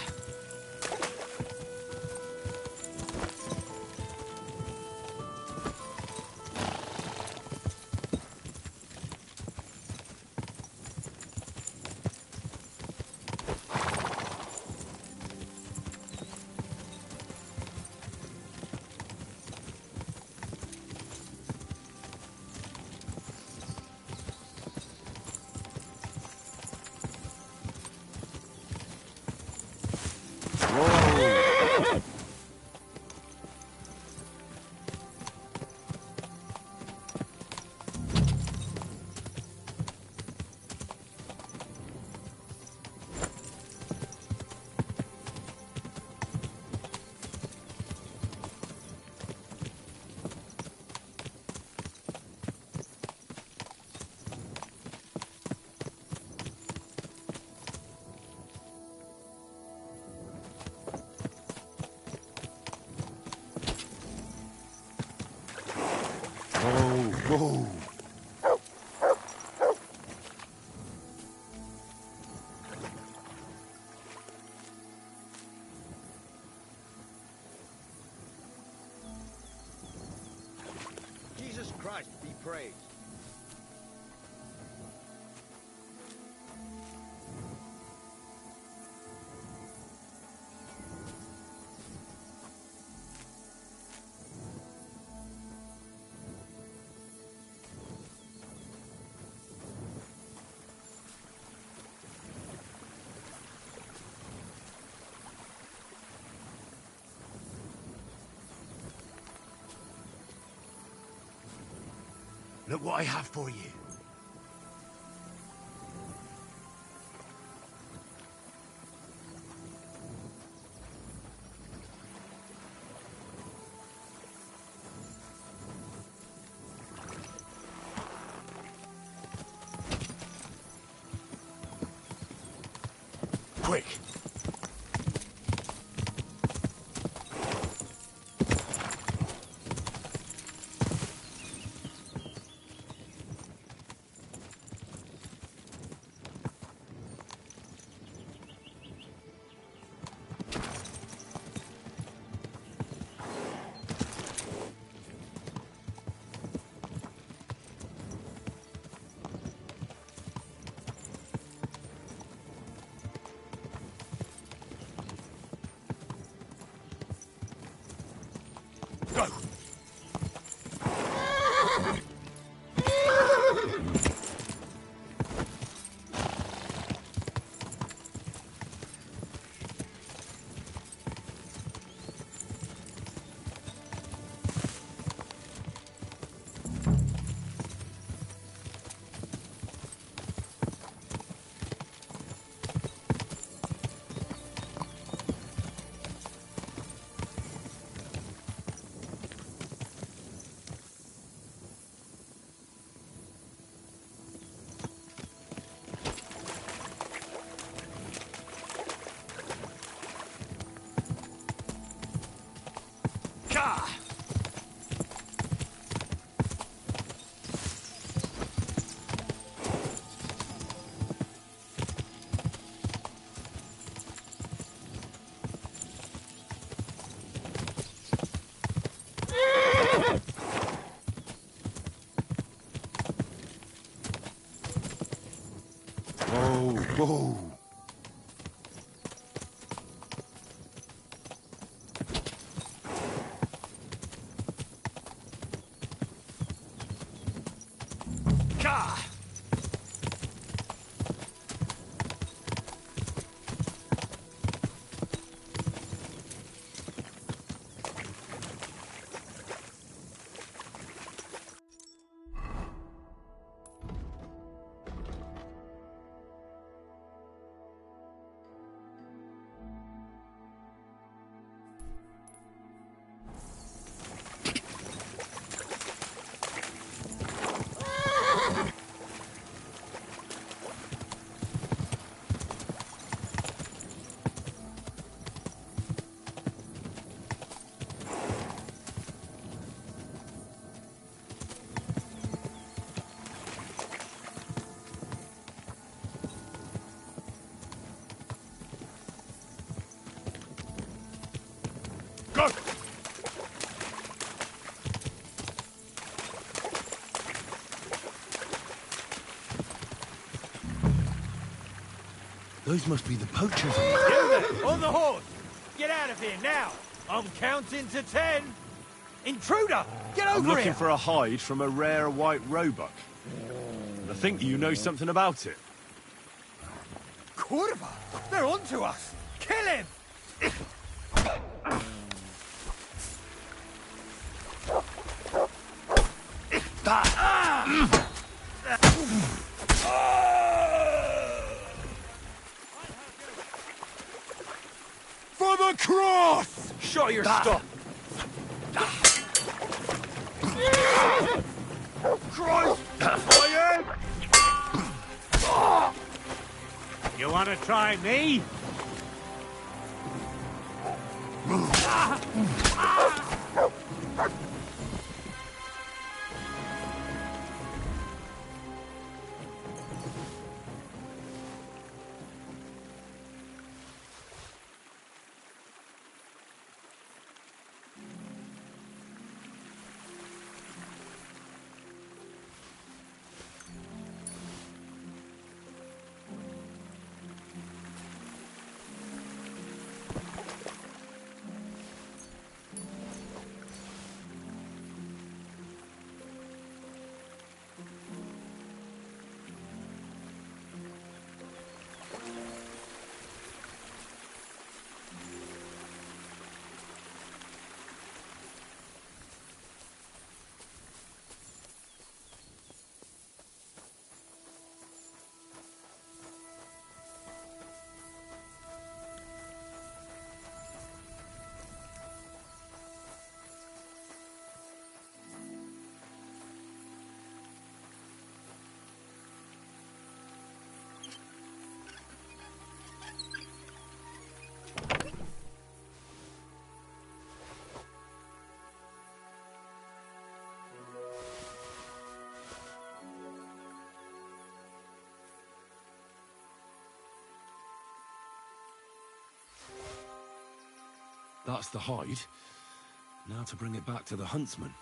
O: Whoa!
W: Jesus Christ be praised.
D: Look what I have for you. Quick!
O: Whoa!
B: Gah!
C: Go!
A: Those must be the poachers.
B: You there, on the horse! Get out of here now! I'm counting to 10! Intruder! Get over
C: I'm looking
B: here!
C: for a hide from a rare white roebuck. And I think you know something about it.
B: Curva! They're onto us! Kill him!
C: For the cross!
B: Shut your stop!
C: Christ!
Q: You want to try me?
A: That's the hide. Now to bring it back to the huntsman.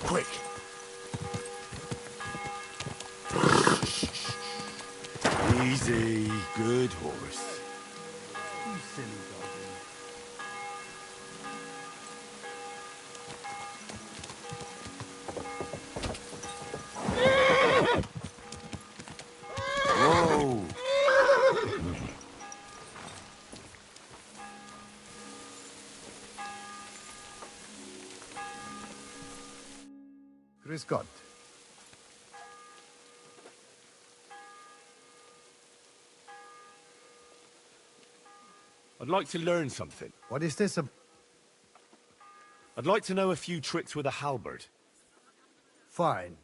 D: quick.
C: Easy, good horse.
V: You silly doggy.
C: Whoa!
D: Grüß Gott.
C: I'd like to learn something.
D: What is this?
C: I'd like to know a few tricks with a halberd.
D: Fine,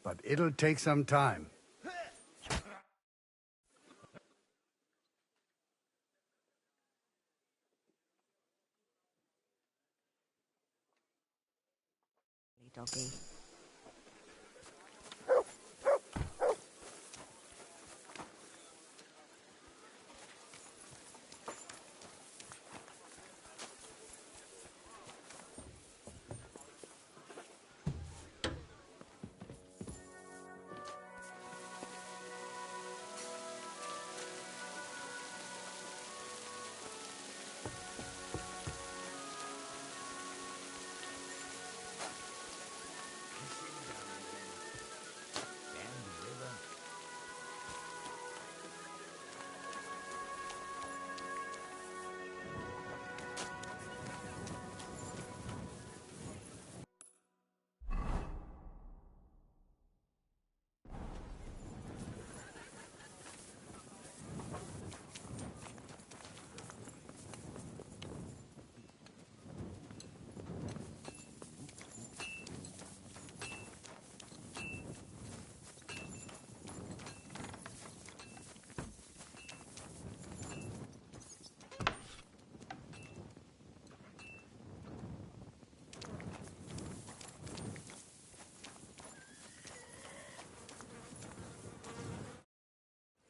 D: but it'll take some time.
I: Doggy.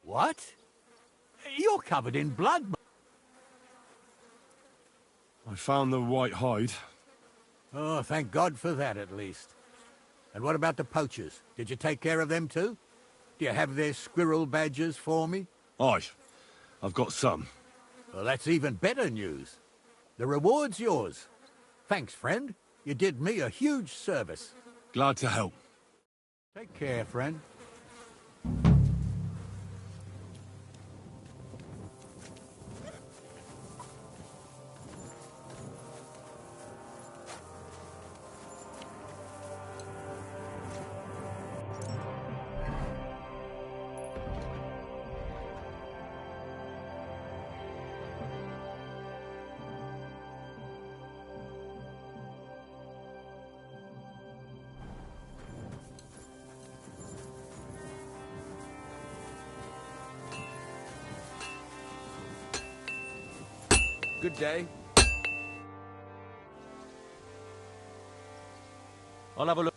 J: What? You're covered in blood.
C: I found the white hide.
J: Oh, thank God for that, at least. And what about the poachers? Did you take care of them too? Do you have their squirrel badges for me?
C: Aye, I've got some.
J: Well, that's even better news. The reward's yours. Thanks, friend. You did me a huge service.
C: Glad to help.
J: Take care, friend.
W: Good day.
T: I'll have a look.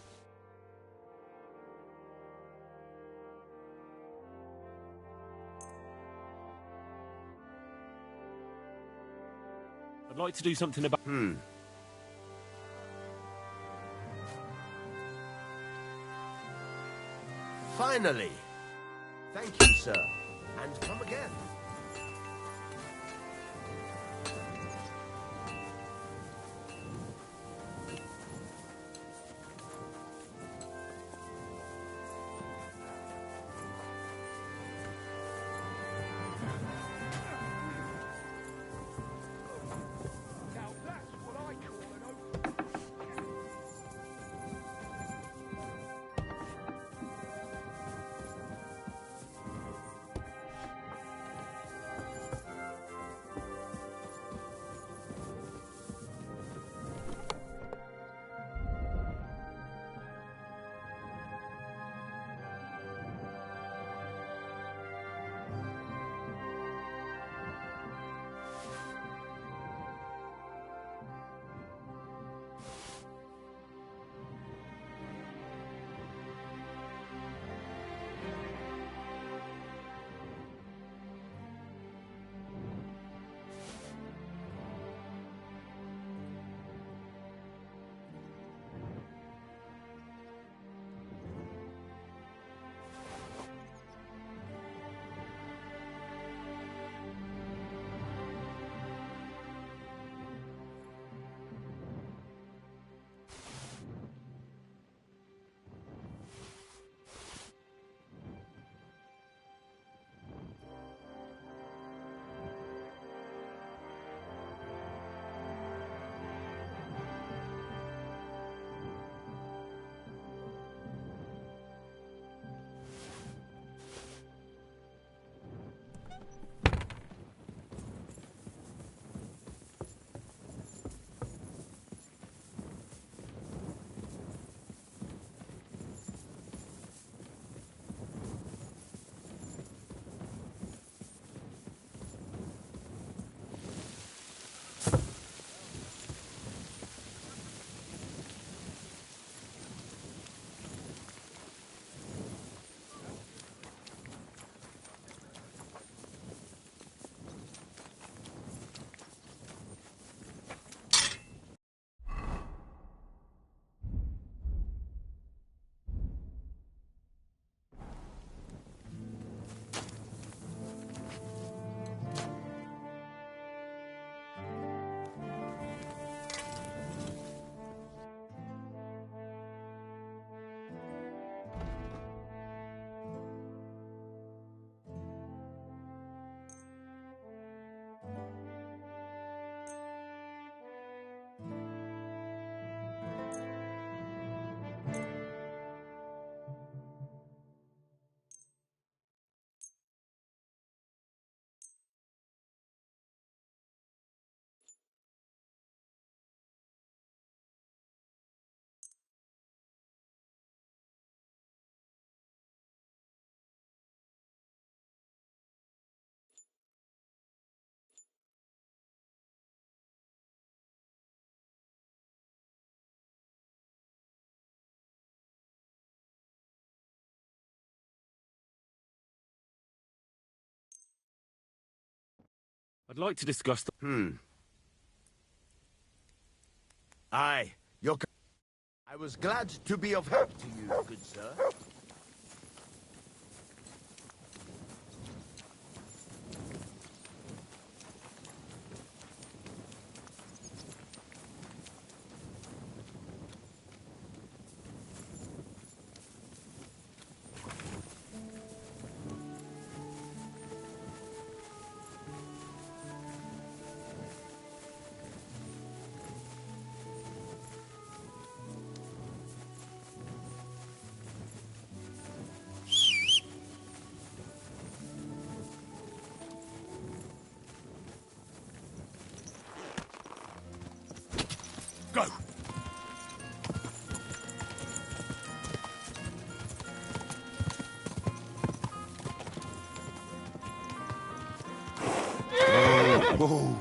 C: I'd like to do something about...
W: Finally. Thank you, sir. And come again.
C: I'd like to discuss the...
W: Aye, I was glad to be of help to you, good sir.
C: Go!
O: Whoa.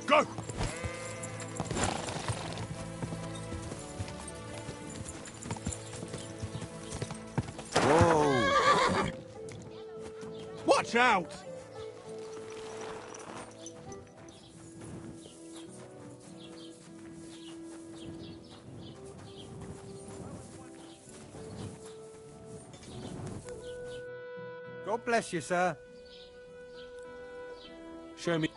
C: Go!
O: Whoa!
C: Watch out!
P: God bless you, sir.
C: Show me.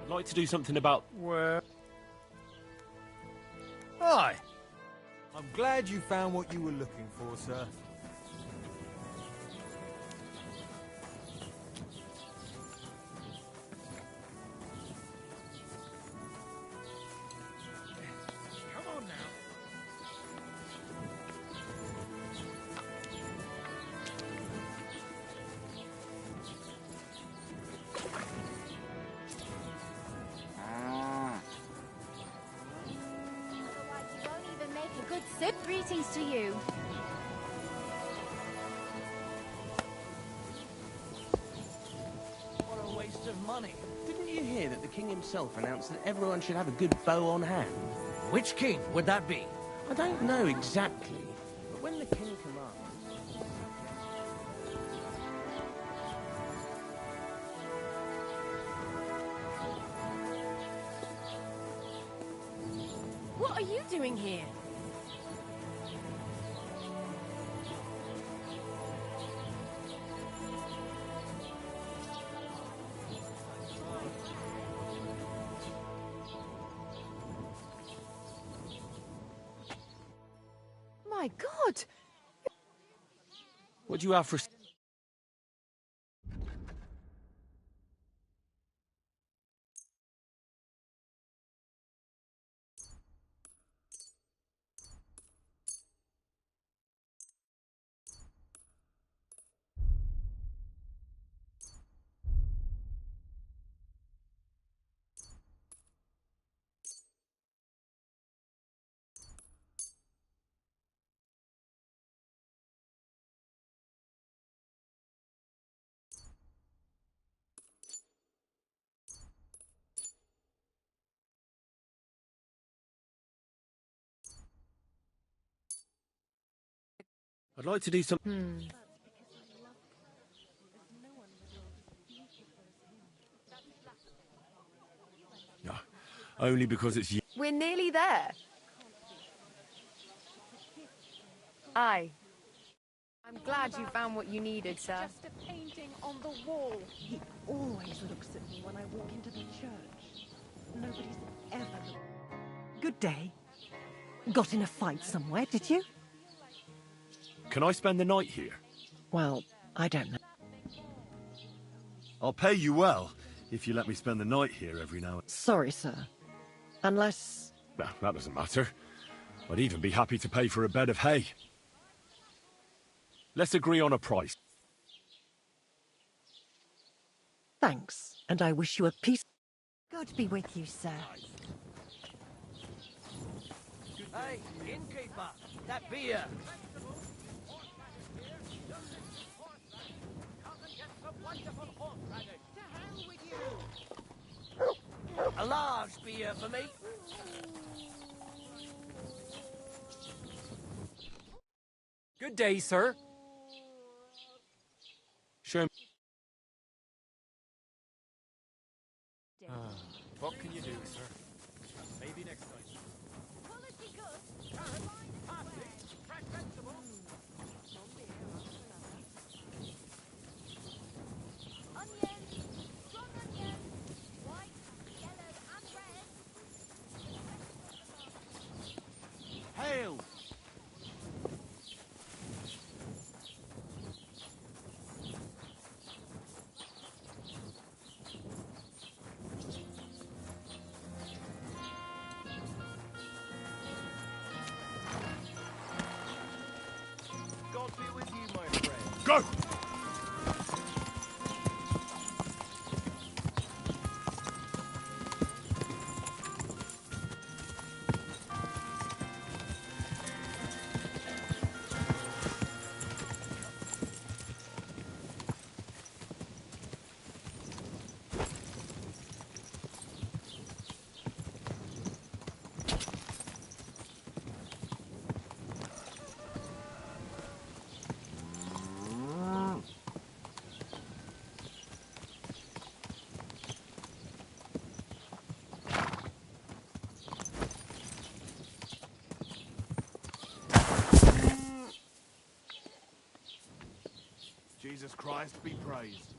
C: I'd like to do something about...
P: Well... Hi. I'm glad you found what you were looking for, sir.
B: Come on now.
S: Good sip. Greetings to you.
B: What a waste of money.
W: Didn't you hear that the king himself announced that everyone should have a good bow on hand?
B: Which king would that be?
W: I don't know exactly, but when the king commands...
E: What are you doing here? My God!
C: What do you have for...
T: I'd like to do some...
C: No, only because it's you.
G: We're nearly there. Aye. I'm glad you found what you needed, sir.
E: Just a painting on the wall. He always looks at me when I walk into the church. Nobody's ever looked.
K: Good day. Got in a fight somewhere, did you?
C: Can I spend the night here?
K: Well, I don't know.
C: I'll pay you well, if you let me spend the night here every now and...
K: Sorry, sir. Unless...
C: Well, that doesn't matter. I'd even be happy to pay for a bed of hay. Let's agree on a price.
K: Thanks, and I wish you a peace... God be with you, sir.
B: Hey, innkeeper, that beer. A large beer for me.
T: Good day, sir.
C: Show me.
T: What can you do, sir? Maybe next time.
B: Hail!
N: God be with you, my friend.
C: Go!
W: Jesus Christ be praised.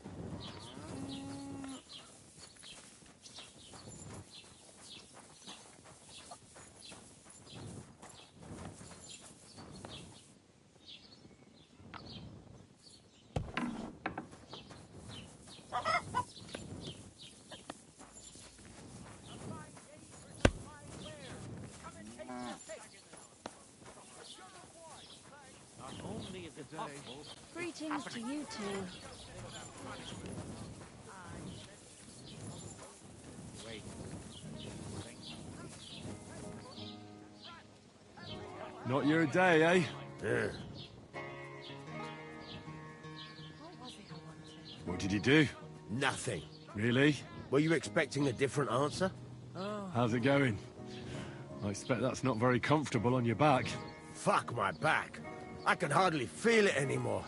B: Only if it's possible.
F: Greetings to you two.
C: Not your day, eh?
W: Yeah.
C: What did you do?
W: Nothing.
C: Really?
W: Were you expecting a different answer?
C: How's it going? I expect that's not very comfortable on your back.
W: Fuck my back. I can hardly feel it anymore.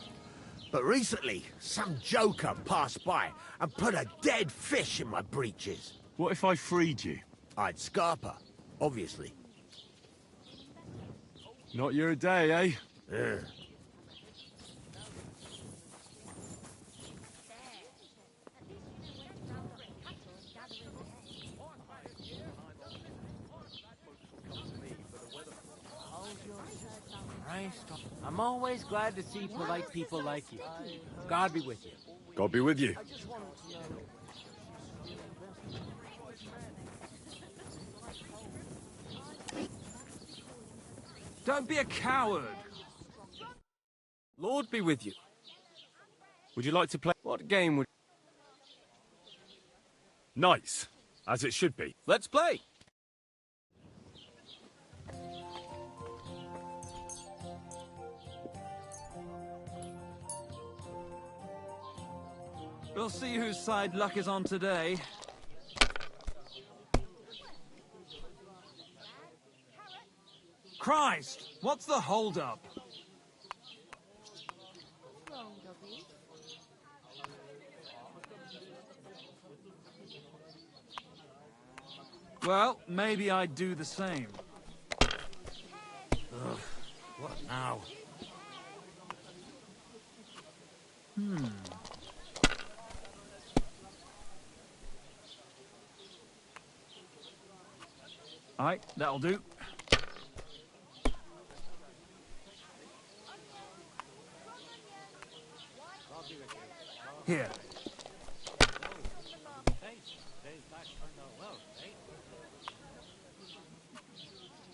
W: But recently, some joker passed by and put a dead fish in my breeches.
C: What if I freed you?
W: I'd scarp her, obviously.
C: Not your day, eh?
W: Yeah.
Q: I'm always glad to see polite people like you. God be with you.
C: God be with you.
V: Don't be a coward.
T: Lord be with you. Would you like to play? What game would...
C: Nice, as it should be.
T: Let's play!
V: We'll see whose side luck is on today. Christ! What's the hold-up? Well, maybe I'd do the same.
W: Ugh, what now?
V: Alright, that'll do. Here.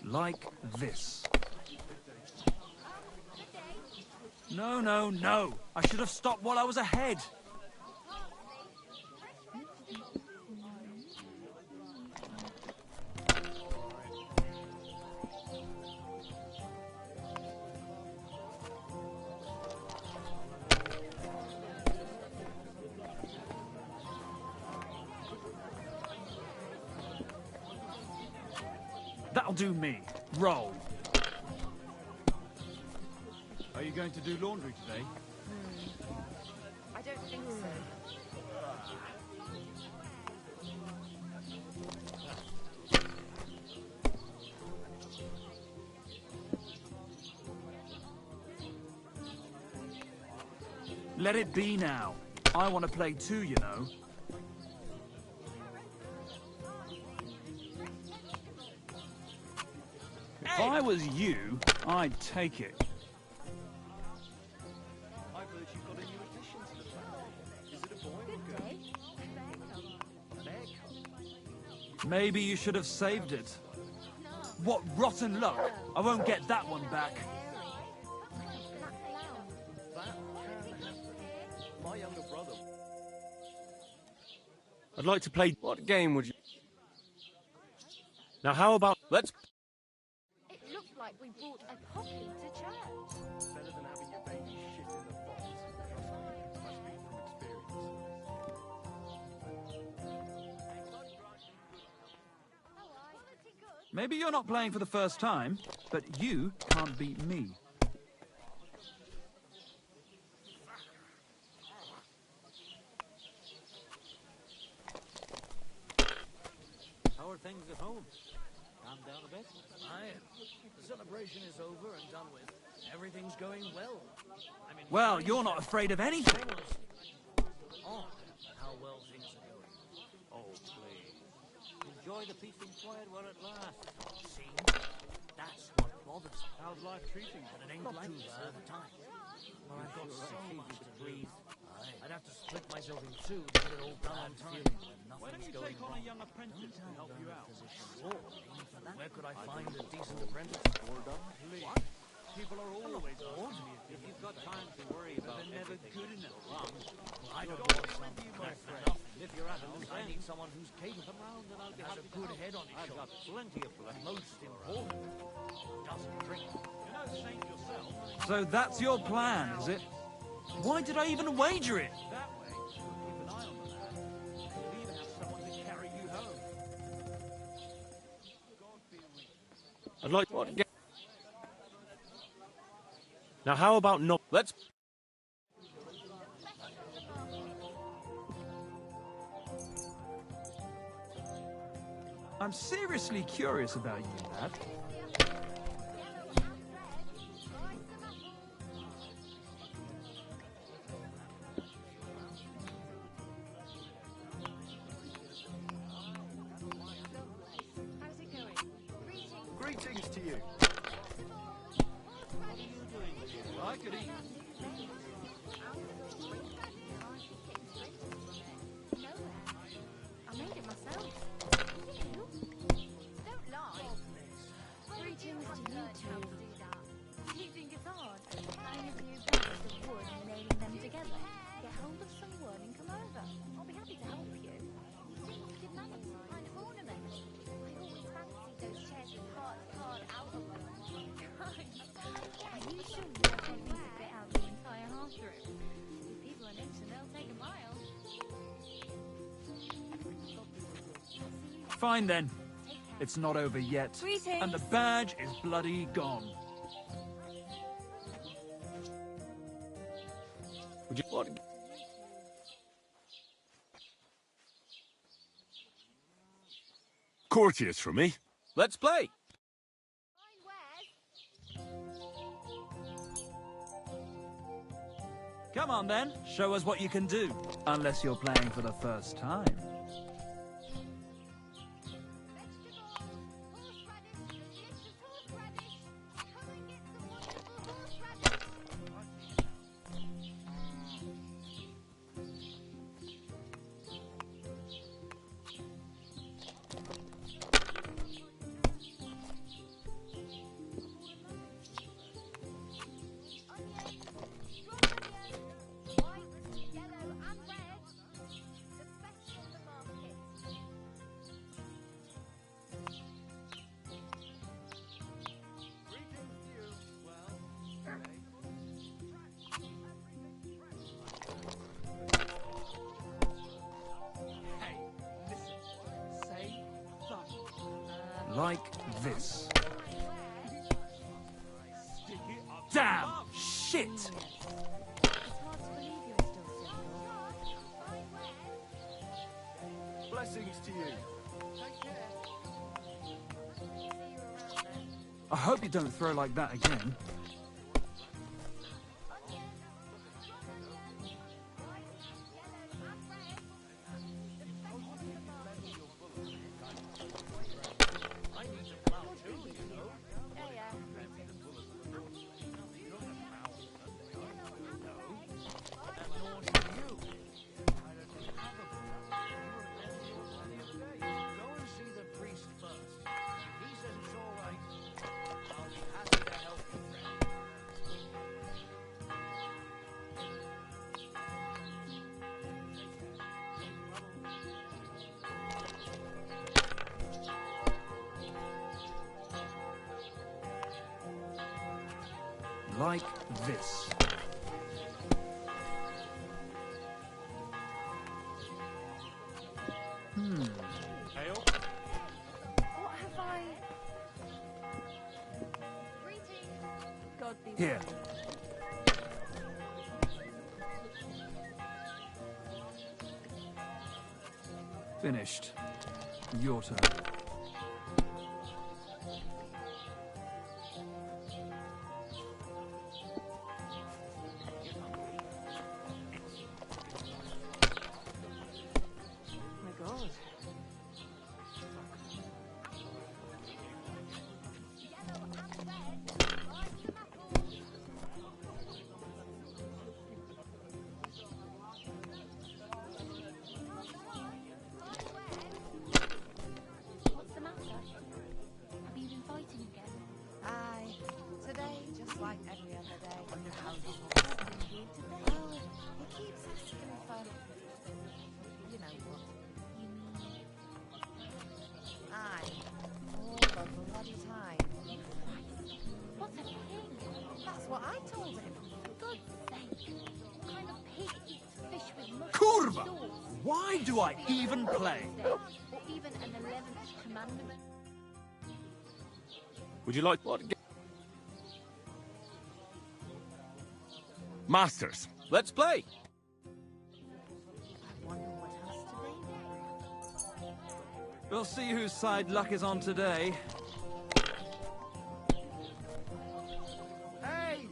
V: Like this. No, no, no! I should have stopped while I was ahead! That'll do me. Roll. Are you going to do laundry today?
G: I don't think so.
V: Let it be now. I want to play too, you know. If I was you, I'd take it.
A: I've heard you've got a new addition to the family. Is it a boy or girl? A bear cub.
V: Maybe you should have saved it. What rotten luck! I won't get that one back.
A: That can happen. My younger brother.
T: I'd like to play... What game would you... Now how about... Let's...
G: It looked like we brought a poppy to church.
A: Better than having your baby shit in the box. I speak from experience.
V: Maybe you're not playing for the first time, but you can't beat me.
B: How are things at home? Calm down a bit? The celebration is over and done with. Everything's going well. I mean,
V: Well, you're not afraid of anything.
B: on how well things are going. Oh, please. Enjoy the peace and quiet while it lasts. See? That's what bothers me. How's life treating you? And it ain't like this all the time. Well, I've got so much to breathe. I'd have to split myself in two to get it all done on time.
V: Why don't you take on a young apprentice to help you out?
B: Where could I find a decent apprentice?
V: Please. People are always asking me if you've got time to worry about they're never good enough.
B: I don't want someone enough. If you're at home, I need someone who's capable and has a good head on his shoulders. I've got plenty of blood. Most important, doesn't drink.
V: You're no saint yourself. So that's your plan, is it? Why did I even wager it? That way, keep an eye on the lad. You'll even have someone to carry you home.
T: I'd like... What game... Now how about not... Let's...
V: I'm seriously curious about you, lad.
G: How's it going?
A: Greetings to you.
B: What are you doing here?
V: I could eat.
G: I made it myself. Don't lie. Greetings to you two. Do you think it's hard? Buying a few pieces of wood and nailing them together. Get hold of some wood and come over. I'll be happy to help you. See what you manage to find ornaments. I always fancied those chairs with hearts carved out of them. Are you sure you don't want me to fit out the entire bathroom? If people are itching, they'll take a mile.
V: Fine then. It's not over yet.
I: Greetings.
V: And the badge is bloody gone.
T: Would you... What...
C: courteous from me.
T: Let's play.
V: Come on then, show us what you can do. Unless you're playing for the first time. Like this. Damn! Shit!
A: Blessings to you.
V: I hope you don't throw like that again. Like this.
T: Hail.
G: What have I...
I: God be
V: Here. Finished. Your turn.
I: my God.
G: What's the matter? Have you been fighting again?
E: Aye. Today, just like every other day.
G: Wonder how this here today.
E: Well, he keeps asking for... You know what?
G: You mean...
E: Aye. All the bloody time.
G: What's a pig?
E: That's what I told him.
G: For God's sake. What kind of pig eats fish with mush
V: Kurva!
G: sauce?
V: Why do I even play?
G: Or even an 11th commandment?
C: Would you like what? Masters.
T: Let's play.
G: I wonder what else to do.
V: We'll see whose side luck is on today.
A: Hey,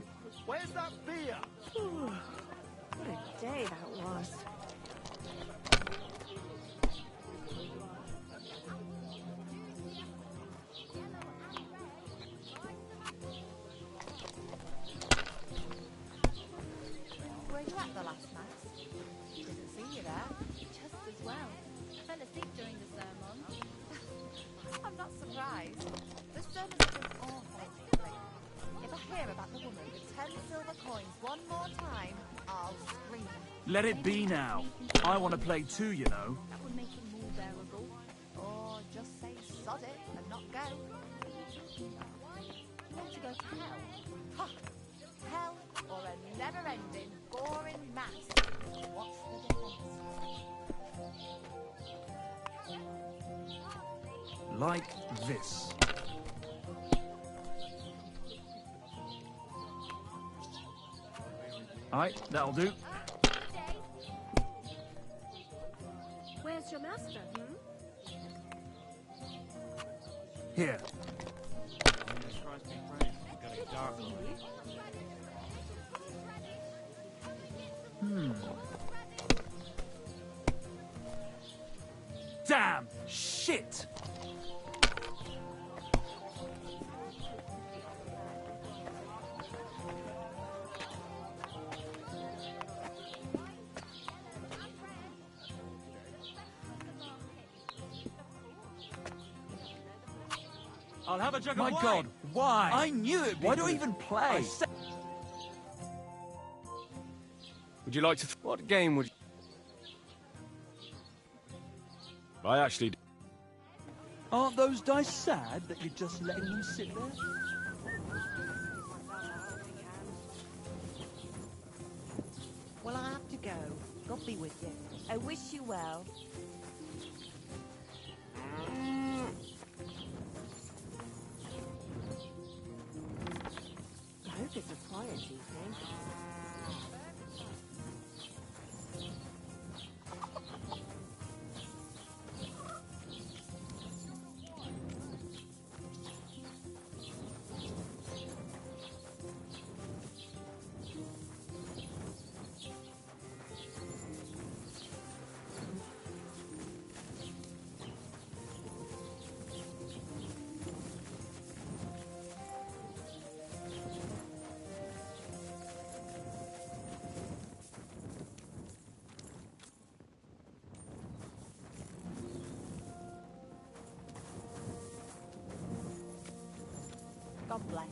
A: where's that beer?
I: What a day that was.
E: Were you at the last mass? Didn't see you there.
G: Just as well. I fell asleep during the sermon.
E: I'm not surprised. The sermons have been awful lately. If I hear about the woman with 10 silver coins one more time, I'll scream.
V: Let it be now. I want to play too, you know.
G: That would make it more bearable.
E: Or just say sod it and not go.
G: You want to go to hell?
E: Ha! Hell or a never-ending, boring mass. What's the difference?
V: Like this. Alright, that'll do.
I: Where's your master,
V: Here.
B: Jesus Christ be praised. It's getting dark already.
V: Damn! Shit!
H: I'll have a jug
V: My
H: of wine.
V: God, why?
H: I knew it'd be
V: Why do I
H: good.
V: even play?
T: Would you like to... What game would you...
C: I actually...
V: Aren't those dice sad that you're just letting them sit there?
K: Well, I have to go. God be with you.
I: I wish you well. I hope it's a quiet evening. God bless.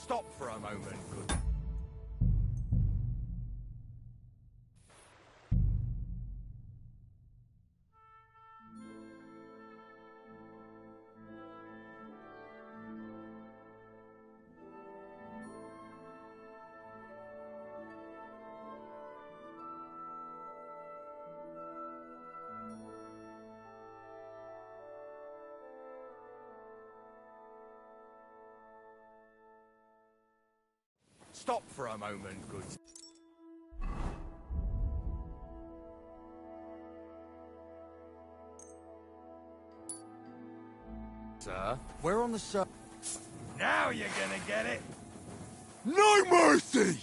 W: Stop for a moment, good. Stop for a moment, good. Sir, we're on the sub. Now you're gonna get it.
O: No mercy!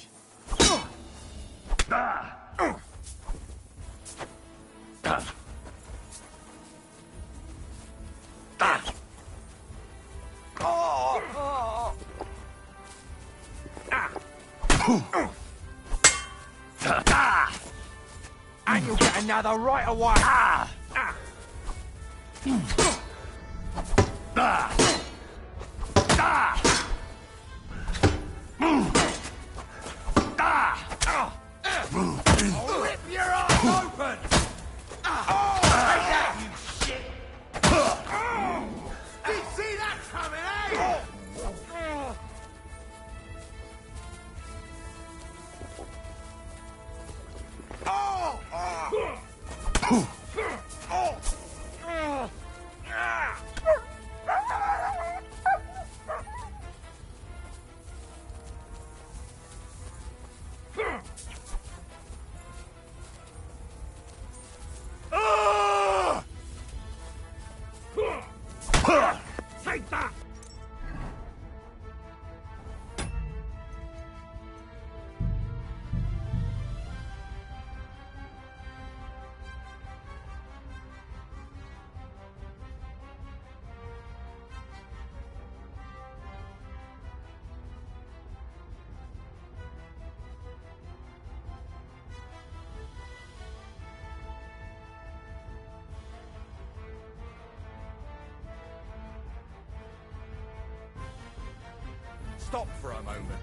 W: And you'll get another right away. I'll rip your ass open! Take that, you shit! Did you see that coming, eh? Take that! Stop for a moment.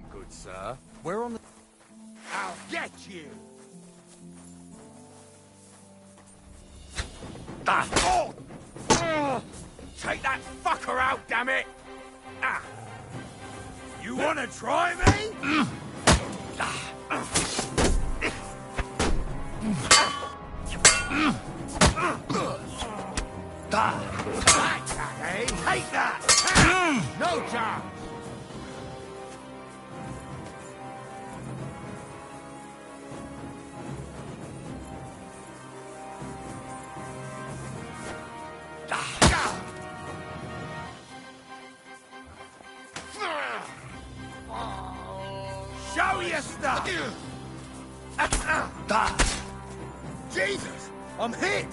W: Good sir. We're on the... I'll get you! Take that fucker out, damn it! You wanna try me? Hey, take that! No chance! Show your stuff! Jesus! I'm hit!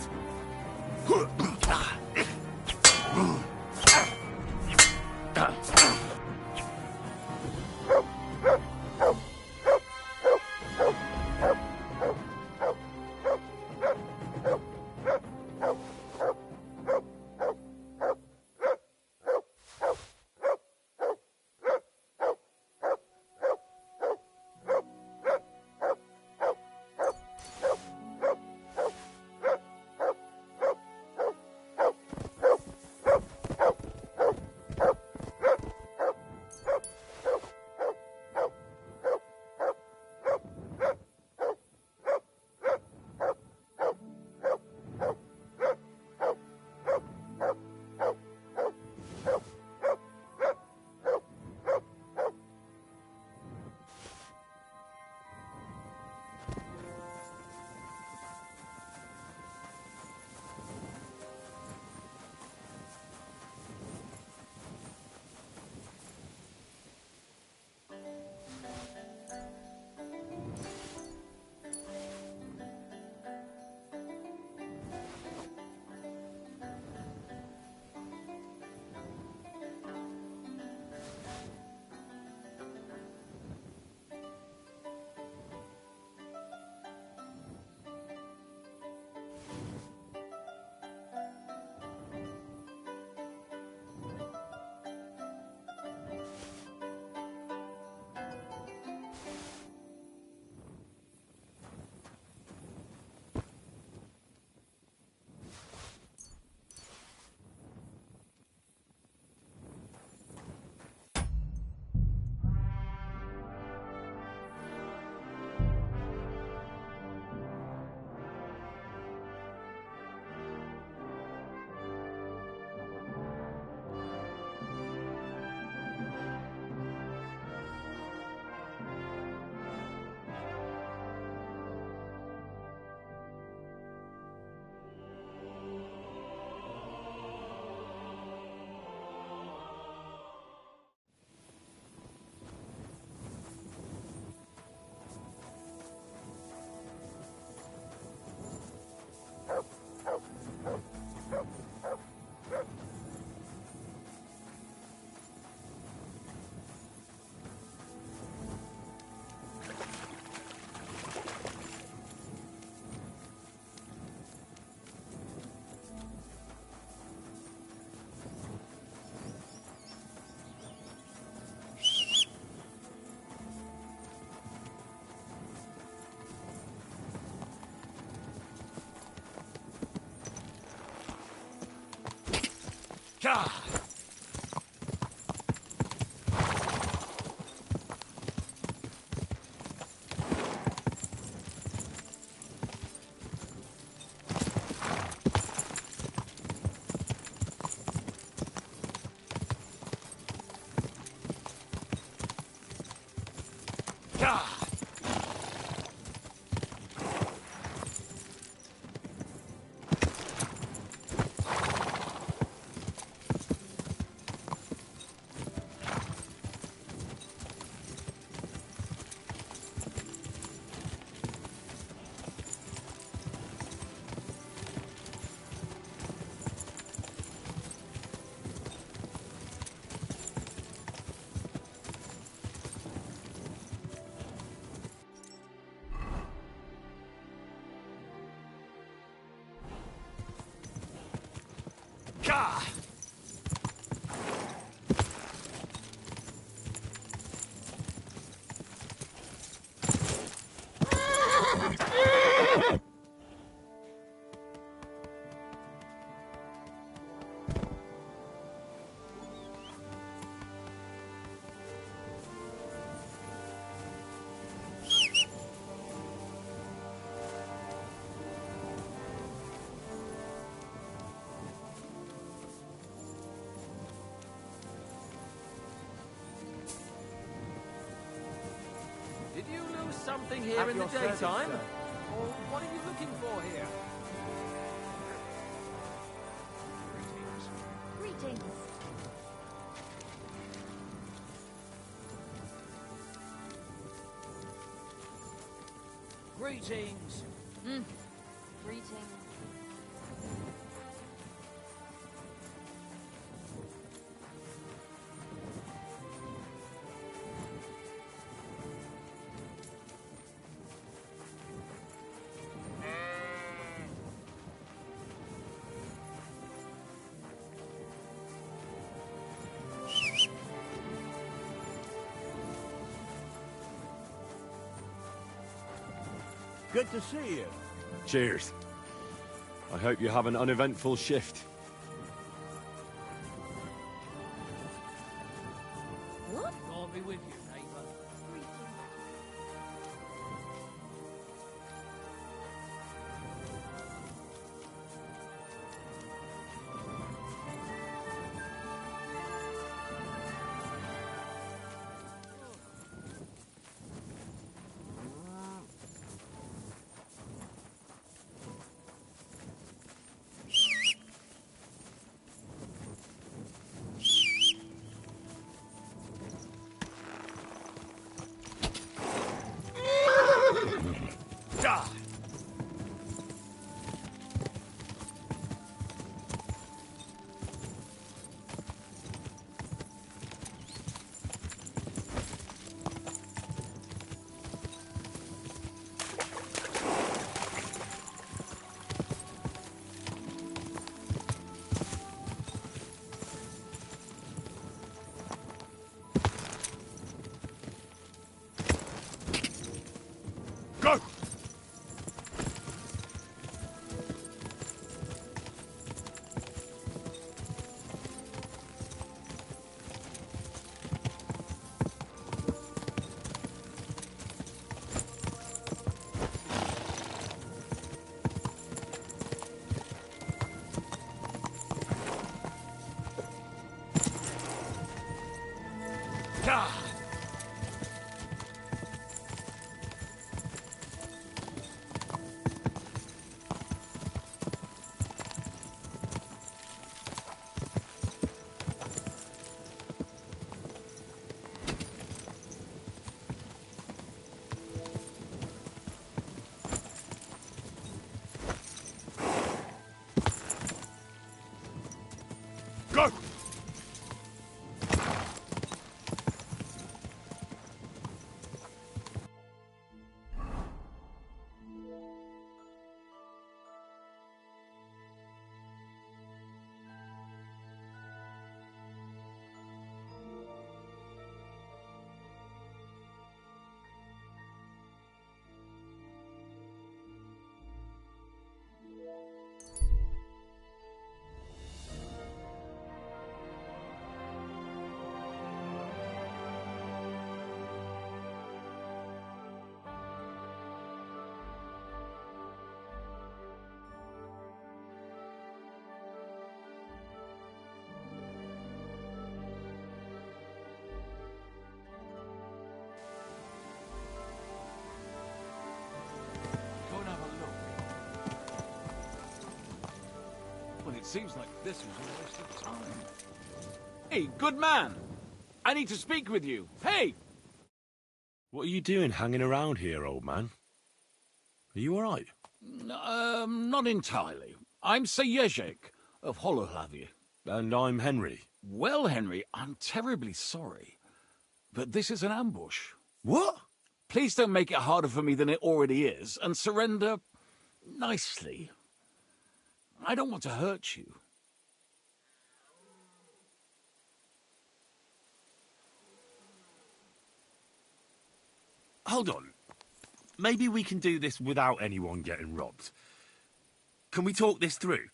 H: Gah! Gah!
B: Did you lose something here
N: At
B: in the
N: your service,
B: daytime?
N: sir.
B: Or what are you looking for here?
G: Greetings.
B: Greetings.
E: Greetings.
W: Good to see you.
C: Cheers. I hope you have an uneventful shift.
B: God be with you, neighbour.
C: Gah! Go!
L: Seems like this was a waste of time. Hey, good man! I need to speak with you. Hey!
C: What are you doing hanging around here, old man? Are you all right?
L: Not entirely. I'm Sir Ježek of Holohlavie.
C: And I'm Henry.
L: Well, Henry, I'm terribly sorry, but this is an ambush.
C: What?
L: Please don't make it harder for me than it already is, and surrender nicely. I don't want to hurt you.
C: Hold on. Maybe we can do this without anyone getting robbed. Can we talk this through?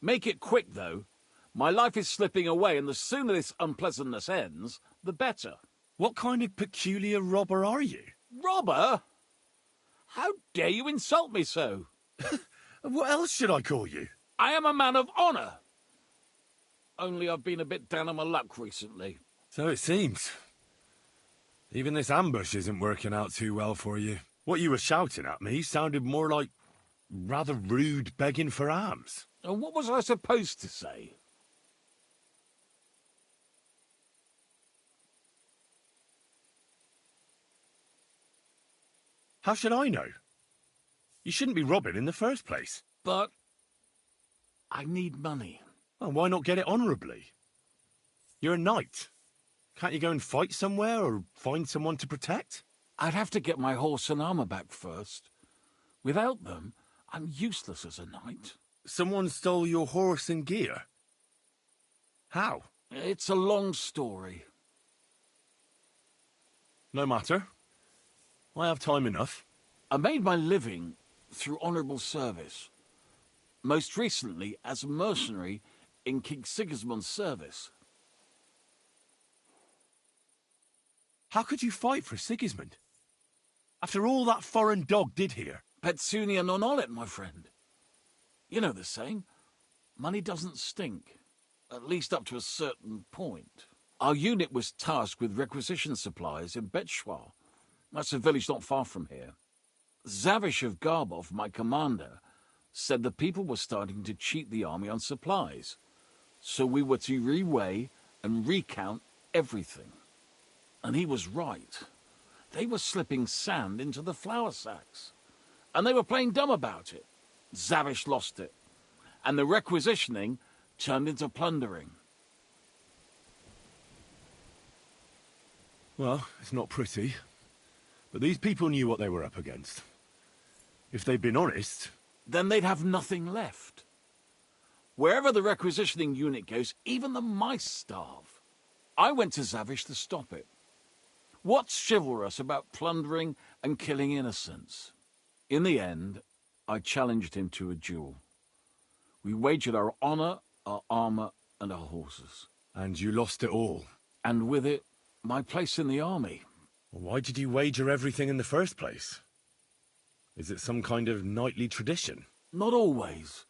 L: Make it quick, though. My life is slipping away, and the sooner this unpleasantness ends, the better.
C: What kind of peculiar robber are you?
L: Robber? How dare you insult me so?
C: What else should I call you?
L: I am a man of honour. Only I've been a bit down on my luck recently.
C: So it seems. Even this ambush isn't working out too well for you. What you were shouting at me sounded more like rather rude begging for alms.
L: And what was I supposed to say?
C: How should I know? You shouldn't be robbing in the first place.
L: But I need money.
C: Well, why not get it honourably? You're a knight. Can't you go and fight somewhere or find someone to protect?
L: I'd have to get my horse and armour back first. Without them, I'm useless as a knight.
C: Someone stole your horse and gear? How?
L: It's a long story.
C: No matter. I have time enough.
L: I made my living through honourable service. Most recently as a mercenary in King Sigismund's service.
C: How could you fight for Sigismund? After all that foreign dog did here?
L: Petsunia non olet, my friend. You know the saying, money doesn't stink, at least up to a certain point. Our unit was tasked with requisition supplies in Betschwar. That's a village not far from here. Zavish of Garbov, my commander, said the people were starting to cheat the army on supplies, so we were to reweigh and recount everything. And he was right. They were slipping sand into the flour sacks. And they were playing dumb about it. Zavish lost it. And the requisitioning turned into plundering.
C: Well, it's not pretty. But these people knew what they were up against. If they'd been honest...
L: Then they'd have nothing left. Wherever the requisitioning unit goes, even the mice starve. I went to Zavish to stop it. What's chivalrous about plundering and killing innocents? In the end, I challenged him to a duel. We wagered our honour, our armour, and our horses.
C: And you lost it all?
L: And with it, my place in the army.
C: Why did you wager everything in the first place? Is it some kind of knightly tradition?
L: Not always.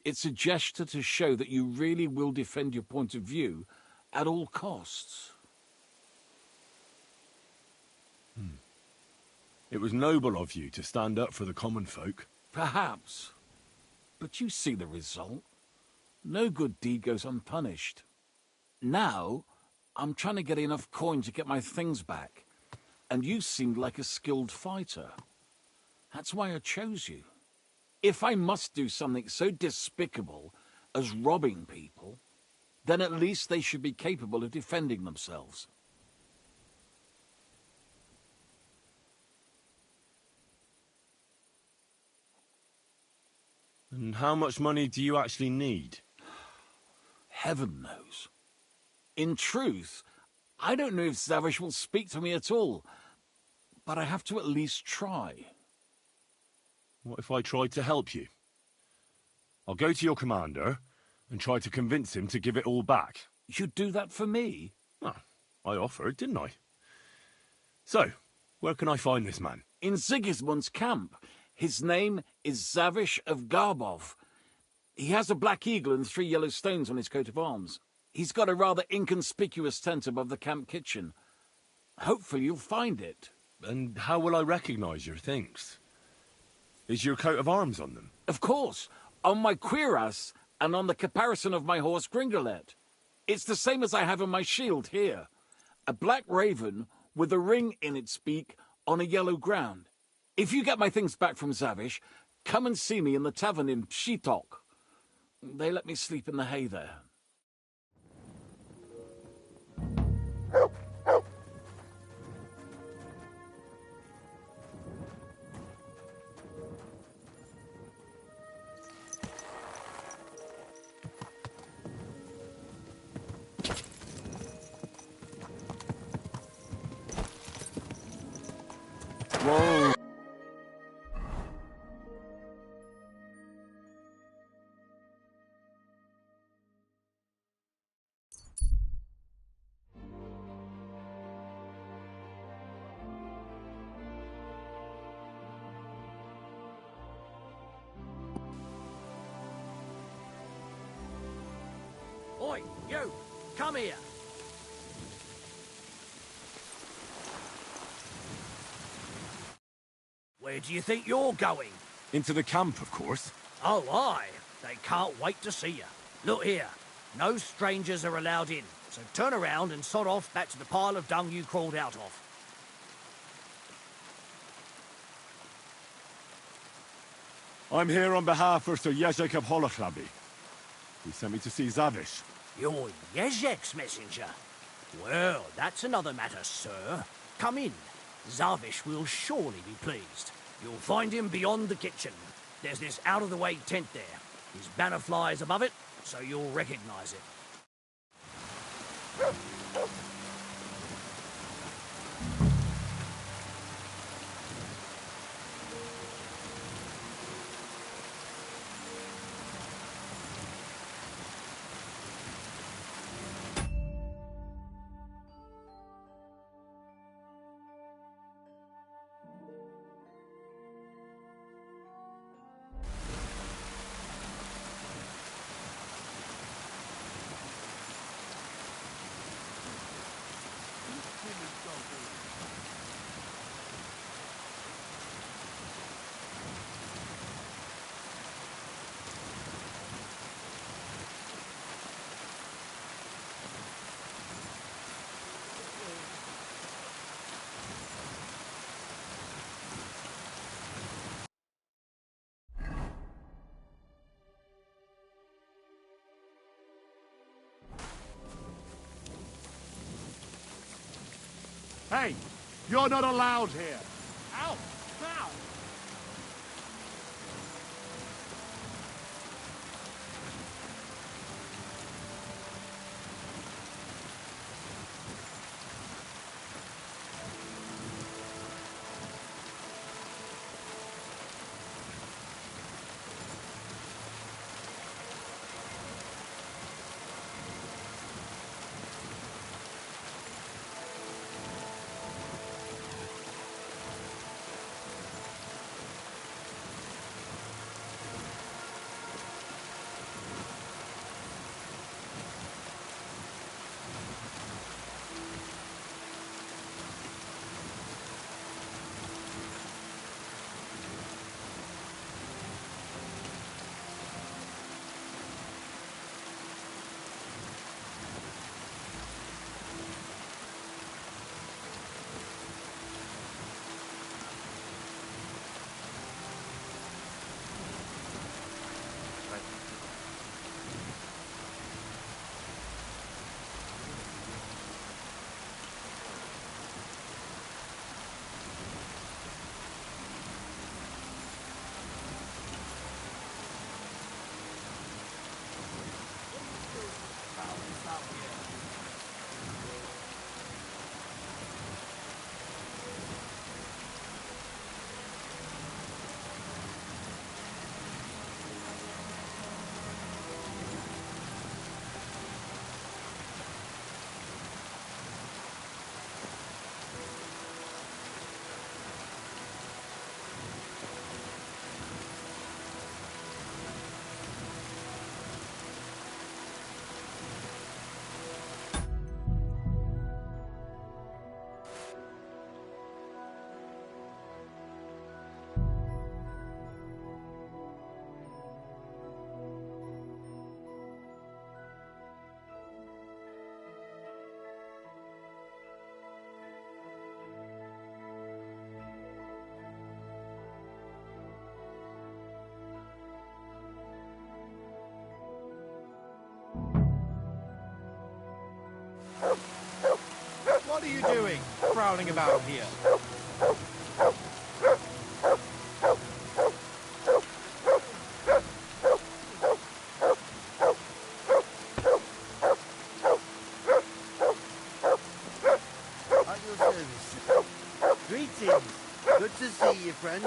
L: It's a gesture to show that you really will defend your point of view at all costs.
C: It was noble of you to stand up for the common folk.
L: Perhaps. But you see the result. No good deed goes unpunished. Now, I'm trying to get enough coin to get my things back. And you seemed like a skilled fighter. That's why I chose you. If I must do something so despicable as robbing people, then at least they should be capable of defending themselves.
C: And how much money do you actually need?
L: Heaven knows. In truth, I don't know if Zavish will speak to me at all, but I have to at least try.
C: What if I tried to help you? I'll go to your commander and try to convince him to give it all back.
L: You'd do that for me?
C: Well, I offered, didn't I? So, where can I find this man?
L: In Sigismund's camp. His name is Zavish of Garbov. He has a black eagle and 3 yellow stones on his coat of arms. He's got a rather inconspicuous tent above the camp kitchen. Hopefully you'll find it.
C: And how will I recognise your things? Is your coat of arms on them?
L: Of course. On my cuirass and on the caparison of my horse Gringolet. It's the same as I have in my shield here. A black raven with a ring in its beak on a yellow ground. If you get my things back from Zavish, come and see me in the tavern in Pshitok. They let me sleep in the hay there. Whoa.
B: Oi, you! Come here! Where do you think you're going?
C: Into the camp, of course.
B: Oh, aye. They can't wait to see you. Look here. No strangers are allowed in, so turn around and sod off back to the pile of dung you crawled out of.
C: I'm here on behalf of Sir Jezek of Holochlabi. He sent me to see Zavish.
B: You're Jezek's messenger? Well, that's another matter, sir. Come in. Zavish will surely be pleased. You'll find him beyond the kitchen. There's this out-of-the-way tent there. His banner flies above it, so you'll recognize it.
M: Hey, you're not allowed here. Ow! Ow!
T: prowling about here?
D: At your service. Greetings. Good to see you, friend.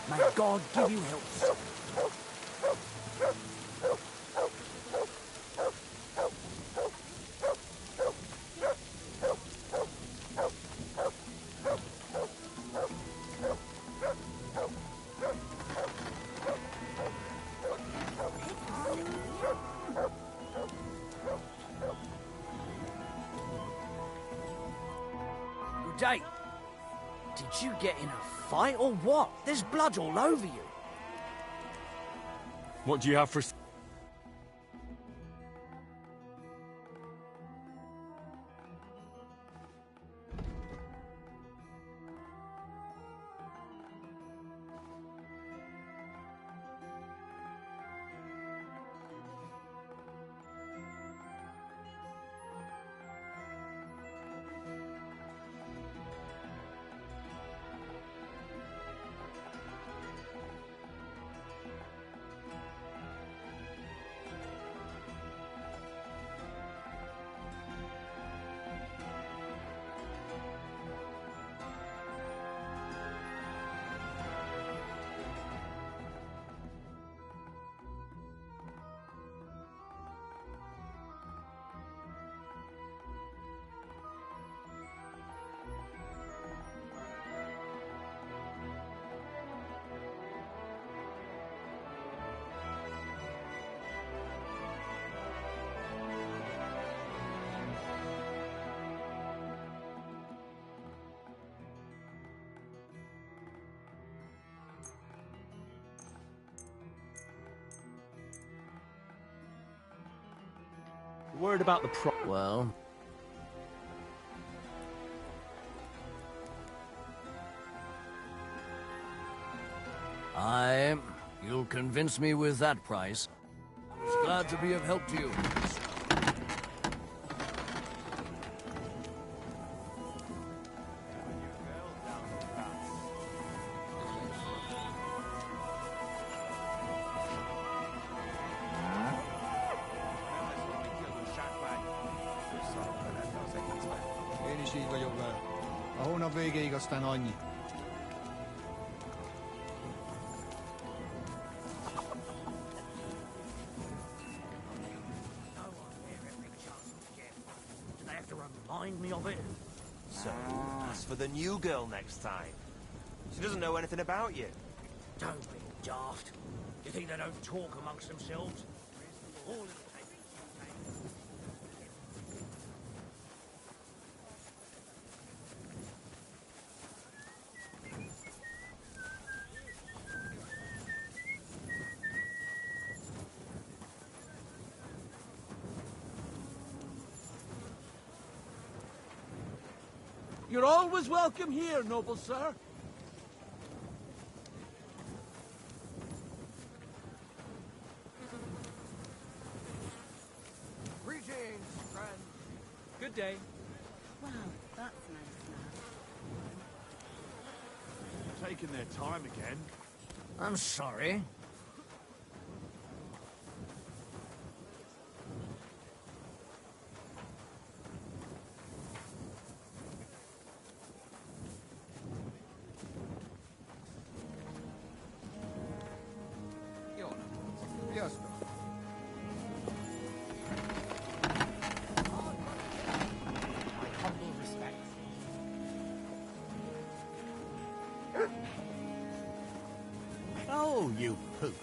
B: May God give you health.
R: Good day. Did you get in a fight or what? There's blood all over you.
C: What do you have for...
T: Worried about the
R: Well... You'll convince me with that price. Glad to be of help to you.
T: Remind me of it.
N: So, as for the new girl next time. She doesn't know anything about you.
R: Don't be daft. You think they don't talk amongst themselves? All
L: You're always welcome here, noble sir.
R: Greetings, friend.
V: Good day.
F: Wow, that's nice now.
M: Taking their time again.
R: I'm sorry.
D: Yes, my humble respects. Oh, you pooch.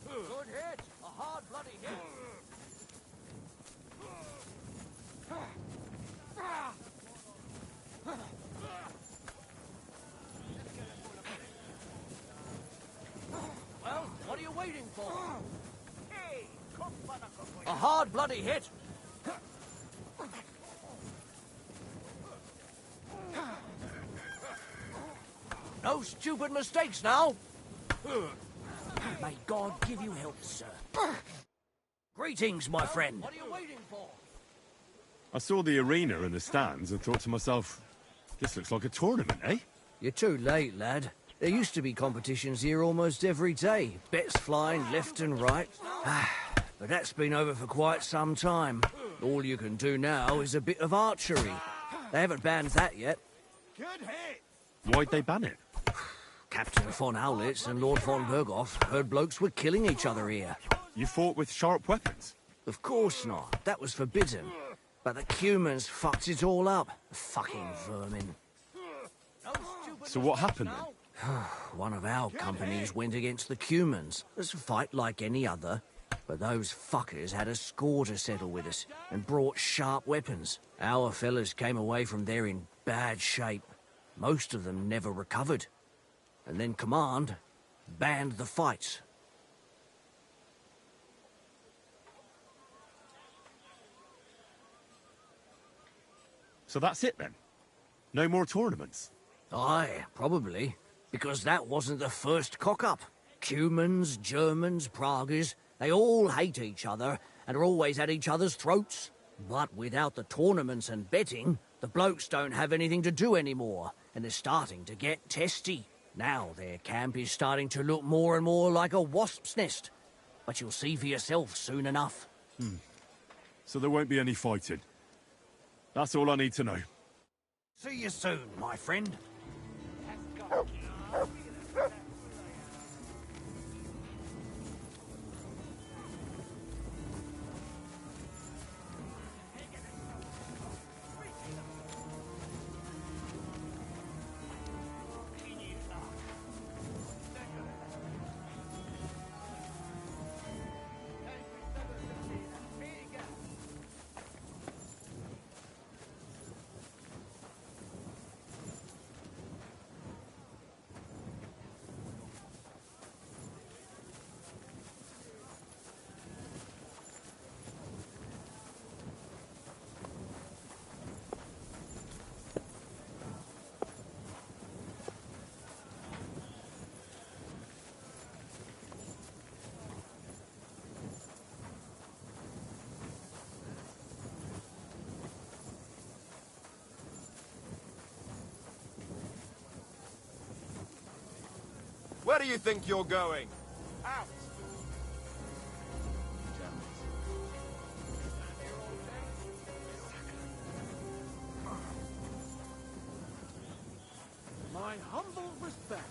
R: Good hit. A hard bloody hit. Well, what are you waiting for? A hard bloody hit. No stupid mistakes now. May God give you health, sir. Greetings, my friend. What are you waiting for?
C: I saw the arena and the stands and thought to myself, this looks like a tournament, eh?
R: You're too late, lad. There used to be competitions here almost every day. Bets flying left and right. But that's been over for quite some time. All you can do now is a bit of archery. They haven't banned that yet.
M: Good hit!
C: Why'd they ban it?
R: Captain von Howlitz and Lord von Berghoff heard blokes were killing each other here.
C: You fought with sharp weapons?
R: Of course not. That was forbidden. But the Cumans fucked it all up. Fucking vermin.
C: So what happened then?
R: One of our companies went against the Cumans. It's a fight like any other. But those fuckers had a score to settle with us and brought sharp weapons. Our fellas came away from there in bad shape. Most of them never recovered. And then Command banned the fights.
C: So that's it then? No more tournaments?
R: Aye, probably. Because that wasn't the first cock-up. Cumans, Germans, Praguers, they all hate each other and are always at each other's throats. But without the tournaments and betting, the blokes don't have anything to do anymore, and they're starting to get testy. Now their camp is starting to look more and more like a wasp's nest. But you'll see for yourself soon enough.
C: So there won't be any fighting? That's all I need to know.
R: See you soon, my friend.
N: Where do you think you're going? Out!
L: My humble respect.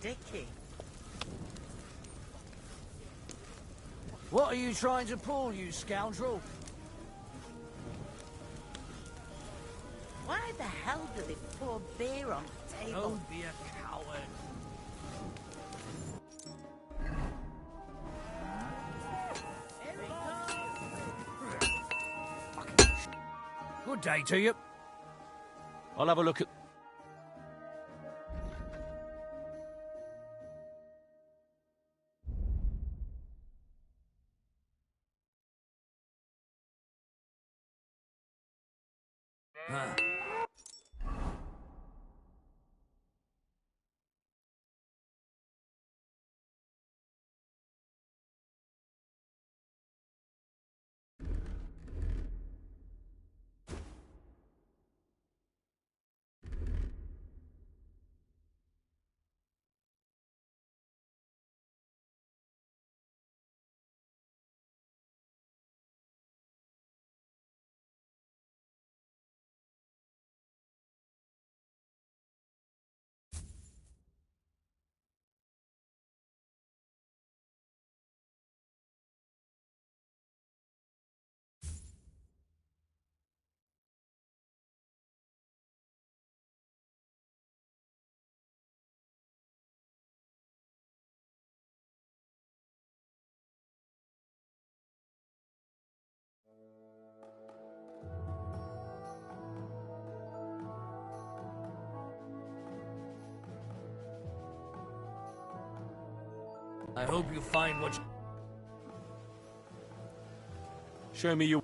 R: sticky. What are you trying to pull, you scoundrel?
S: Why the hell do they pour beer on the table?
R: Don't be a coward. Good day to you.
L: I'll have a look at...
R: I hope you find what you...
L: Show me your...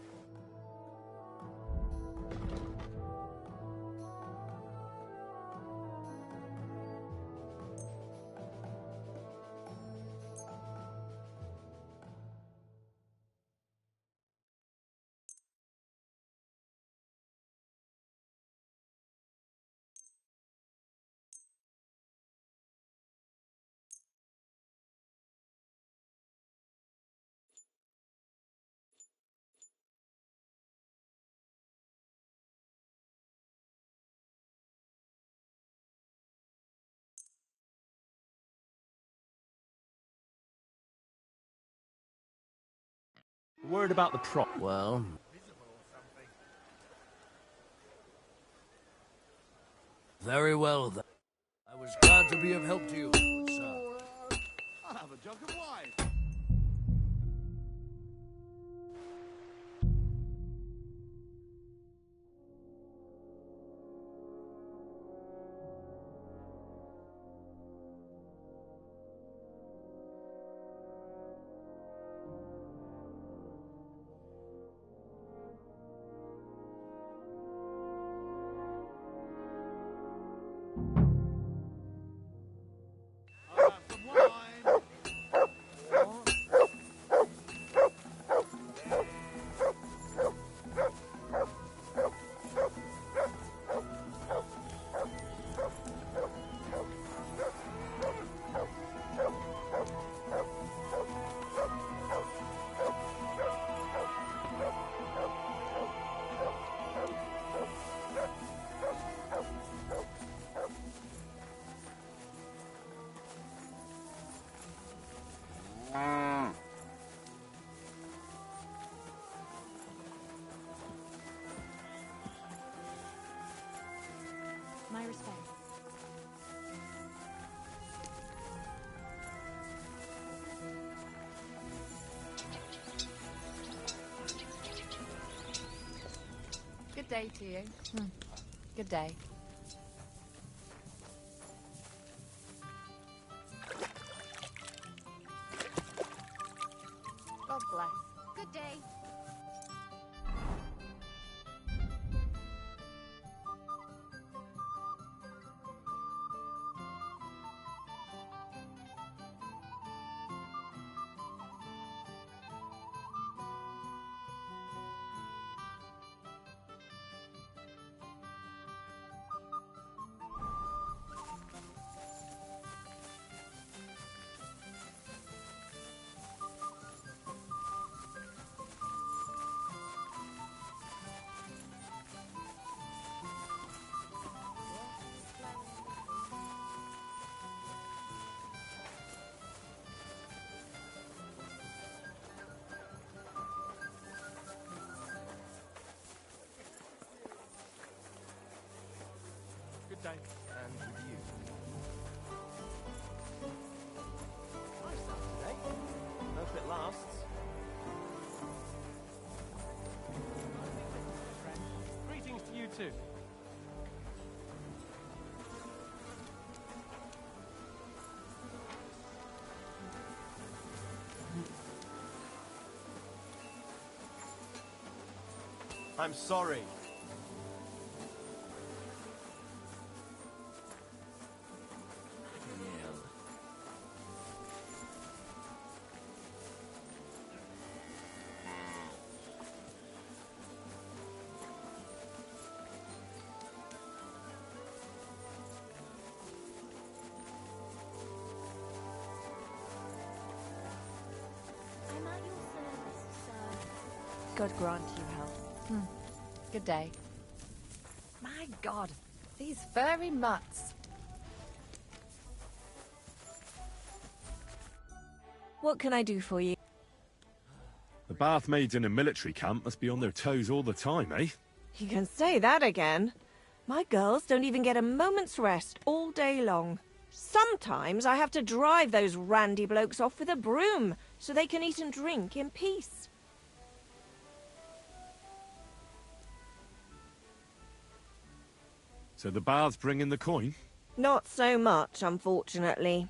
L: Worried about the prop.
R: Well... Very well, then. I was glad to be of help to you, good sir.
M: I'll have a jug of wine. I'll have some wine.
G: My respects.
E: Good day to you. Good day. God bless.
G: Good day.
T: day. And with you. Nice Saturday. Hope it lasts. Greetings to you too. I'm sorry.
G: I'm at your service, sir.
I: God grant you help.
E: Good day. My God, these furry mutts.
I: What can I do for you?
C: The bath maids in a military camp must be on their toes all the time, eh?
I: You can say that again. My girls don't even get a moment's rest all day long. Sometimes I have to drive those randy blokes off with a broom so they can eat and drink in peace.
C: So the baths bring in the coin?
I: Not so much, unfortunately.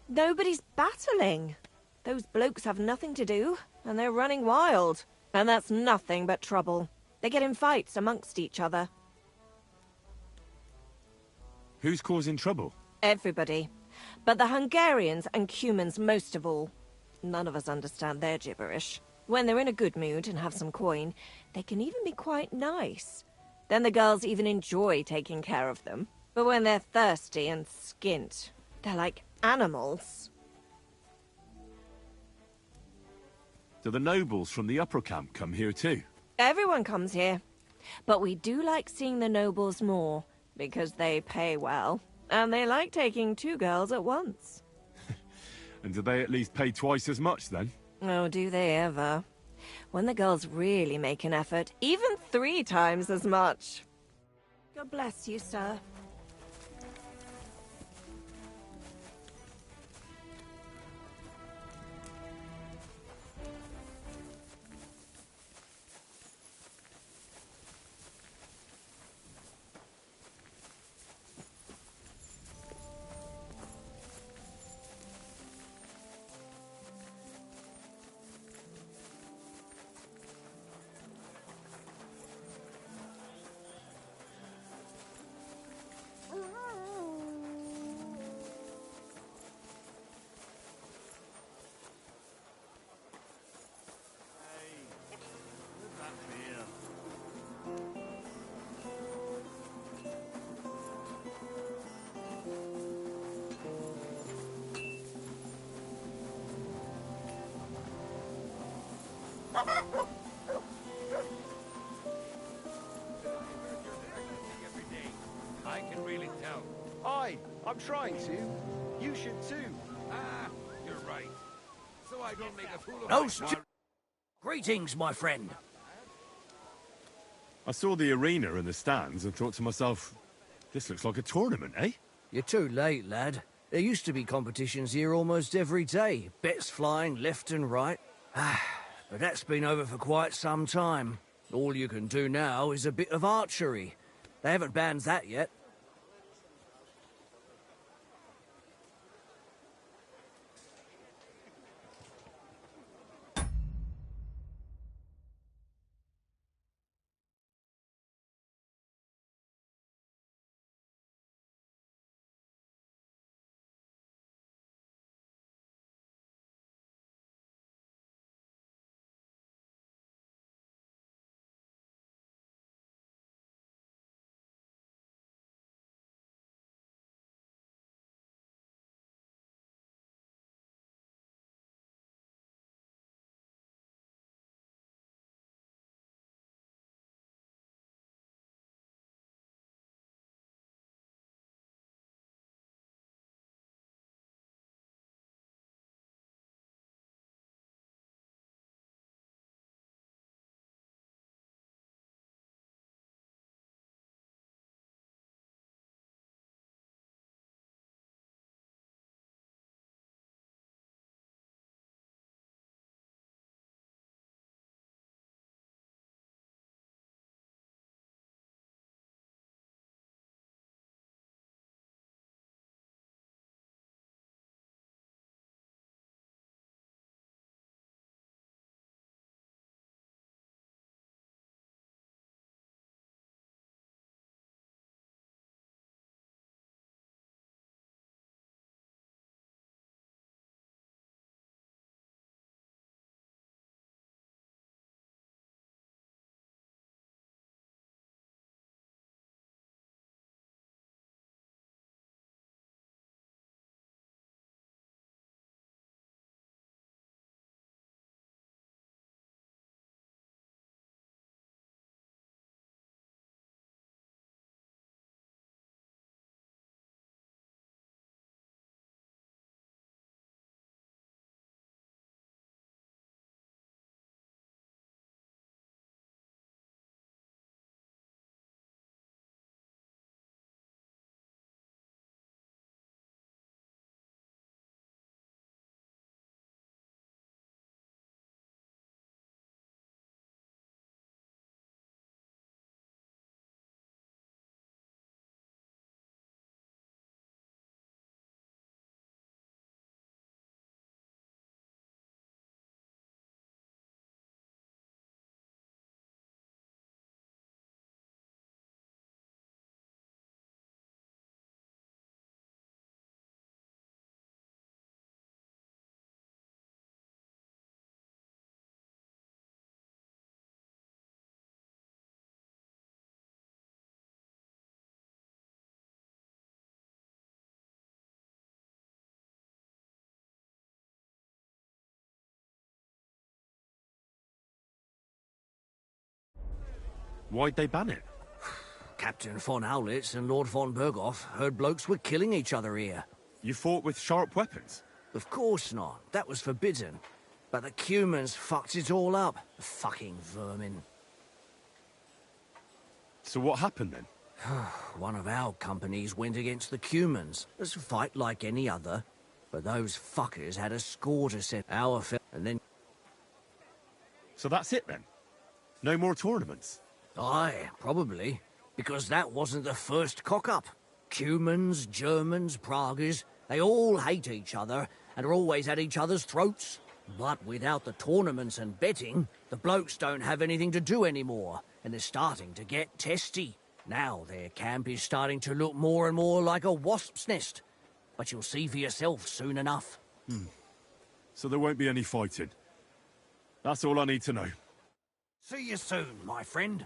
I: Nobody's battling. Those blokes have nothing to do, and they're running wild. And that's nothing but trouble. They get in fights amongst each other.
C: Who's causing trouble?
I: Everybody. But the Hungarians and Cumans most of all. None of us understand their gibberish. When they're in a good mood and have some coin, they can even be quite nice. Then the girls even enjoy taking care of them. But when they're thirsty and skint, they're like animals.
C: Do the nobles from the upper camp come here too?
I: Everyone comes here. But we do like seeing the nobles more, because they pay well. And they like taking 2 girls at once.
C: And do they at least pay twice as much then?
I: Oh, do they ever? When the girls really make an effort, even 3 times as much. God bless you, sir.
H: I can really tell.
A: Aye, I'm trying to. You should too.
H: Ah, you're right. So I don't make a fool of
R: No,
H: myself.
R: Greetings, my friend.
C: I saw the arena and the stands and thought to myself, this looks like a tournament, eh?
R: You're too late, lad. There used to be competitions here almost every day. Bets flying left and right. But that's been over for quite some time. All you can do now is a bit of archery. They haven't banned that yet.
J: Why'd they ban it?
R: Captain von Howlitz and Lord von Berghoff heard blokes were killing each other here.
J: You fought with sharp weapons?
R: Of course not. That was forbidden. But the Cumans fucked it all up. Fucking vermin.
J: So what happened then?
R: One of our companies went against the Cumans. It's a fight like any other. But those fuckers had a score to set. And then...
J: So that's it then? No more tournaments?
R: Aye, probably. Because that wasn't the first cock-up. Cumans, Germans, Praguers, they all hate each other and are always at each other's throats. But without the tournaments and betting, the blokes don't have anything to do anymore, and they're starting to get testy. Now their camp is starting to look more and more like a wasp's nest. But you'll see for yourself soon enough.
C: So there won't be any fighting. That's all I need to know.
R: See you soon, my friend.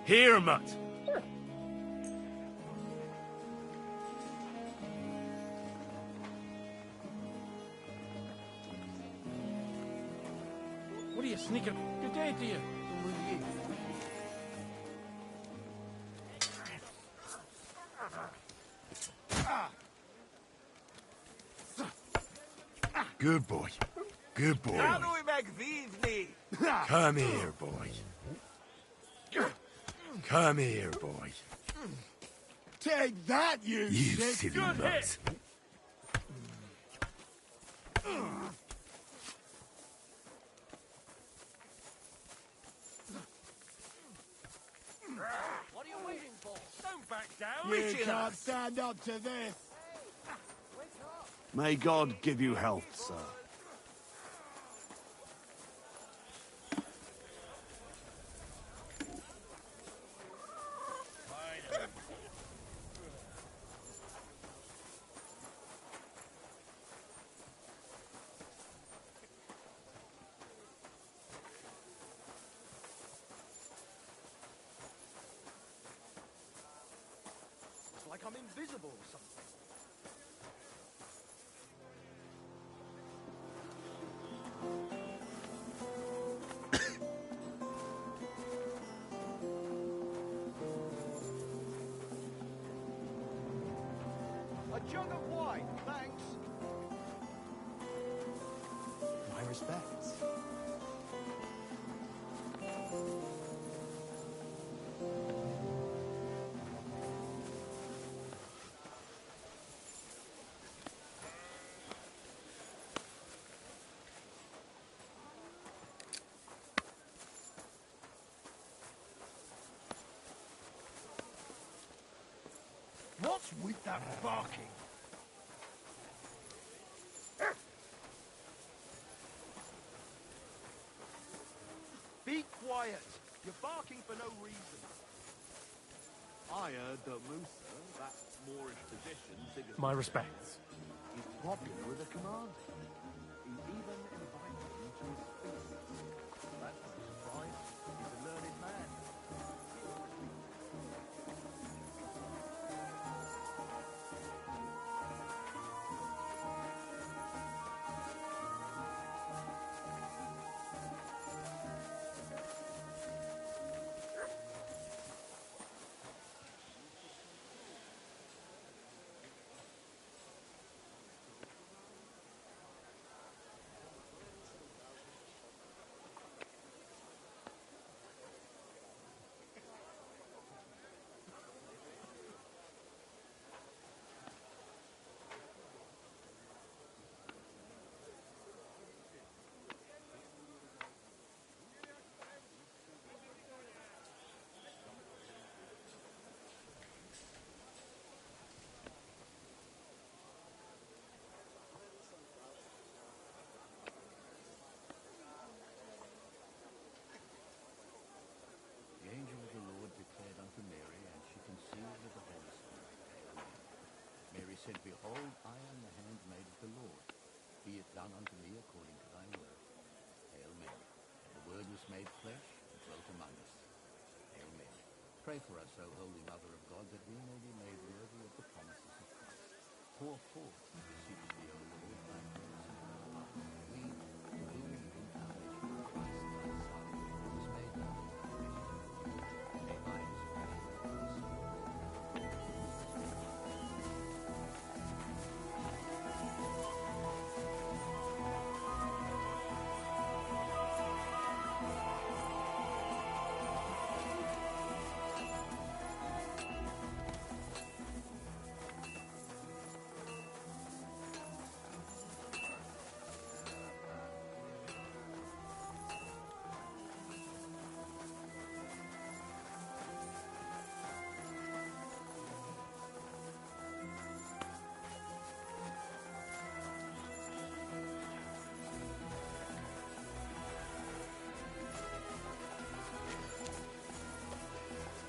C: Here, Mutt!
V: What are you sneaking? Good day to you.
O: Good boy. Good boy.
D: How do we make these?
O: Come here, boy. Come here, boy.
W: Take that, you
O: silly
W: Good
O: mutt.
W: hit.
V: What are you waiting for? Don't back down.
W: You
V: Reach it
W: can't
V: up.
W: stand up to this.
M: May God give you health, sir.
V: It's like I'm invisible or something.
A: A jug of wine, thanks.
M: My respects.
Q: What's with that barking?
A: Be quiet. You're barking for no reason.
M: I heard that Musa, that Moorish physician, Sigismund,
V: My respects.
M: is popular with the commander. He even invited him to his feast. That's no surprise. He's a learned man.
K: Behold, I am the handmaid of the Lord. Be it done unto me according to thy word. Hail Mary. The word was made flesh and dwelt among us. Hail Mary. Pray for us, O Holy Mother of God, that we may be made worthy of the promises of Christ. Pour forth, we beseech thee, O Lord, thy grace upon us. We, to whom the incarnation of Christ, thy Son, was made known in our vision, may by his passion and his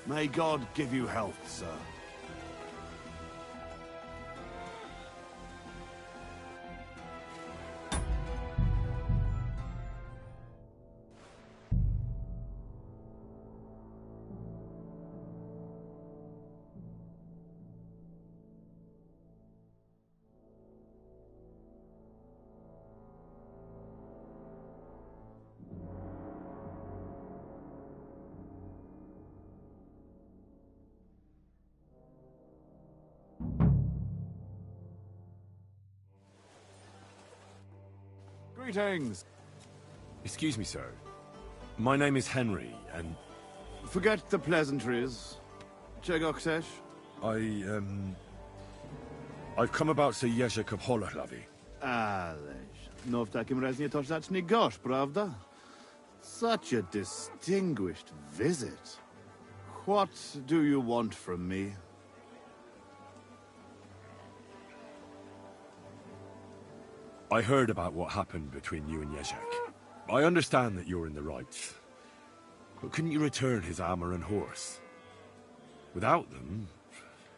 W: May God give you health, sir.
C: Greetings! Excuse me, sir. My name is Henry, and...
W: Forget the pleasantries. Czego chcesz?
C: I've come about Sir Jerzek of Holoclawy.
W: Ależ, no w takim razie to zacznij gorzь, prawda? Such a distinguished visit. What do you want from me?
C: I heard about what happened between you and Jerzek. I understand that you're in the right. But couldn't you return his armor and horse? Without them,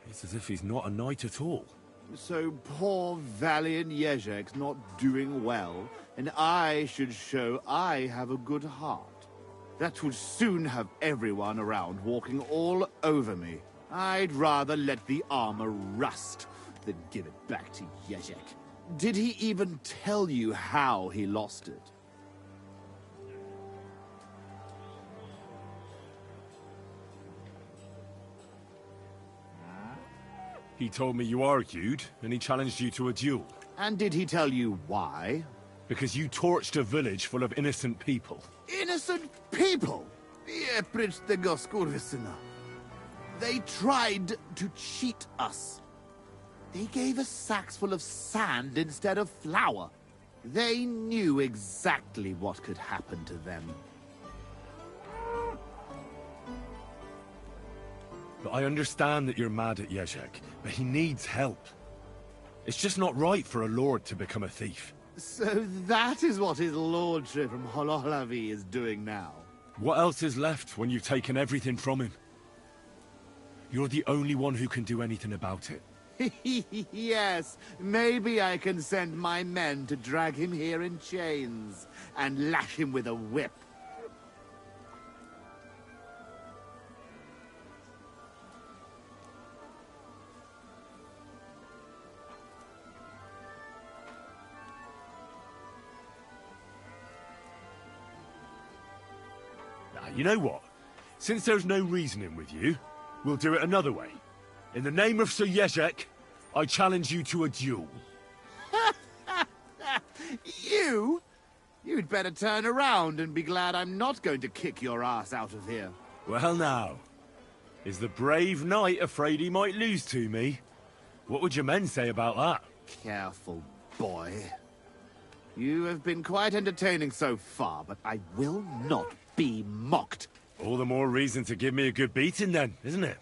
C: it's as if he's not a knight at all.
W: So poor valiant Jerzek's not doing well, and I should show I have a good heart. That would soon have everyone around walking all over me. I'd rather let the armor rust than give it back to Jerzek. Did he even tell you how he lost it?
C: He told me you argued, and he challenged you to a duel.
W: And did he tell you why?
C: Because you torched a village full of innocent people.
W: Innocent people? Precz tego skurwysyna. They tried to cheat us. They gave us sacks full of sand instead of flour. They knew exactly what could happen to them.
C: But I understand that you're mad at Jerzek, but he needs help. It's just not right for a lord to become a thief.
W: So that is what his lordship from Holoclawy is doing now.
C: What else is left when you've taken everything from him? You're the only one who can do anything about it.
W: Yes, maybe I can send my men to drag him here in chains and lash him with a whip.
C: You know what? Since there's no reasoning with you, we'll do it another way. In the name of Sir Jerzek, I challenge you to a duel.
W: You? You'd better turn around and be glad I'm not going to kick your ass out of here.
C: Well now, is the brave knight afraid he might lose to me? What would your men say about that?
W: Careful, boy. You have been quite entertaining so far, but I will not be mocked.
C: All the more reason to give me a good beating then, isn't it?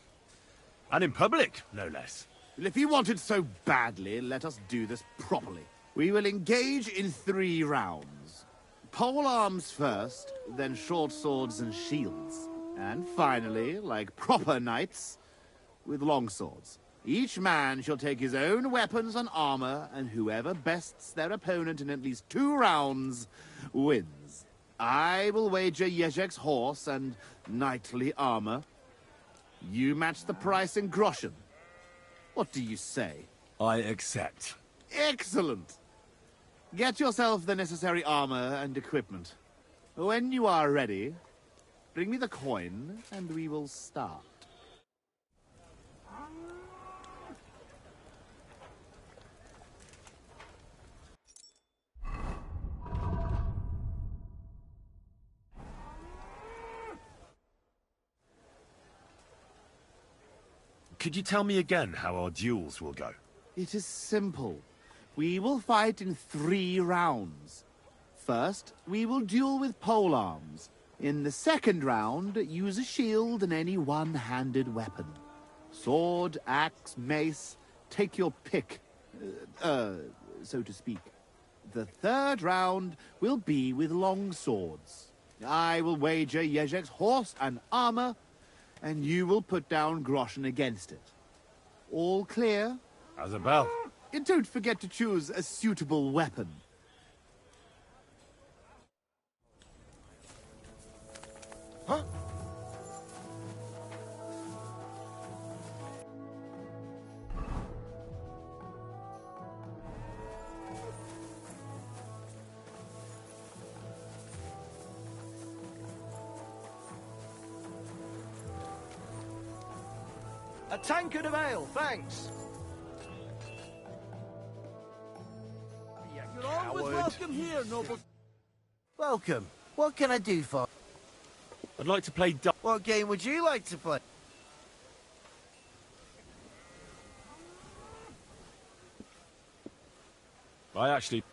C: And in public, no less.
W: Well, if you want it so badly, let us do this properly. We will engage in 3 rounds. Pole arms first, then short swords and shields. And finally, like proper knights, with long swords. Each man shall take his own weapons and armor, and whoever bests their opponent in at least 2 rounds wins. I will wager Jezek's horse and knightly armor. You match the price in groschen. What do you say?
C: I accept.
W: Excellent! Get yourself the necessary armor and equipment. When you are ready, bring me the coin, and we will start.
J: Could you tell me again how our duels will go?
W: It is simple. We will fight in 3 rounds. First, we will duel with polearms. In the second round, use a shield and any one-handed weapon. Sword, axe, mace, take your pick. So to speak. The third round will be with long swords. I will wager Jezek's horse and armor, and you will put down groschen against it. All clear?
J: As a bell.
W: And don't forget to choose a suitable weapon.
T: Huh?
B: A tankard of ale, thanks.
D: You're always
B: Coward.
D: welcome here, noble. Welcome. What can I do for?
J: I'd like to play
D: What game would you like to play?
J: I actually...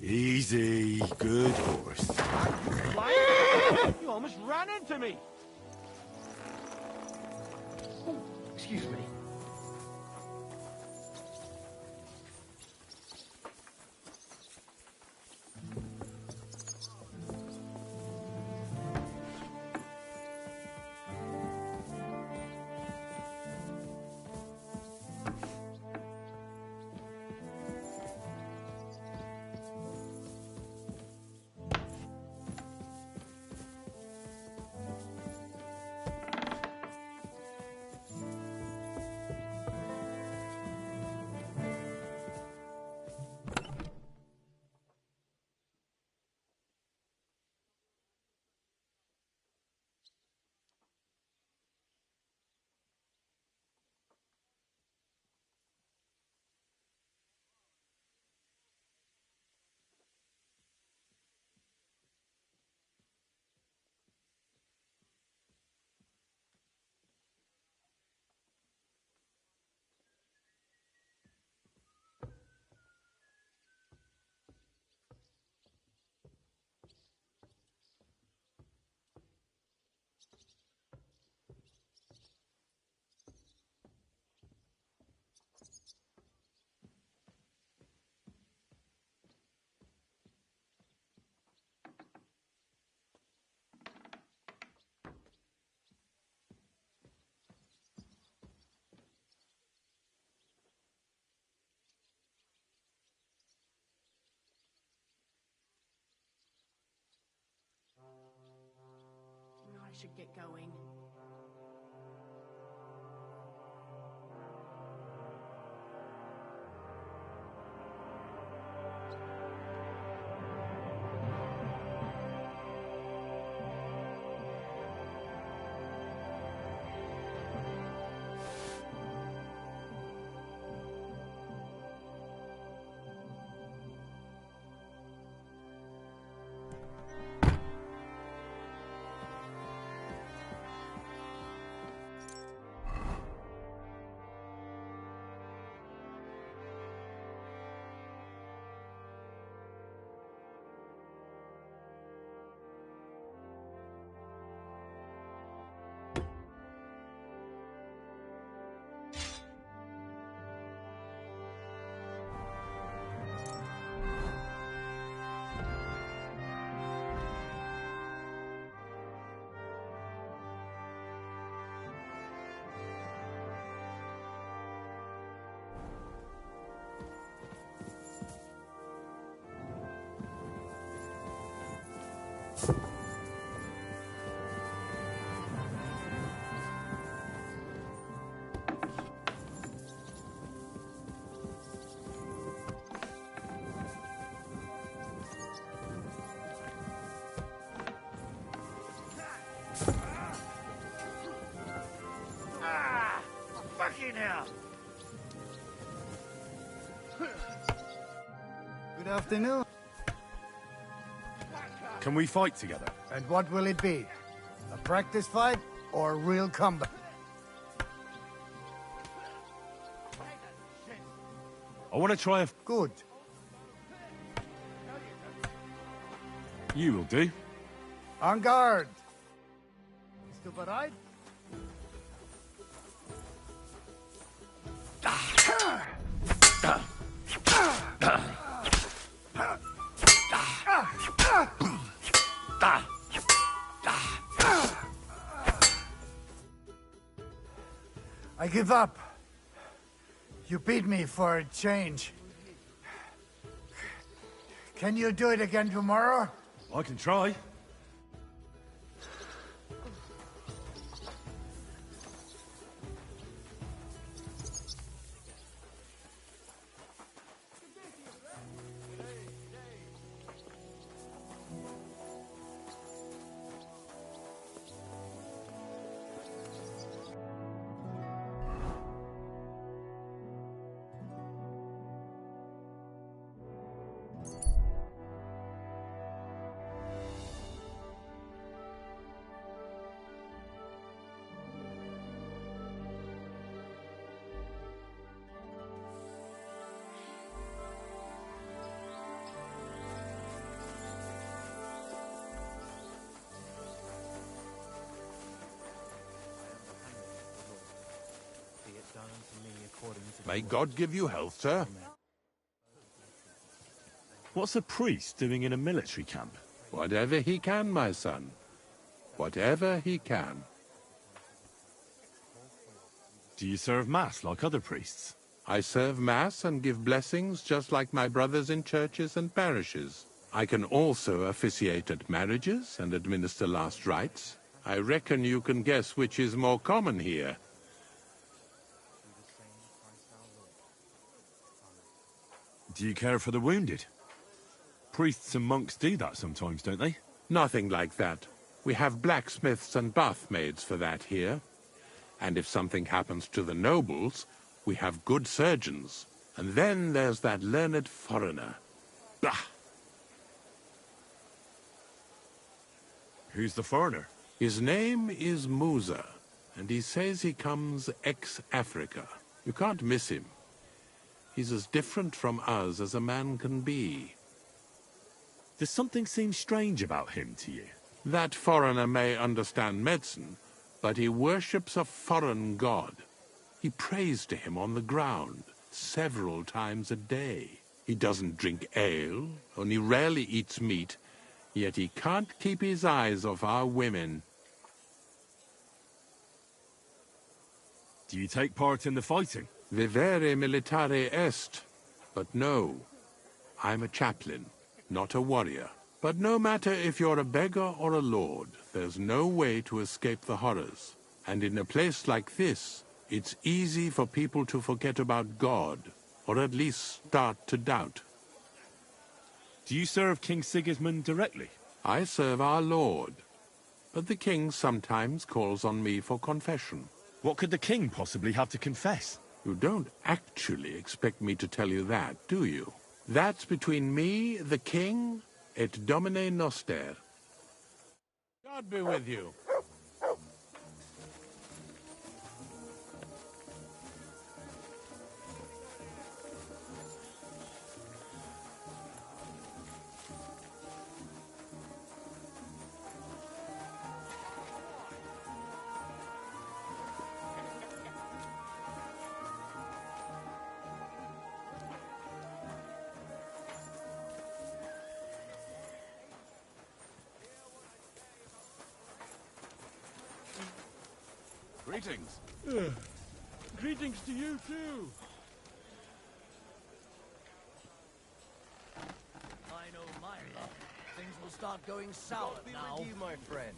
C: Easy, good horse.
B: You almost ran into me. Oh, excuse me.
F: should get going.
D: Fucking hell!
P: Good afternoon.
C: Can we fight together?
P: And what will it be? A practice fight or a real combat?
C: I want to try a...
P: Good.
C: You will do.
P: En garde! Bist du bereit? I give up. You beat me for a change. Can you do it again tomorrow?
C: I can try.
O: May God give you health, sir.
C: What's a priest doing in a military camp?
O: Whatever he can, my son. Whatever he can.
C: Do you serve Mass like other priests?
O: I serve Mass and give blessings just like my brothers in churches and parishes. I can also officiate at marriages and administer last rites. I reckon you can guess which is more common here.
C: Do you care for the wounded? Priests and monks do that sometimes, don't they?
O: Nothing like that. We have blacksmiths and bathmaids for that here. And if something happens to the nobles, we have good surgeons. And then there's that learned foreigner. Bah!
C: Who's the foreigner?
O: His name is Musa, and he says he comes ex-Africa. You can't miss him. He's as different from us as a man can be.
C: Does something seem strange about him to you?
O: That foreigner may understand medicine, but he worships a foreign god. He prays to him on the ground several times a day. He doesn't drink ale, only rarely eats meat, yet he can't keep his eyes off our women.
C: Do you take part in the fighting?
O: Vivere militare est. But no, I'm a chaplain, not a warrior.
F: But no matter if you're a beggar or a lord, there's no way to escape the horrors. And in a place like this, it's easy for people to forget about God, or at least start to doubt.
C: Do you serve King Sigismund directly?
F: I serve our Lord, but the king sometimes calls on me for confession.
C: What could the king possibly have to confess?
F: You don't actually expect me to tell you that, do you? That's between me, the king, et Domine Noster. God be with you.
O: Greetings.
B: Greetings to you too.
R: I know my luck. Things will start going sour now.
A: With you, my friend.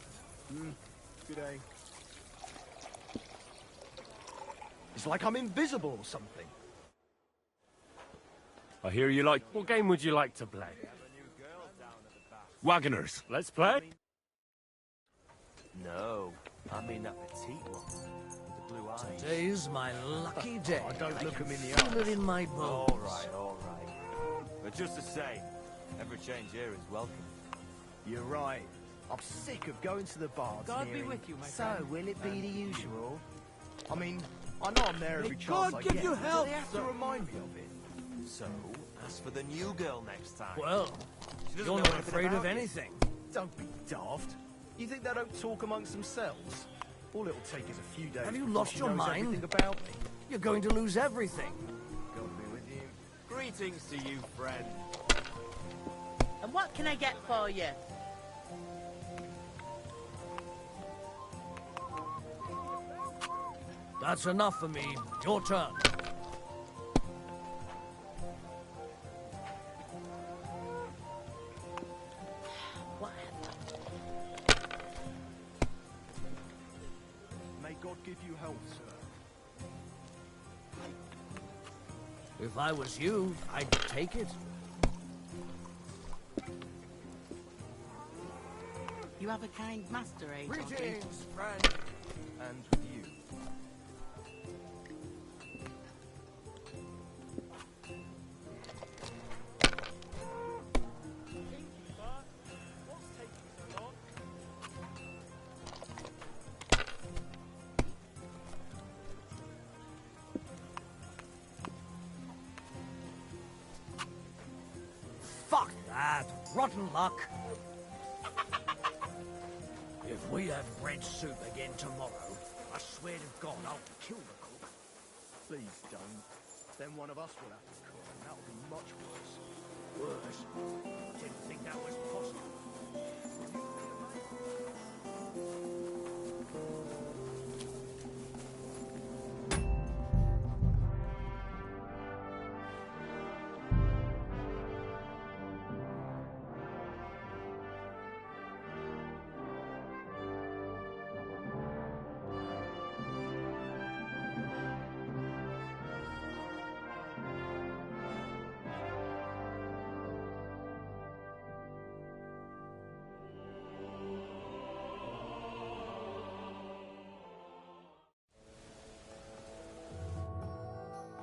A: Good day. It's like I'm invisible or something.
C: I hear you like
T: What game would you like to play?
C: wagoners.
T: Let's play.
A: No, I mean that petite one. With the blue eyes.
R: Today's my lucky day.
A: Oh, don't look him in the
R: Feel
A: eyes.
R: it in my bones.
B: All right. But just the same, every change here is welcome.
A: You're right. I'm sick of going to the bar.
S: God be with you, my
A: So,
S: friend.
A: will it be the usual? I mean, I know I'm there every
V: May
A: chance
V: God
A: I
V: give
A: get,
V: you
A: but
V: help,
A: they have to
V: sir.
A: remind me of it.
B: So, ask for the new girl next time.
R: Well,
B: She doesn't
R: you're
B: know
R: not
B: anything
R: afraid of
B: about you.
R: anything.
A: Don't be daft. You think they don't talk amongst themselves? All it'll take is a few days.
R: Have you
A: before
R: lost
A: she
R: your
A: knows
R: mind?
A: everything about me.
R: You're going to lose everything.
A: God be with you.
B: Greetings to you, friend.
S: And what can I get for you?
R: That's enough for me. Your turn.
S: What?
A: May God give you health, sir.
R: If I was you, I'd take it.
S: You have a kind master, eh, Georgie?
A: Greetings, friend. And with you.
R: Fuck that. Rotten luck. If we have bread soup again tomorrow, I swear to God I'll kill the cook.
A: Please don't. Then one of us will have to cook, and that'll be much worse.
R: Worse? I didn't think that was possible.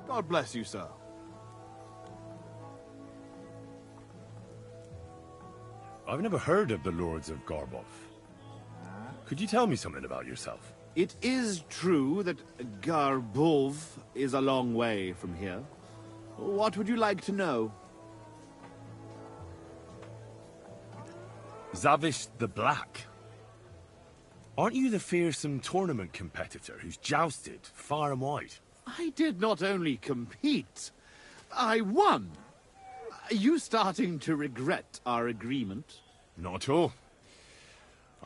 W: God bless you, sir.
C: I've never heard of the Lords of Garbov. Could you tell me something about yourself?
W: It is true that Garbov is a long way from here. What would you like to know?
C: Zavish the Black. Aren't you the fearsome tournament competitor who's jousted far and wide?
W: I did not only compete, I won. Are you starting to regret our agreement?
C: Not at all.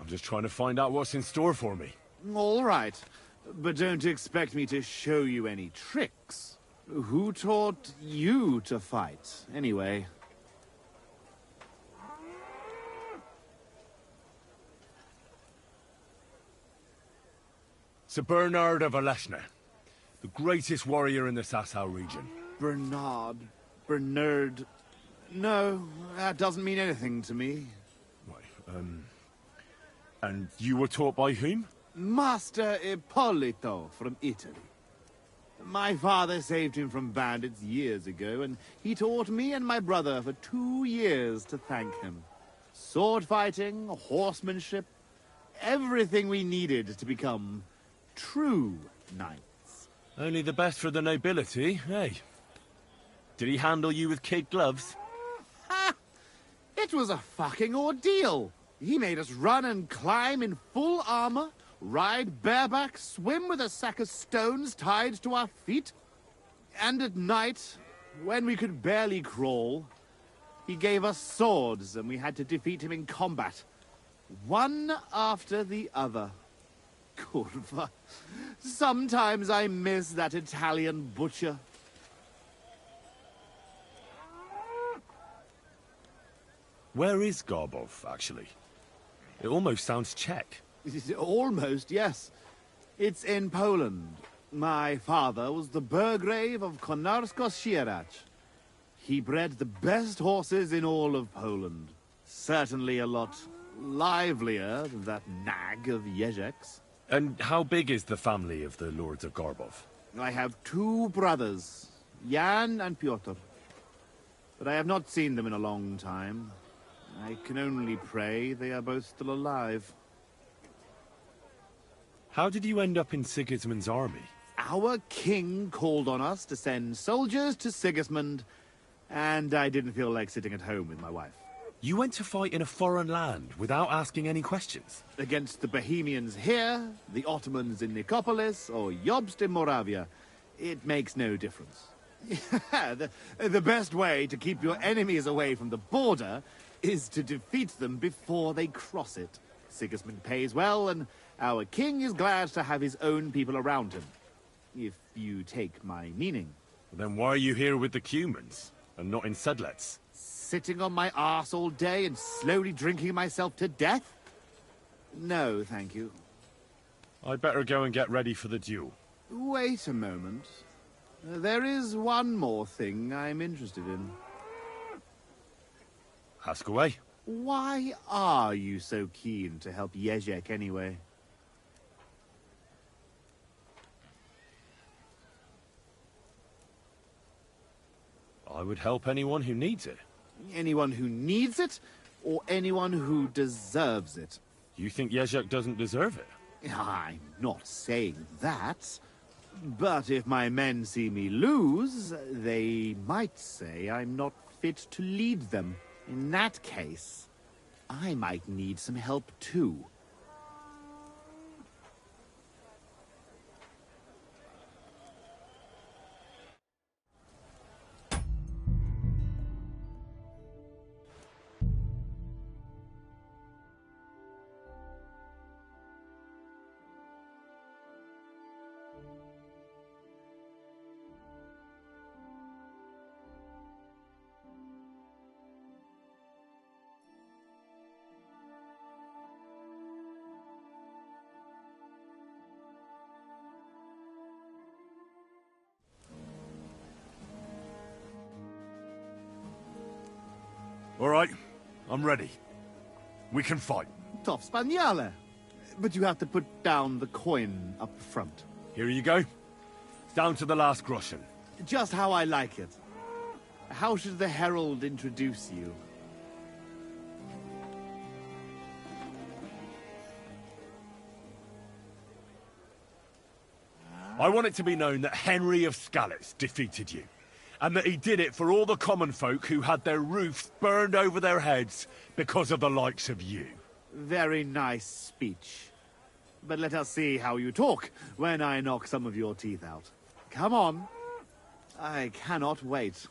C: I'm just trying to find out what's in store for me.
W: All right, but don't expect me to show you any tricks. Who taught you to fight, anyway?
C: Sir Bernard of Aleshna, the greatest warrior in the Sasau region.
W: Bernard... No, that doesn't mean anything to me.
C: And you were taught by whom?
W: Master Ippolito from Italy. My father saved him from bandits years ago, and he taught me and my brother for 2 years to thank him. Sword fighting, horsemanship, everything we needed to become true knights.
C: Only the best for the nobility, hey? Did he handle you with kid gloves?
W: Ha! It was a fucking ordeal. He made us run and climb in full armor, ride bareback, swim with a sack of stones tied to our feet. And at night, when we could barely crawl, he gave us swords and we had to defeat him in combat. One after the other. Curva. Sometimes I miss that Italian butcher.
C: Where is Garbov, actually? It almost sounds Czech.
W: Almost, yes. It's in Poland. My father was the Burgrave of Konarsko-Sierać. He bred the best horses in all of Poland. Certainly a lot livelier than that nag of Ježek's.
C: And how big is the family of the Lords of Garbov?
W: I have 2 brothers, Jan and Piotr. But I have not seen them in a long time. I can only pray they are both still alive.
C: How did you end up in Sigismund's army?
W: Our king called on us to send soldiers to Sigismund, and I didn't feel like sitting at home with my wife.
C: You went to fight in a foreign land without asking any questions?
W: Against the Bohemians here, the Ottomans in Nicopolis, or Jobst in Moravia. It makes no difference. The best way to keep your enemies away from the border is to defeat them before they cross it. Sigismund pays well, and our king is glad to have his own people around him. If you take my meaning.
C: Then why are you here with the Cumans, and not in Sedlets?
W: Sitting on my arse all day and slowly drinking myself to death? No, thank you.
C: I'd better go and get ready for the duel.
W: Wait a moment. There is one more thing I'm interested in.
C: Ask away.
W: Why are you so keen to help Ježek anyway?
C: I would help anyone who needs it.
W: Anyone who needs it, or anyone who deserves it?
C: You think Ježek doesn't deserve it?
W: I'm not saying that. But if my men see me lose, they might say I'm not fit to lead them. In that case, I might need some help too.
C: All right, I'm ready. We can fight.
W: Tough Spaniale. But you have to put down the coin up front.
C: Here you go. Down to the last groschen.
W: Just how I like it. How should the herald introduce you?
C: I want it to be known that Henry of Skalitz defeated you. And that he did it for all the common folk who had their roofs burned over their heads because of the likes of you.
W: Very nice speech. But let us see how you talk when I knock some of your teeth out. Come on. I cannot wait.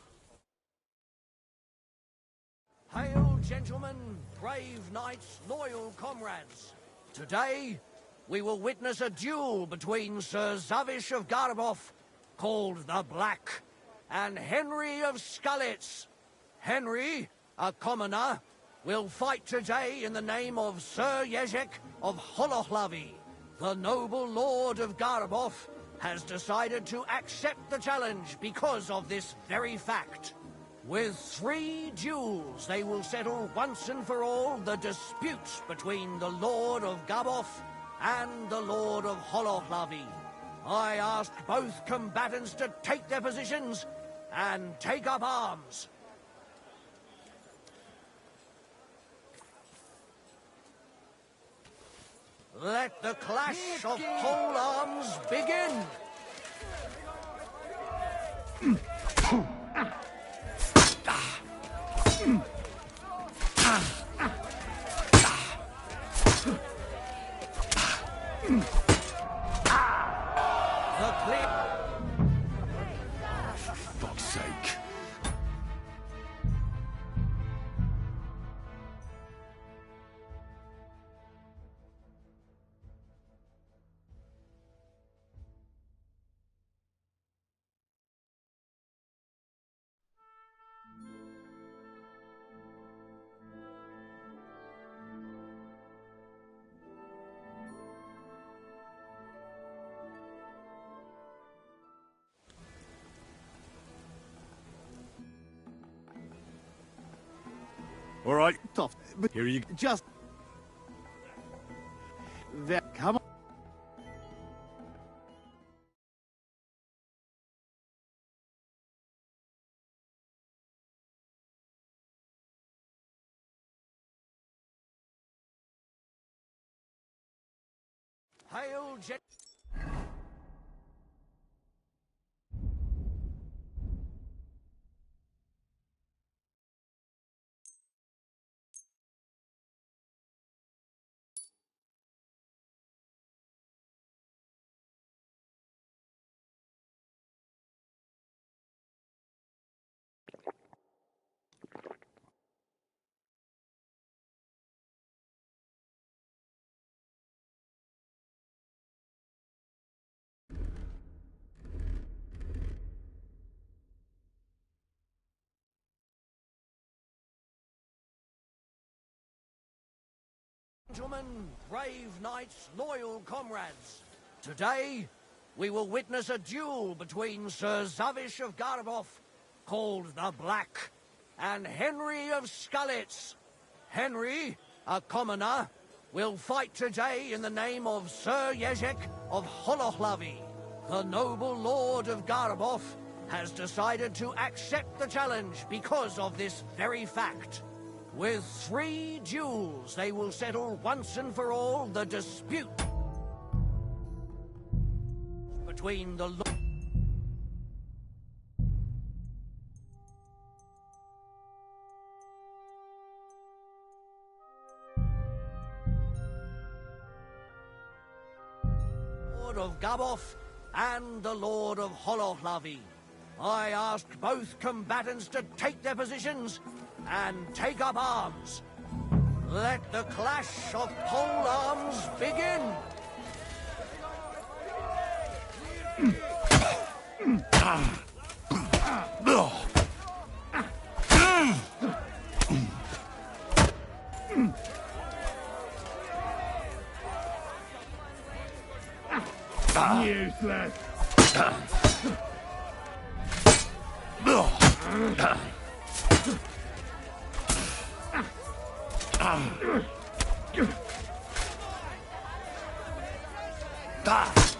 R: Hail, gentlemen, brave knights, loyal comrades. Today, we will witness a duel between Sir Zavish of Garbov, called the Black, and Henry of Skalitz. Henry, a commoner, will fight today in the name of Sir Ježek of Holohlavi, the noble lord of Garabov has decided to accept the challenge because of this very fact. With 3 duels, they will settle once and for all the dispute between the Lord of Gabov and the Lord of Holohlavi. I ask both combatants to take their positions and take up arms. Let the clash of pole arms begin! The clear...
C: For fuck's sake.
J: All right.
W: Tough, but
J: Here you
W: just... There, come on.
R: Hail, Gentlemen, brave knights, loyal comrades. Today, we will witness a duel between Sir Zavish of Garabov, called the Black, and Henry of Skullitz. Henry, a commoner, will fight today in the name of Sir Jezek of Holohlavi. The noble lord of Garabov has decided to accept the challenge because of this very fact. With 3 duels, they will settle once and for all the dispute between the Lord of Gabov and the Lord of Holohlavi. I ask both combatants to take their positions and take up arms. Let the clash of pole arms begin.
W: Useless.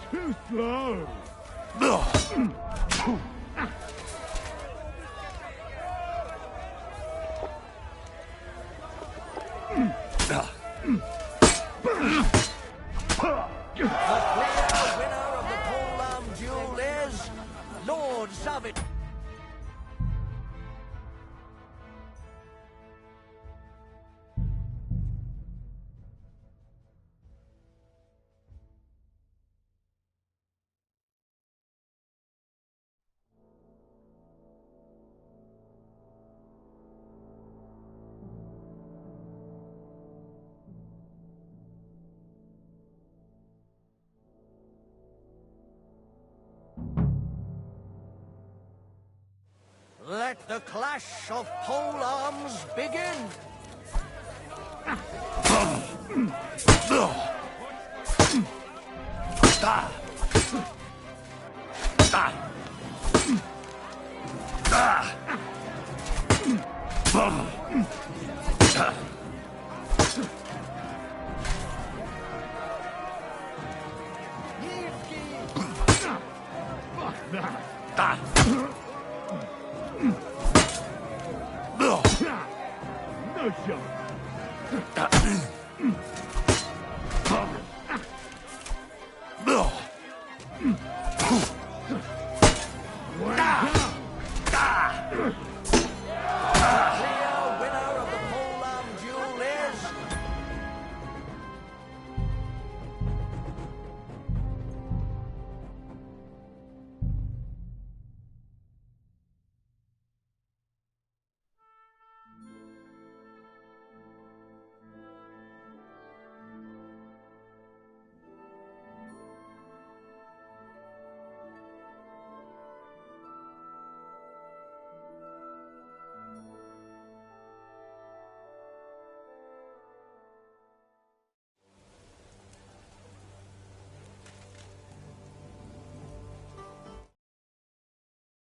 W: Too slow.
R: The clear winner of the pole-arm duel is Lord Zavish. Let the clash of pole arms begin.
W: No shot.